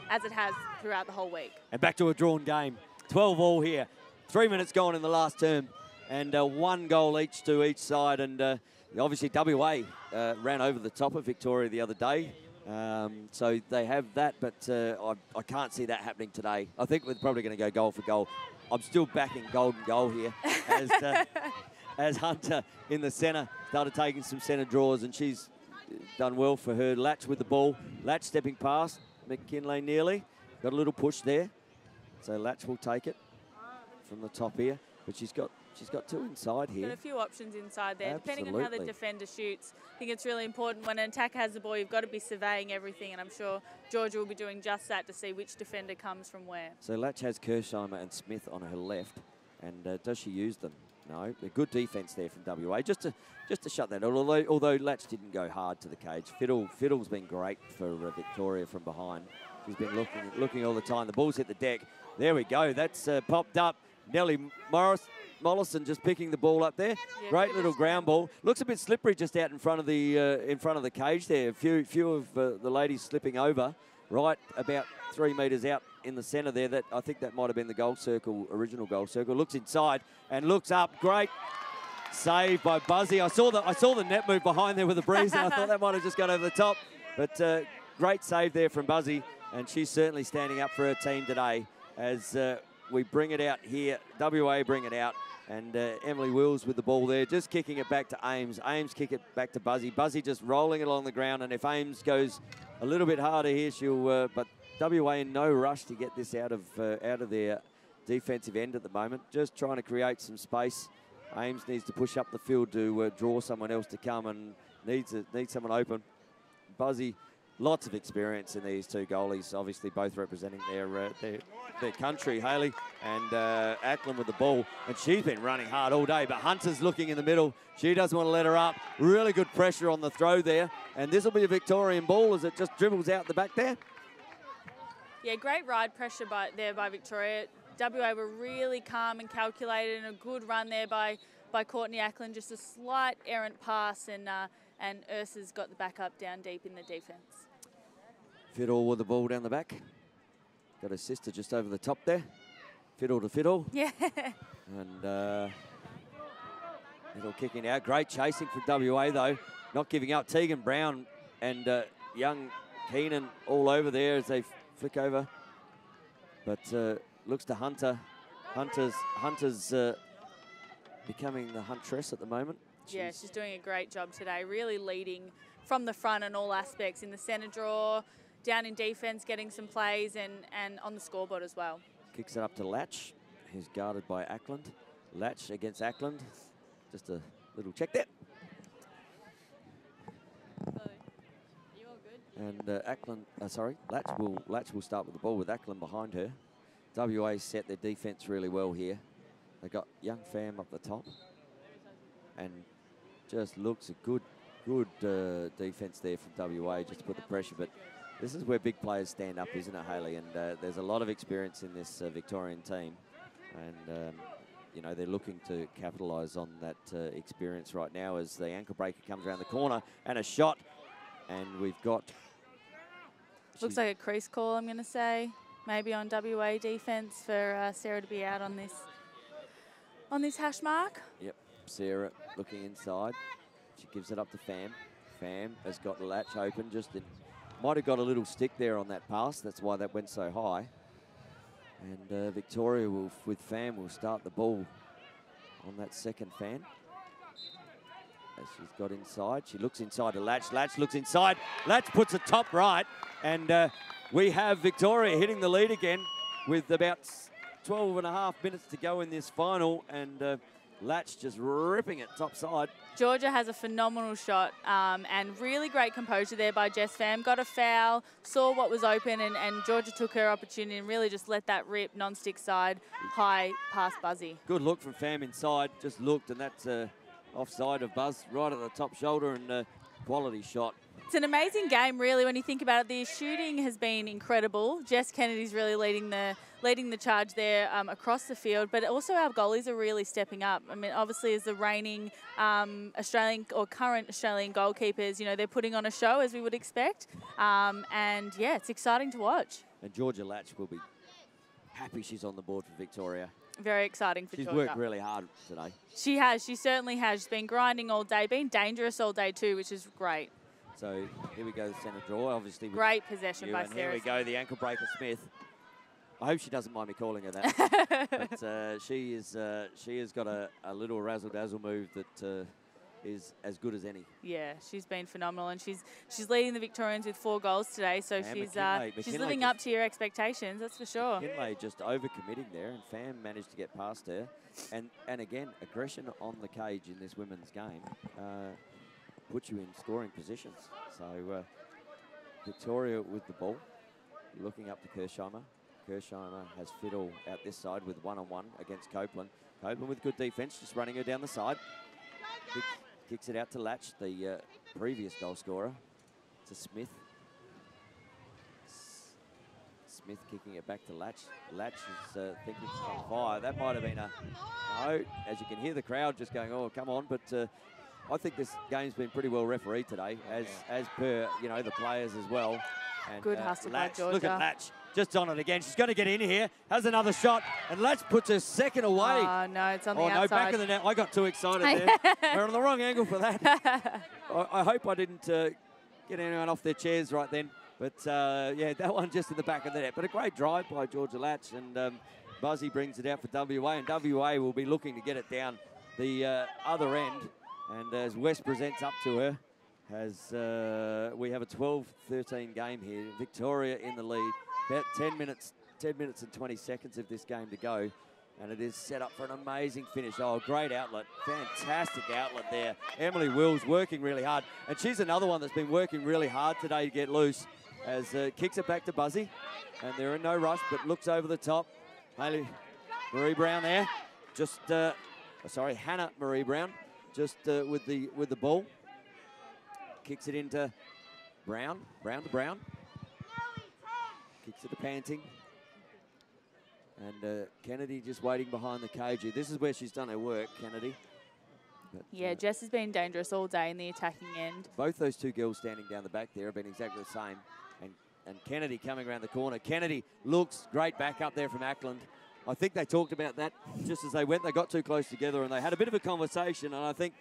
as it has throughout the whole week. And back to a drawn game. 12 all here. 3 minutes gone in the last term, and 1 goal each to each side. And obviously WA ran over the top of Victoria the other day. So they have that, but I can't see that happening today. I think we're probably going to go goal for goal. I'm still backing golden goal here as Hunter in the centre started taking some centre draws, and she's done well for her. Latch with the ball. Latch stepping past McKinley nearly. Got a little push there. So Latch will take it from the top here, but she's got two inside here. Got a few options inside there, depending on how the defender shoots. I think it's really important when an attacker has the ball, you've got to be surveying everything, and I'm sure Georgia will be doing just that to see which defender comes from where. So Latch has Kirsheimer and Smith on her left, and does she use them? No, a good defence there from WA, just to shut that. Although Latch didn't go hard to the cage. Fiddle's been great for Victoria from behind. She's been looking all the time. The ball's hit the deck. There we go. That's popped up. Nellie Mollison just picking the ball up there. Yeah, great little ground ball. Looks a bit slippery just out in front of the cage there. A few of the ladies slipping over. Right about 3 metres out in the centre there. That I think that might have been the goal circle, original goal circle. Looks inside and looks up. Great save by Buzzy. I saw the net move behind there with the breeze, and I thought that might have just gone over the top. But great save there from Buzzy, and she's certainly standing up for her team today as we bring it out here. WA bring it out, and Emily Wills with the ball there, just kicking it back to Ames. Ames kick it back to Buzzy. Buzzy just rolling it along the ground, and if Ames goes a little bit harder here, she'll. But WA in no rush to get this out of their defensive end at the moment. Just trying to create some space. Ames needs to push up the field to draw someone else to come, and needs someone open. Buzzy. Lots of experience in these two goalies, obviously both representing their country, Haley and Ackland with the ball. And she's been running hard all day, but Hunter's looking in the middle. She doesn't want to let her up. Really good pressure on the throw there. And this will be a Victorian ball as it just dribbles out the back there. Yeah, great ride pressure by Victoria. WA were really calm and calculated, and a good run there by Courtney Ackland. Just a slight errant pass, and Ursa's got the backup down deep in the defence. Fiddle with the ball down the back. Got her sister just over the top there. Fiddle to Fiddle. Yeah. And Fiddle kicking out. Great chasing from WA though. Not giving up. Tegan Brown and young Keenan all over there as they flick over. But looks to Hunter. Hunter's becoming the huntress at the moment. Yeah, she's doing a great job today, really leading from the front in all aspects, in the centre draw, down in defence, getting some plays, and on the scoreboard as well. Kicks it up to Latch, who's guarded by Ackland. Latch against Ackland. Just a little check there. So, are you all good? And Latch will start with the ball with Ackland behind her. WA set their defence really well here. They got young Pham up the top. And just looks a good defence there from WA just to put the pressure. But this is where big players stand up, isn't it, Haley? And there's a lot of experience in this Victorian team. And, you know, they're looking to capitalise on that experience right now as the ankle breaker comes around the corner. And a shot. And we've got... Looks like a crease call, I'm going to say. Maybe on WA defence for Sarah to be out on this hash mark. Yep. Sarah looking inside. She gives it up to Pham. Pham has got the Latch open. Might have got a little stick there on that pass. That's why that went so high. And Victoria with Pham will start the ball on that second fan. As she's got inside. She looks inside to Latch. Latch looks inside. Latch puts it top right. And we have Victoria hitting the lead again with about 12 and a half minutes to go in this final. And Latch just ripping it top side. Georgia has a phenomenal shot and really great composure there by Jess Pham. Got a foul, saw what was open, and Georgia took her opportunity and really just let that rip non-stick side high past Buzzy. Good look from Pham inside. Just looked, and that's offside of Buzz right at the top shoulder, and quality shot. It's an amazing game, really, when you think about it. The shooting has been incredible. Jess Kennedy's really leading the charge there across the field, but also our goalies are really stepping up. I mean, obviously, as the reigning Australian or current Australian goalkeepers, you know, they're putting on a show as we would expect. And yeah, it's exciting to watch. And Georgia Latch will be happy she's on the board for Victoria. Very exciting for Georgia. She's worked really hard today. She has. She certainly has. She's been grinding all day, been dangerous all day too, which is great. So here we go, the centre draw, obviously. Great possession by Sarah. Here we go, the ankle breaker Smith. I hope she doesn't mind me calling her that. But she has got a little razzle-dazzle move that is as good as any. Yeah, she's been phenomenal, and she's leading the Victorians with 4 goals today. So And she's McKinlay living up to your expectations, that's for sure. McKinlay just overcommitting there, and Pham managed to get past her. And again, aggression on the cage in this women's game puts you in scoring positions. So Victoria with the ball, looking up to Kirsheimer. Kirsheimer has Fiddle out this side with 1-on-1 against Copeland. Copeland with good defence, just running her down the side. Kicks it out to Latch, the previous goal scorer, to Smith. Smith kicking it back to Latch. Latch is thinking it's on fire. That might have been a no, as you can hear the crowd just going, oh, come on. But I think this game's been pretty well refereed today, as per, you know, the players as well. And, good hustle by Latch, Georgia. look at Latch, just on it again. She's going to get in here, has another shot, and Latch puts her second away. Oh, no, it's on the outside. Oh, no, back of the net. I got too excited there. We're on the wrong angle for that. I hope I didn't get anyone off their chairs right then. But, yeah, that one just in the back of the net. But a great drive by Georgia Latch, and Buzzy brings it out for WA, and WA will be looking to get it down the other end. And as West presents up to her, we have a 12-13 game here. Victoria in the lead. About 10 minutes and 20 seconds of this game to go. And it is set up for an amazing finish. Oh, great outlet. Fantastic outlet there. Emily Wills working really hard. And she's another one that's been working really hard today to get loose. As kicks it back to Buzzy. And they're in no rush, but looks over the top. Hayley Marie Brown there. Just, Hannah Marie Brown. Just with the ball. Kicks it into Brown. Brown to Brown. Kicks it to Panting. And Kennedy just waiting behind the cage here. This is where she's done her work, Kennedy. But, yeah, Jess has been dangerous all day in the attacking end. Both those two girls standing down the back there have been exactly the same. And Kennedy coming around the corner. Kennedy looks great back up there from Ackland. I think they talked about that just as they went. They got too close together and they had a bit of a conversation. And I think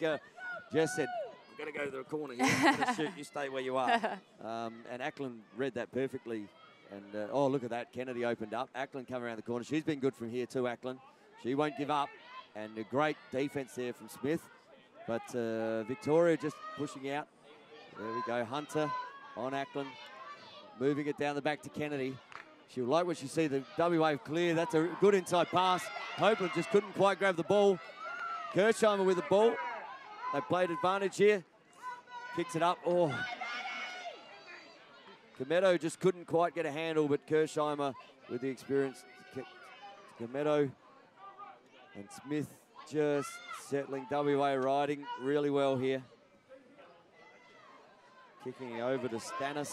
Jess said, we've got to go to the corner here. I'm going to shoot. You stay where you are. And Ackland read that perfectly. And, oh, look at that. Kennedy opened up. Ackland coming around the corner. She's been good from here too, Ackland. She won't give up. And a great defence there from Smith. But Victoria just pushing out. There we go. Hunter on Ackland. Moving it down the back to Kennedy. She'll like what she see the WA clear. That's a good inside pass. Copeland just couldn't quite grab the ball. Kirsheimer with the ball. They played advantage here. Kicks it up. Oh. Cometto just couldn't quite get a handle, but Kirsheimer with the experience. Cometto and Smith just settling. WA riding really well here. Kicking over to Stannis.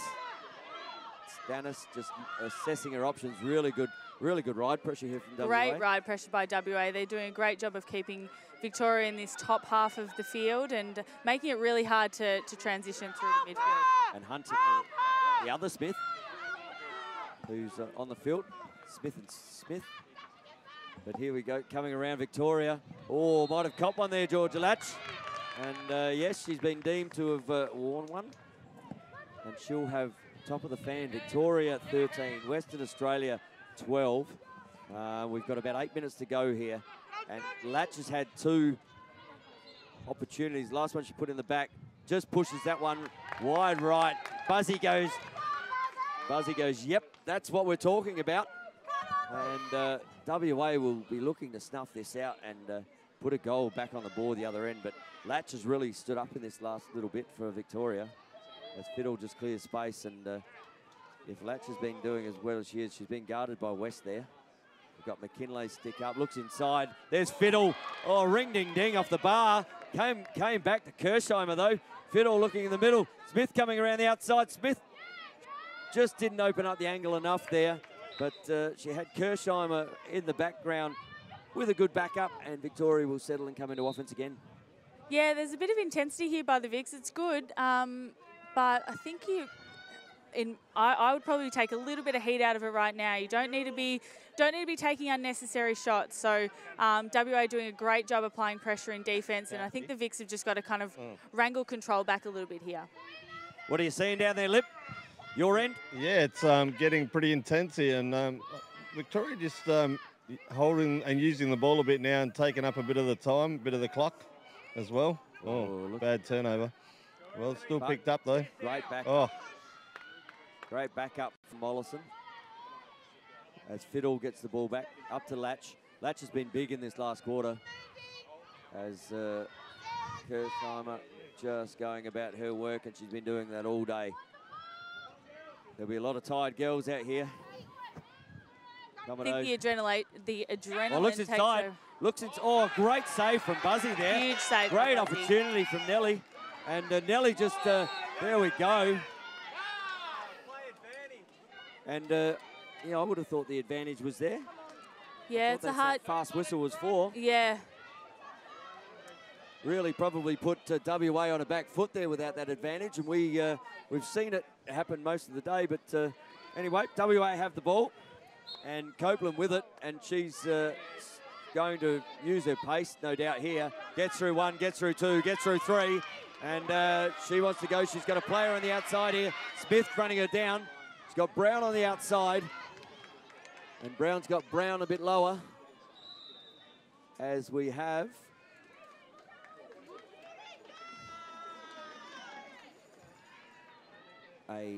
Stannis just assessing her options. Really good ride pressure here from WA. Great ride pressure by WA. They're doing a great job of keeping Victoria in this top half of the field and making it really hard to transition through the midfield. And Hunter, the other Smith, who's on the field. Smith and Smith. But here we go, coming around Victoria. Oh, might have copped one there, Georgia Latch. And yes, she's been deemed to have worn one. And she'll have top of the fan, Victoria 13, Western Australia 12. We've got about 8 minutes to go here. And Latch has had 2 opportunities. Last one she put in the back, just pushes that one wide right. Buzzy goes, yep, that's what we're talking about. And WA will be looking to snuff this out and put a goal back on the board the other end. But Latch has really stood up in this last little bit for Victoria. As Fiddle just clears space, and if Latch has been doing as well as she is, she's been guarded by West there. We've got McKinlay stick up, looks inside. There's Fiddle. Oh, ring-ding-ding off the bar. Came back to Kirsheimer, though. Fiddle looking in the middle. Smith coming around the outside. Smith just didn't open up the angle enough there, but she had Kirsheimer in the background with a good backup, and Victoria will settle and come into offense again. Yeah, there's a bit of intensity here by the Vics. It's good. But I think I would probably take a little bit of heat out of it right now. You don't need to be taking unnecessary shots. So WA doing a great job applying pressure in defence, and I think the Vics have just got to kind of wrangle control back a little bit here. What are you seeing down there, Lip? Your end? Yeah, it's getting pretty intense here, and Victoria just holding and using the ball a bit now and taking up a bit of the time, a bit of the clock as well. Oh, bad turnover. Well, still picked up though. Great back. Oh, Great backup from Mollison. As Fiddle gets the ball back up to Latch. Latch has been big in this last quarter. As Kirshheimer just going about her work, and she's been doing that all day. There'll be a lot of tired girls out here. I think the adrenaline. Oh, looks takes inside. her. Looks inside. Oh, great save from Buzzy there. Huge save. Great from Buzzy. opportunity from Nelly. And Nelly just, there we go. And, yeah, I would have thought the advantage was there. Yeah, it's a hard. Fast whistle was for. Yeah. Really probably put WA on a back foot there without that advantage. And we've seen it happen most of the day. But anyway, WA have the ball. And Copeland with it. And she's going to use her pace, no doubt here. Gets through one, gets through two, gets through three. And she wants to go. She's got a player on the outside here. Smith running her down. She's got Brown on the outside. And Brown's got Brown a bit lower. As we have a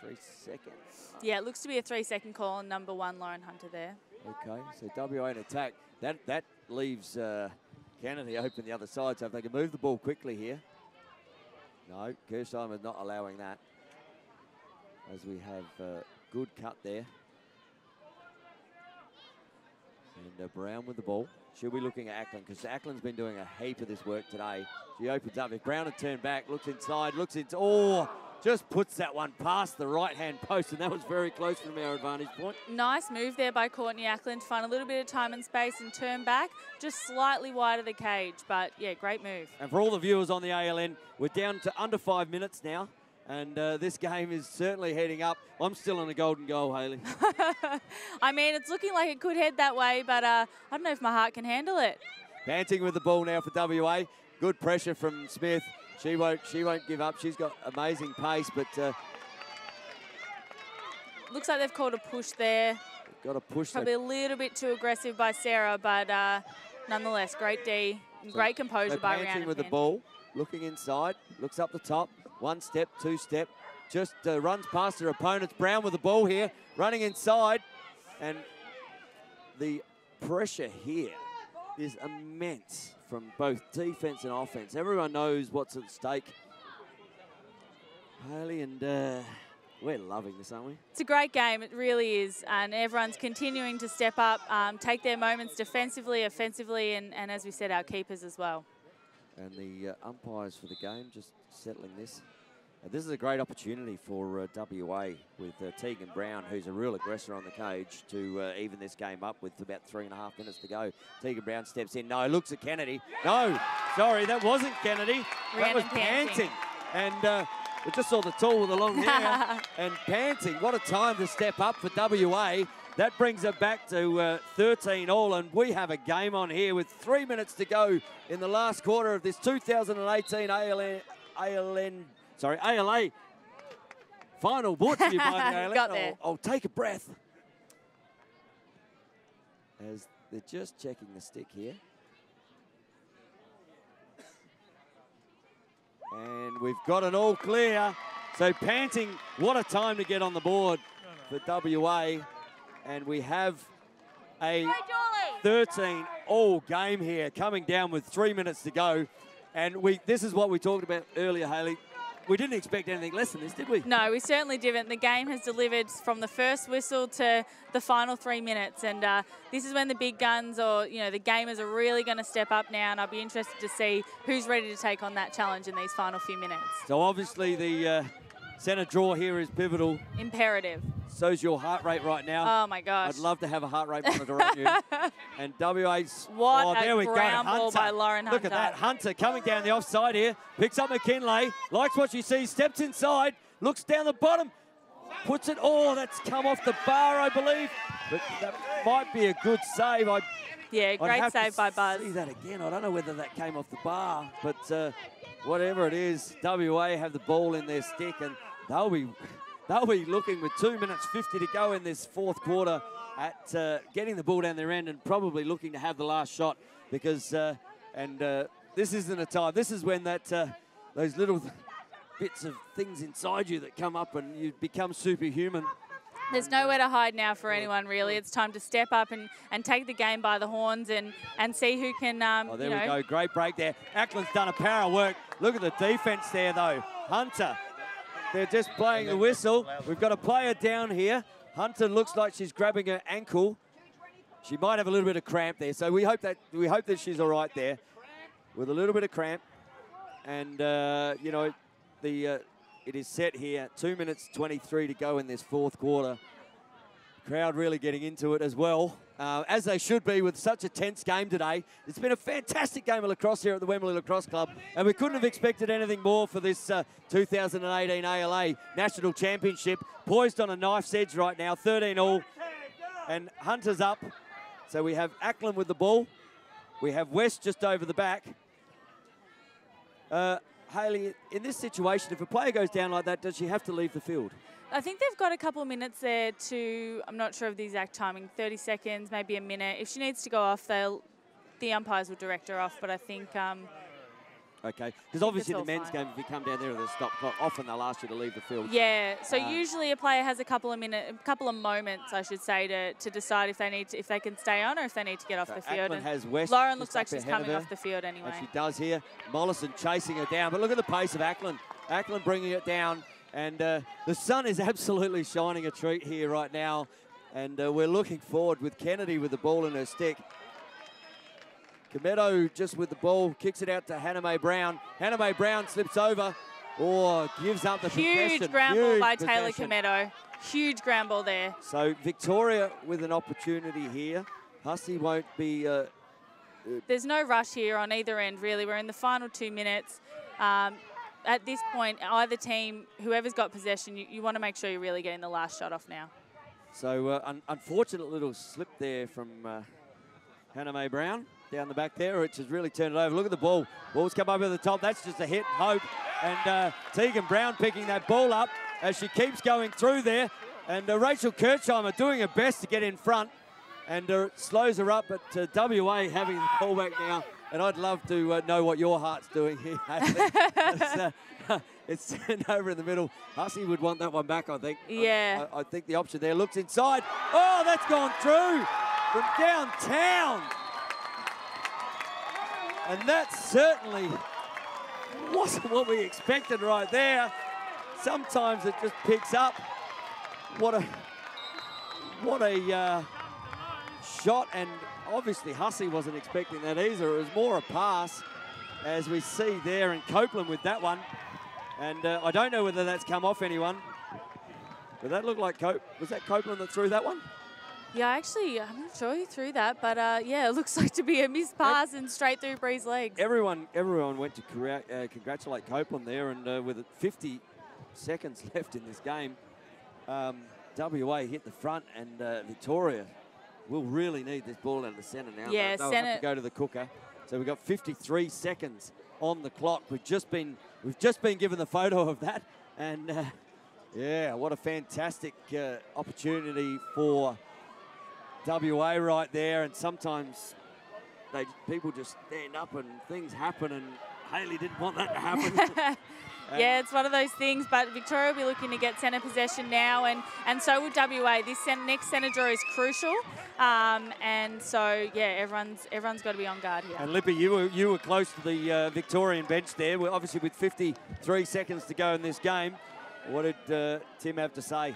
3 seconds. Yeah, it looks to be a 3-second call on number 1, Lauren Hunter there. Okay, so WA in attack. That leaves Kennedy open the other side, so if they can move the ball quickly here. No, Kirshheimer not allowing that. As we have a good cut there. And Brown with the ball. She'll be looking at Ackland, because Ackland's been doing a heap of this work today. She opens up. If Brown had turned back, looks inside, looks into, oh, just puts that one past the right-hand post, and that was very close from our advantage point. Nice move there by Courtney Ackland to find a little bit of time and space and turn back, just slightly wide of the cage. But, yeah, great move. And for all the viewers on the ALN, we're down to under 5 minutes now. And this game is certainly heading up. I'm still on a golden goal, Hayley. I mean, it's looking like it could head that way, but I don't know if my heart can handle it. Panting with the ball now for WA. Good pressure from Smith. She won't give up. She's got amazing pace, but looks like they've called a push there. Got a push. Probably a little bit too aggressive by Sarah, but nonetheless, great D. Great composure by Rhiannon. Panting with the ball, looking inside, looks up the top. 1 step, 2 step, just runs past her opponents. Brown with the ball here, running inside. And the pressure here is immense from both defense and offense. Everyone knows what's at stake. Hayley, and we're loving this, aren't we? It's a great game, it really is. And everyone's continuing to step up, take their moments defensively, offensively, and as we said, our keepers as well. And the umpires for the game just settling this. This is a great opportunity for WA with Tegan Brown, who's a real aggressor on the cage, to even this game up with about 3.5 minutes to go. Tegan Brown steps in. No, looks at Kennedy. No, sorry, that wasn't Kennedy. That was Panting. And we just saw the tall with the long hair. And Panting, what a time to step up for WA. That brings it back to 13 all, and we have a game on here with 3 minutes to go in the last quarter of this 2018 ALA final brought to you by the ALN. Got there. I'll take a breath. As they're just checking the stick here. And we've got an all clear. So Panting, what a time to get on the board for WA. And we have a 13-all game here coming down with 3 minutes to go. And this is what we talked about earlier, Hayley. We didn't expect anything less than this, did we? No, we certainly didn't. The game has delivered from the first whistle to the final 3 minutes. And this is when the big guns or, the gamers are really going to step up now. And I'll be interested to see who's ready to take on that challenge in these final few minutes. So obviously the centre draw here is pivotal. Imperative. So's your heart rate right now. Oh, my gosh. I'd love to have a heart rate monitor on you. And WA's... What there a we go. ground ball Hunter. by Lauren Hunter. Look at that. Hunter coming down the offside here. Picks up McKinley. Likes what she sees. Steps inside. Looks down the bottom. Puts it... Oh, that's come off the bar, I believe. But that might be a good save. Yeah, great save by Buzz. See that again. I don't know whether that came off the bar. But whatever it is, WA have the ball in their stick. And they'll be looking with 2 minutes 50 to go in this fourth quarter at getting the ball down their end and probably looking to have the last shot because, this isn't a time. This is when that those little bits of things inside you that come up and you become superhuman. There's nowhere to hide now for anyone, really. It's time to step up and take the game by the horns and see who can, Oh, there we go. Great break there. Ackland's done a power of work. Look at the defence there, though. Hunter, they're just playing the whistle. We've got a player down here. Hunter looks like she's grabbing her ankle. She might have a little bit of cramp there, so we hope that she's all right there with a little bit of cramp. And, you know, it is set here, 2 minutes 23 to go in this fourth quarter. Crowd really getting into it as well, as they should be with such a tense game today. It's been a fantastic game of lacrosse here at the Wembley Lacrosse Club, and we couldn't have expected anything more for this 2018 ALA National Championship. Poised on a knife's edge right now, 13-all, and Hunter's up. So we have Ackland with the ball. We have West just over the back. Hayley, in this situation, if a player goes down like that, does she have to leave the field? I think they've got a couple of minutes there to, I'm not sure of the exact timing, 30 seconds, maybe a minute. If she needs to go off, the umpires will direct her off, but I think... Okay, because obviously the men's game, if you come down there with a stop clock, often they'll ask you to leave the field. Yeah, so usually a player has a couple of moments, I should say, to decide if they can stay on or if they need to get off the field. Ackland has West. Lauren looks like she's coming off the field anyway. And she does here. Mollison chasing her down, but look at the pace of Ackland. Ackland bringing it down, and the sun is absolutely shining a treat here right now, and we're looking forward with Kennedy with the ball in her stick. Cometto just with the ball, kicks it out to Hannah Mae Brown. Hannah Mae Brown slips over or gives up the possession. Huge ground ball by Taylor Cometto. Huge ground ball there. So Victoria with an opportunity here. Hussey won't be... There's no rush here on either end, really. We're in the final 2 minutes. At this point, either team, whoever's got possession, you want to make sure you're really getting the last shot off now. So unfortunate little slip there from Hannah Mae Brown down the back there, which has really turned it over. Look at the ball. Ball's come over the top. That's just a hit, hope. And Tegan Brown picking that ball up as she keeps going through there. And Rachel Kirchheimer doing her best to get in front. And slows her up, but WA having the ball back now. And I'd love to know what your heart's doing here. It's turned over in the middle. Hussey would want that one back, I think. Yeah. I think the option there looks inside. Oh, that's gone through from downtown. And that certainly wasn't what we expected right there. Sometimes it just picks up. What a shot, and obviously Hussey wasn't expecting that either. It was more a pass, as we see there, and Copeland with that one. And I don't know whether that's come off anyone, but that looked like was that Copeland that threw that one? Yeah, actually, I'm not sure who threw that, but yeah, it looks like to be a missed pass and straight through Bree's legs. Everyone went to congratulate Copeland there, and with 50 seconds left in this game, WA hit the front, and Victoria will really need this ball out of the centre now. Yeah, they'll have to go to the cooker. So we've got 53 seconds on the clock. We've just been given the photo of that, and yeah, what a fantastic opportunity for WA right there. And sometimes people just stand up and things happen, and Hayley didn't want that to happen. Yeah, it's one of those things, but Victoria will be looking to get centre possession now, and so will WA. This next centre draw is crucial, and so, yeah, everyone's got to be on guard here. And Lippy, you were close to the Victorian bench there. We're obviously with 53 seconds to go in this game. What did Tim have to say?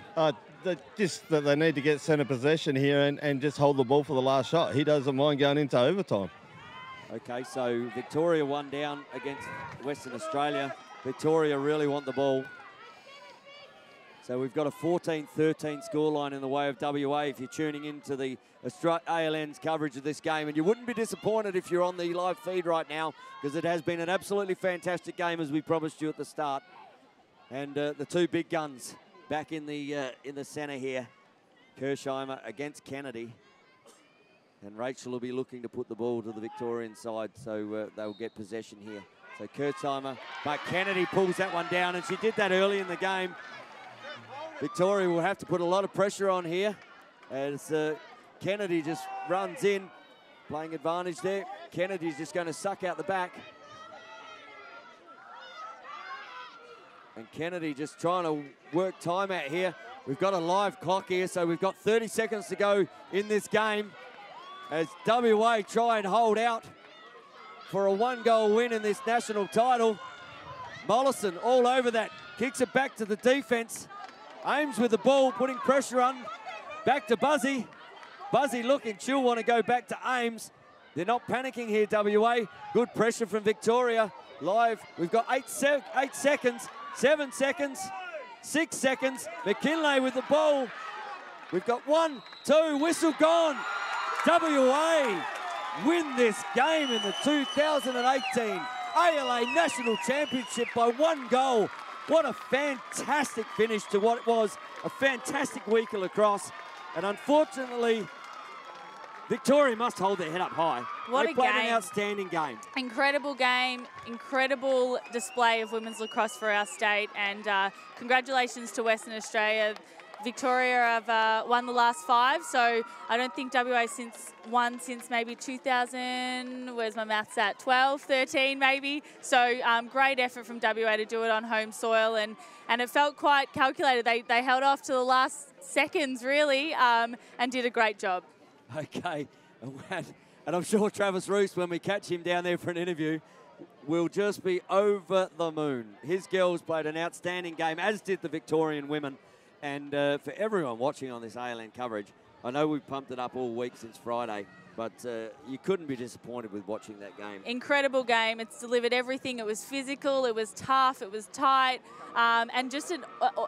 Just that they need to get centre possession here and just hold the ball for the last shot. He doesn't mind going into overtime. Okay, so Victoria one down against Western Australia. Victoria really want the ball. So we've got a 14-13 scoreline in the way of WA if you're tuning into the ALN's coverage of this game. And you wouldn't be disappointed if you're on the live feed right now, because it has been an absolutely fantastic game, as we promised you at the start. And the two big guns back in the centre here. Kirchheimer against Kennedy. And Rachel will be looking to put the ball to the Victorian side, so they'll get possession here. So Kirchheimer, but Kennedy pulls that one down, and she did that early in the game. Victoria will have to put a lot of pressure on here as Kennedy just runs in, playing advantage there. Kennedy's just going to suck out the back. And Kennedy just trying to work time out here. We've got a live clock here, so we've got 30 seconds to go in this game as WA try and hold out for a 1-goal win in this national title. Mollison all over that, kicks it back to the defense. Ames with the ball, putting pressure on. Back to Buzzy. Buzzy looking, she'll want to go back to Ames. They're not panicking here, WA. Good pressure from Victoria. Live, we've got 8 seconds, 7 seconds, 6 seconds. McKinlay with the ball. We've got 1, 2, whistle gone. WA win this game in the 2018 ALA National Championship by 1 goal. What a fantastic finish to what it was a fantastic week of lacrosse. And unfortunately, Victoria must hold their head up high. What they a played game. an outstanding game. Incredible game, incredible display of women's lacrosse for our state, and congratulations to Western Australia. Victoria have won the last 5, so I don't think WA won since maybe 2000, where's my maths at, 12, 13 maybe. So great effort from WA to do it on home soil, and it felt quite calculated. They held off to the last seconds really, and did a great job. Okay, and I'm sure Travis Roos, when we catch him down there for an interview, will just be over the moon. His girls played an outstanding game, as did the Victorian women. And for everyone watching on this ALN coverage, I know we've pumped it up all week since Friday, but you couldn't be disappointed with watching that game. Incredible game. It's delivered everything. It was physical, it was tough, it was tight, and just an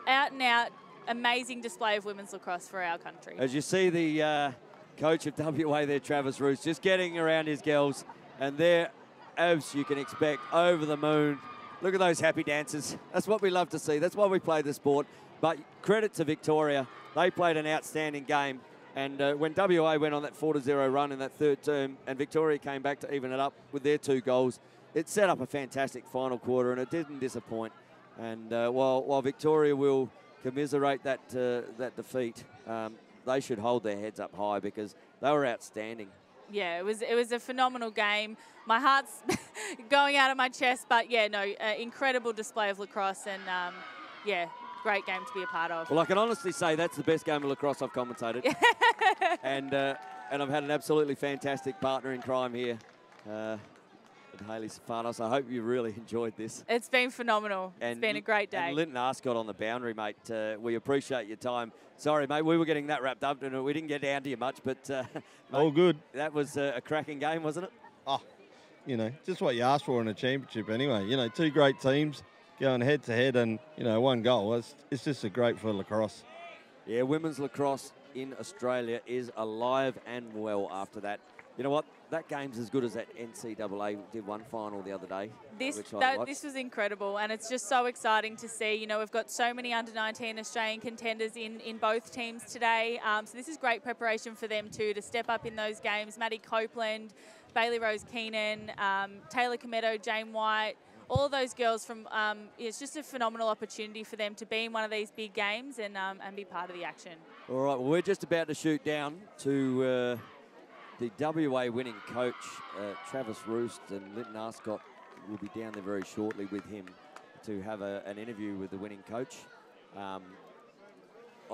out-and-out amazing display of women's lacrosse for our country. As you see the coach of WA there, Travis Roos, just getting around his girls, and they're, as you can expect, over the moon. Look at those happy dancers. That's what we love to see. That's why we play the sport. But credit to Victoria. They played an outstanding game. And when WA went on that 4-0 run in that third term and Victoria came back to even it up with their 2 goals, it set up a fantastic final quarter and it didn't disappoint. And while Victoria will commiserate that defeat, they should hold their heads up high because they were outstanding. Yeah, it was a phenomenal game. My heart's going out of my chest, but yeah, no, incredible display of lacrosse and yeah, great game to be a part of. Well, I can honestly say that's the best game of lacrosse I've commentated. and I've had an absolutely fantastic partner in crime here. Hayley Stefanos, I hope you really enjoyed this. It's been phenomenal. It's been a great day. And Linton Ascot on the boundary, mate. We appreciate your time. Sorry, mate, we were getting that wrapped up and we didn't get down to you much, but mate, all good. That was a cracking game, wasn't it? Oh, you know, just what you asked for in a championship anyway. You know, 2 great teams going head to head and, you know, 1 goal. It's just a great for lacrosse. Yeah, women's lacrosse in Australia is alive and well after that. You know what? That game's as good as that NCAA did 1 final the other day. This was incredible, and it's just so exciting to see. You know, we've got so many under-19 Australian contenders in both teams today. So this is great preparation for them too, to step up in those games. Maddie Copeland, Bailey Rose Keenan, Taylor Cometto, Jane White, all of those girls from, it's just a phenomenal opportunity for them to be in one of these big games and be part of the action. All right, well, we're just about to shoot down to the WA winning coach, Travis Roost, and Linton Ascot will be down there very shortly with him to have an interview with the winning coach. I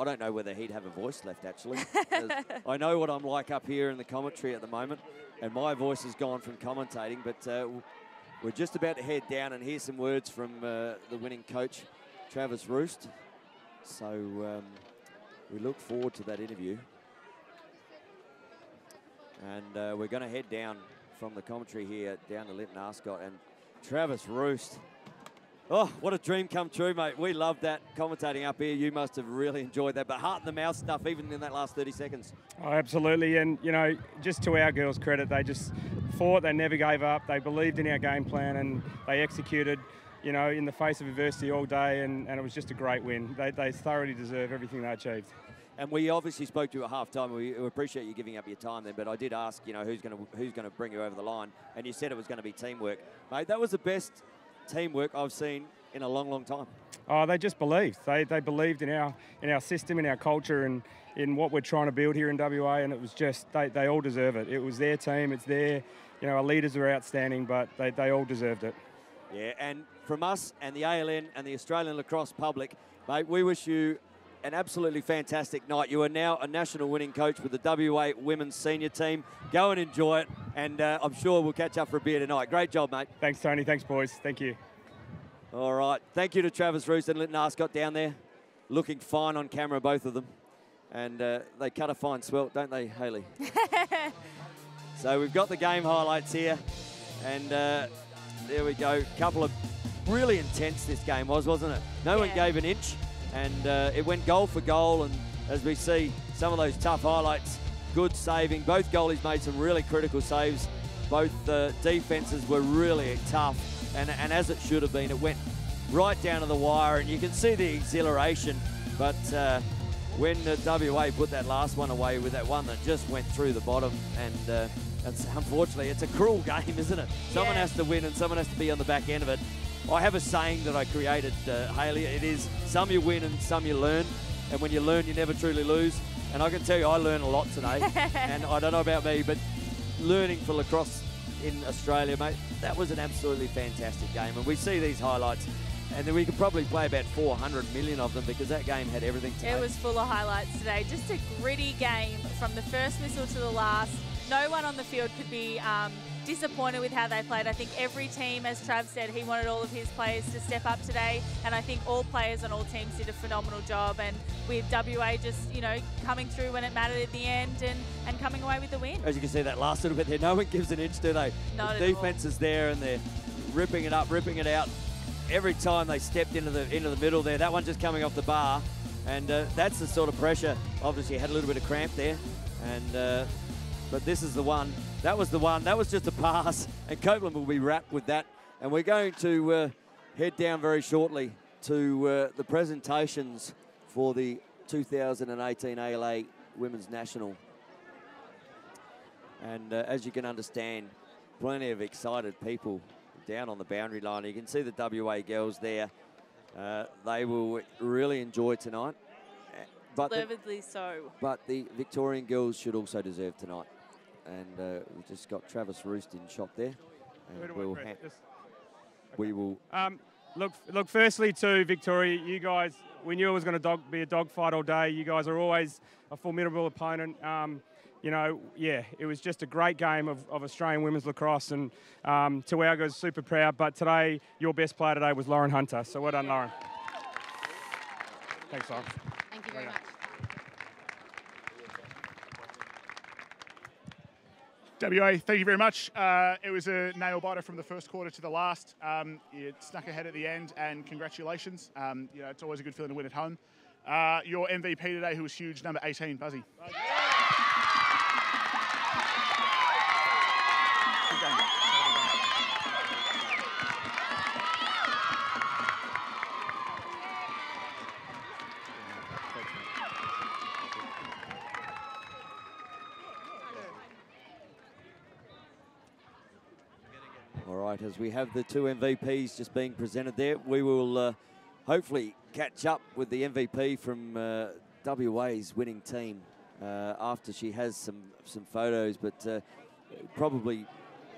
don't know whether he'd have a voice left, actually. I know what I'm like up here in the commentary at the moment, and my voice has gone from commentating, but we're just about to head down and hear some words from the winning coach, Travis Roost. So we look forward to that interview. And we're going to head down from the commentary here down to Linton Ascot and Travis Roost. Oh, what a dream come true, mate. We love that commentating up here. You must have really enjoyed that. But heart in the mouth stuff, even in that last 30 seconds. Oh, absolutely. And, you know, just to our girls' credit, they just fought. They never gave up. They believed in our game plan and they executed, you know, in the face of adversity all day. And it was just a great win. They thoroughly deserve everything they achieved. And we obviously spoke to you at half-time. We appreciate you giving up your time then, but I did ask, you know, who's going to bring you over the line, and you said it was going to be teamwork. Mate, that was the best teamwork I've seen in a long, long time. Oh, they just believed. They believed in our system, in our culture, and in what we're trying to build here in WA, and it was just, they all deserve it. It was their team, it's their, you know, our leaders were outstanding, but they all deserved it. Yeah, and from us and the ALN and the Australian lacrosse public, mate, we wish you an absolutely fantastic night. You are now a national winning coach with the WA women's senior team. Go and enjoy it, and I'm sure we'll catch up for a beer tonight. Great job, mate. Thanks, Tony. Thanks, boys. Thank you. All right. Thank you to Travis Roos and Linton Arscott down there. Looking fine on camera, both of them. And they cut a fine swelt, don't they, Hayley? So we've got the game highlights here. And there we go. Couple of really intense this game was, wasn't it? No one gave an inch. And it went goal for goal, and as we see, some of those tough highlights, good saving. Both goalies made some really critical saves. Both defences were really tough, and as it should have been. It went right down to the wire, and you can see the exhilaration. But when WA put that last one away with that one that just went through the bottom, and unfortunately, it's a cruel game, isn't it? Someone has to win, and someone has to be on the back end of it. I have a saying that I created, Hayley. It is, some you win and some you learn. And when you learn, you never truly lose. And I can tell you, I learned a lot today. And I don't know about me, but learning for lacrosse in Australia, mate, that was an absolutely fantastic game. And we see these highlights, and then we could probably play about 400 million of them because that game had everything to It was full of highlights today. Just a gritty game from the first whistle to the last. No one on the field could be disappointed with how they played. I think every team, as Trav said, he wanted all of his players to step up today, and I think all players on all teams did a phenomenal job, and with WA just, you know, coming through when it mattered at the end and coming away with the win. As you can see, that last little bit there, no one gives an inch, do they? Not the at defense all. is there, and they're ripping it up, ripping it out. Every time they stepped into the middle there, that one just coming off the bar, and that's the sort of pressure. Obviously, had a little bit of cramp there, and but this is the one. That was the one. That was just a pass, and Copeland will be wrapped with that. And we're going to head down very shortly to the presentations for the 2018 ALA Women's National. And as you can understand, plenty of excited people down on the boundary line. You can see the WA girls there. They will really enjoy tonight. Deservedly so. But the Victorian girls should also deserve tonight. And we just got Travis Roost in shot there. And we will. Look. Firstly, to Victoria, you guys, we knew it was going to be a dogfight all day. You guys are always a formidable opponent. You know, yeah, it was just a great game of Australian women's lacrosse, and Tuauga's super proud. But today, your best player today was Lauren Hunter. So well done, Lauren. Thanks, Lauren. Thank you very much. WA, thank you very much. It was a nail biter from the first quarter to the last. You snuck ahead at the end, and congratulations. You know, it's always a good feeling to win at home. Your MVP today, who was huge, number 18, Buzzy. Good game. All right, as we have the two MVPs just being presented there, we will hopefully catch up with the MVP from WA's winning team after she has some photos, but probably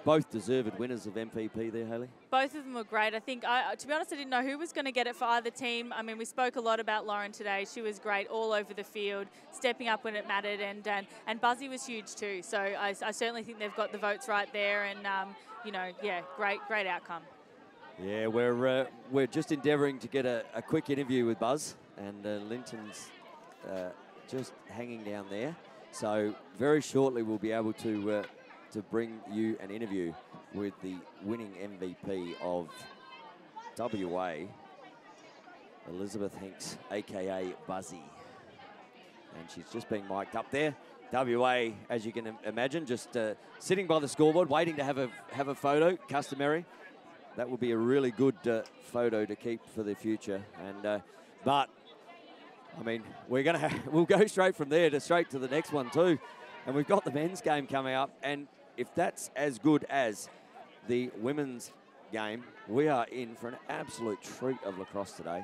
both deserved winners of MVP there, Hayley. Both of them were great. I think, to be honest, I didn't know who was going to get it for either team. I mean, we spoke a lot about Lauren today. She was great all over the field, stepping up when it mattered, and Buzzy was huge too. So I certainly think they've got the votes right there, and you know, yeah, great outcome. Yeah, we're just endeavouring to get a quick interview with Buzz, and Linton's just hanging down there. So very shortly we'll be able to bring you an interview with the winning MVP of WA, Elizabeth Hinks, aka Buzzy. And she's just being mic'd up there. WA, as you can imagine, just sitting by the scoreboard, waiting to have a photo, customary. That would be a really good photo to keep for the future. And but I mean, we'll go straight from there straight to the next one too. And we've got the men's game coming up, and if that's as good as the women's game, we are in for an absolute treat of lacrosse today.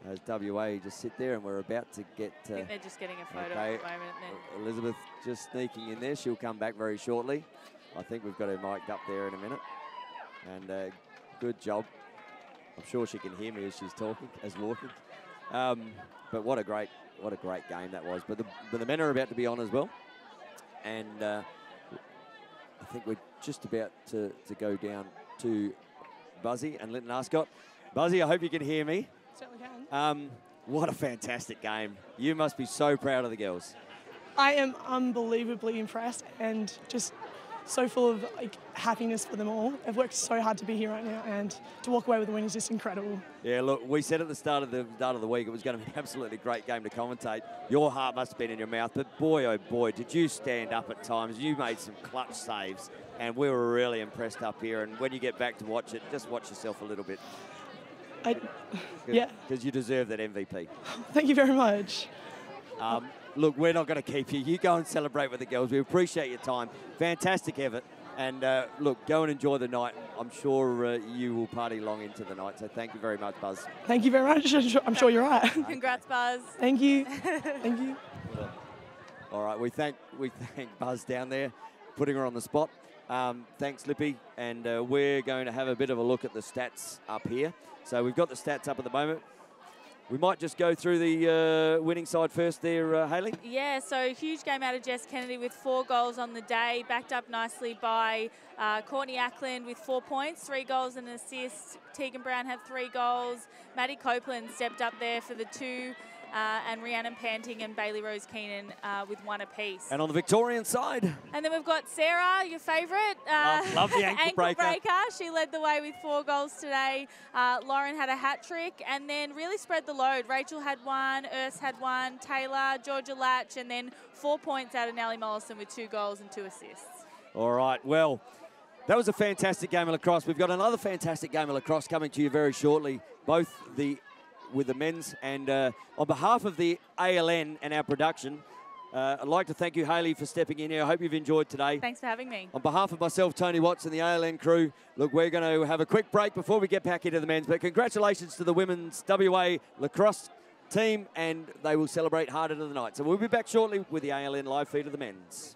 As WA just sit there, and we're about to get... I think they're just getting a photo at the moment. Elizabeth just sneaking in there. She'll come back very shortly. I think we've got her mic'd up there in a minute. And Good job. I'm sure she can hear me as she's talking, as walking. But what a great game that was. But the men are about to be on as well. And I think we're just about to go down to Buzzy and Linton Ascot. Buzzy, I hope you can hear me. Certainly can. What a fantastic game. You must be so proud of the girls. I am unbelievably impressed and just so full of happiness for them all. They've worked so hard to be here right now, and to walk away with the win is just incredible. Yeah, look, we said at the start of the week it was going to be an absolutely great game to commentate. Your heart must have been in your mouth, but boy, oh boy, did you stand up at times. You made some clutch saves, and we were really impressed up here. And when you get back to watch it, just watch yourself a little bit. Yeah. Because you deserve that MVP. Thank you very much. Look, we're not going to keep you. You go and celebrate with the girls. We appreciate your time. Fantastic effort. And look, go and enjoy the night. I'm sure you will party long into the night. So thank you very much, Buzz. Thank you very much. I'm sure you're right. Congrats, Buzz. Thank you. Thank you. All right, we thank Buzz down there, putting her on the spot. Thanks, Lippy. And we're going to have a bit of a look at the stats up here. So we've got the stats up at the moment. We might just go through the winning side first there, Hayley. Yeah, so huge game out of Jess Kennedy with 4 goals on the day, backed up nicely by Courtney Ackland with 4 points, 3 goals and an assist. Tegan Brown had 3 goals. Maddie Copeland stepped up there for the 2, and Rhiannon Panting and Bailey Rose Keenan with 1 apiece. And on the Victorian side. And then we've got Sarah, your favourite. Love the ankle breaker. She led the way with 4 goals today. Lauren had a hat trick and then really spread the load. Rachel had 1, Urs had 1, Taylor, Georgia Latch, and then 4 points out of Nellie Mollison with 2 goals and 2 assists. All right, well, that was a fantastic game of lacrosse. We've got another fantastic game of lacrosse coming to you very shortly, both with the men's. And on behalf of the ALN and our production, I'd like to thank you, Hayley, for stepping in here. I hope you've enjoyed today. Thanks for having me. On behalf of myself, Tony Watts, and the ALN crew, look, we're going to have a quick break before we get back into the men's. But congratulations to the women's WA lacrosse team, and they will celebrate hard into the night. So we'll be back shortly with the ALN live feed of the men's.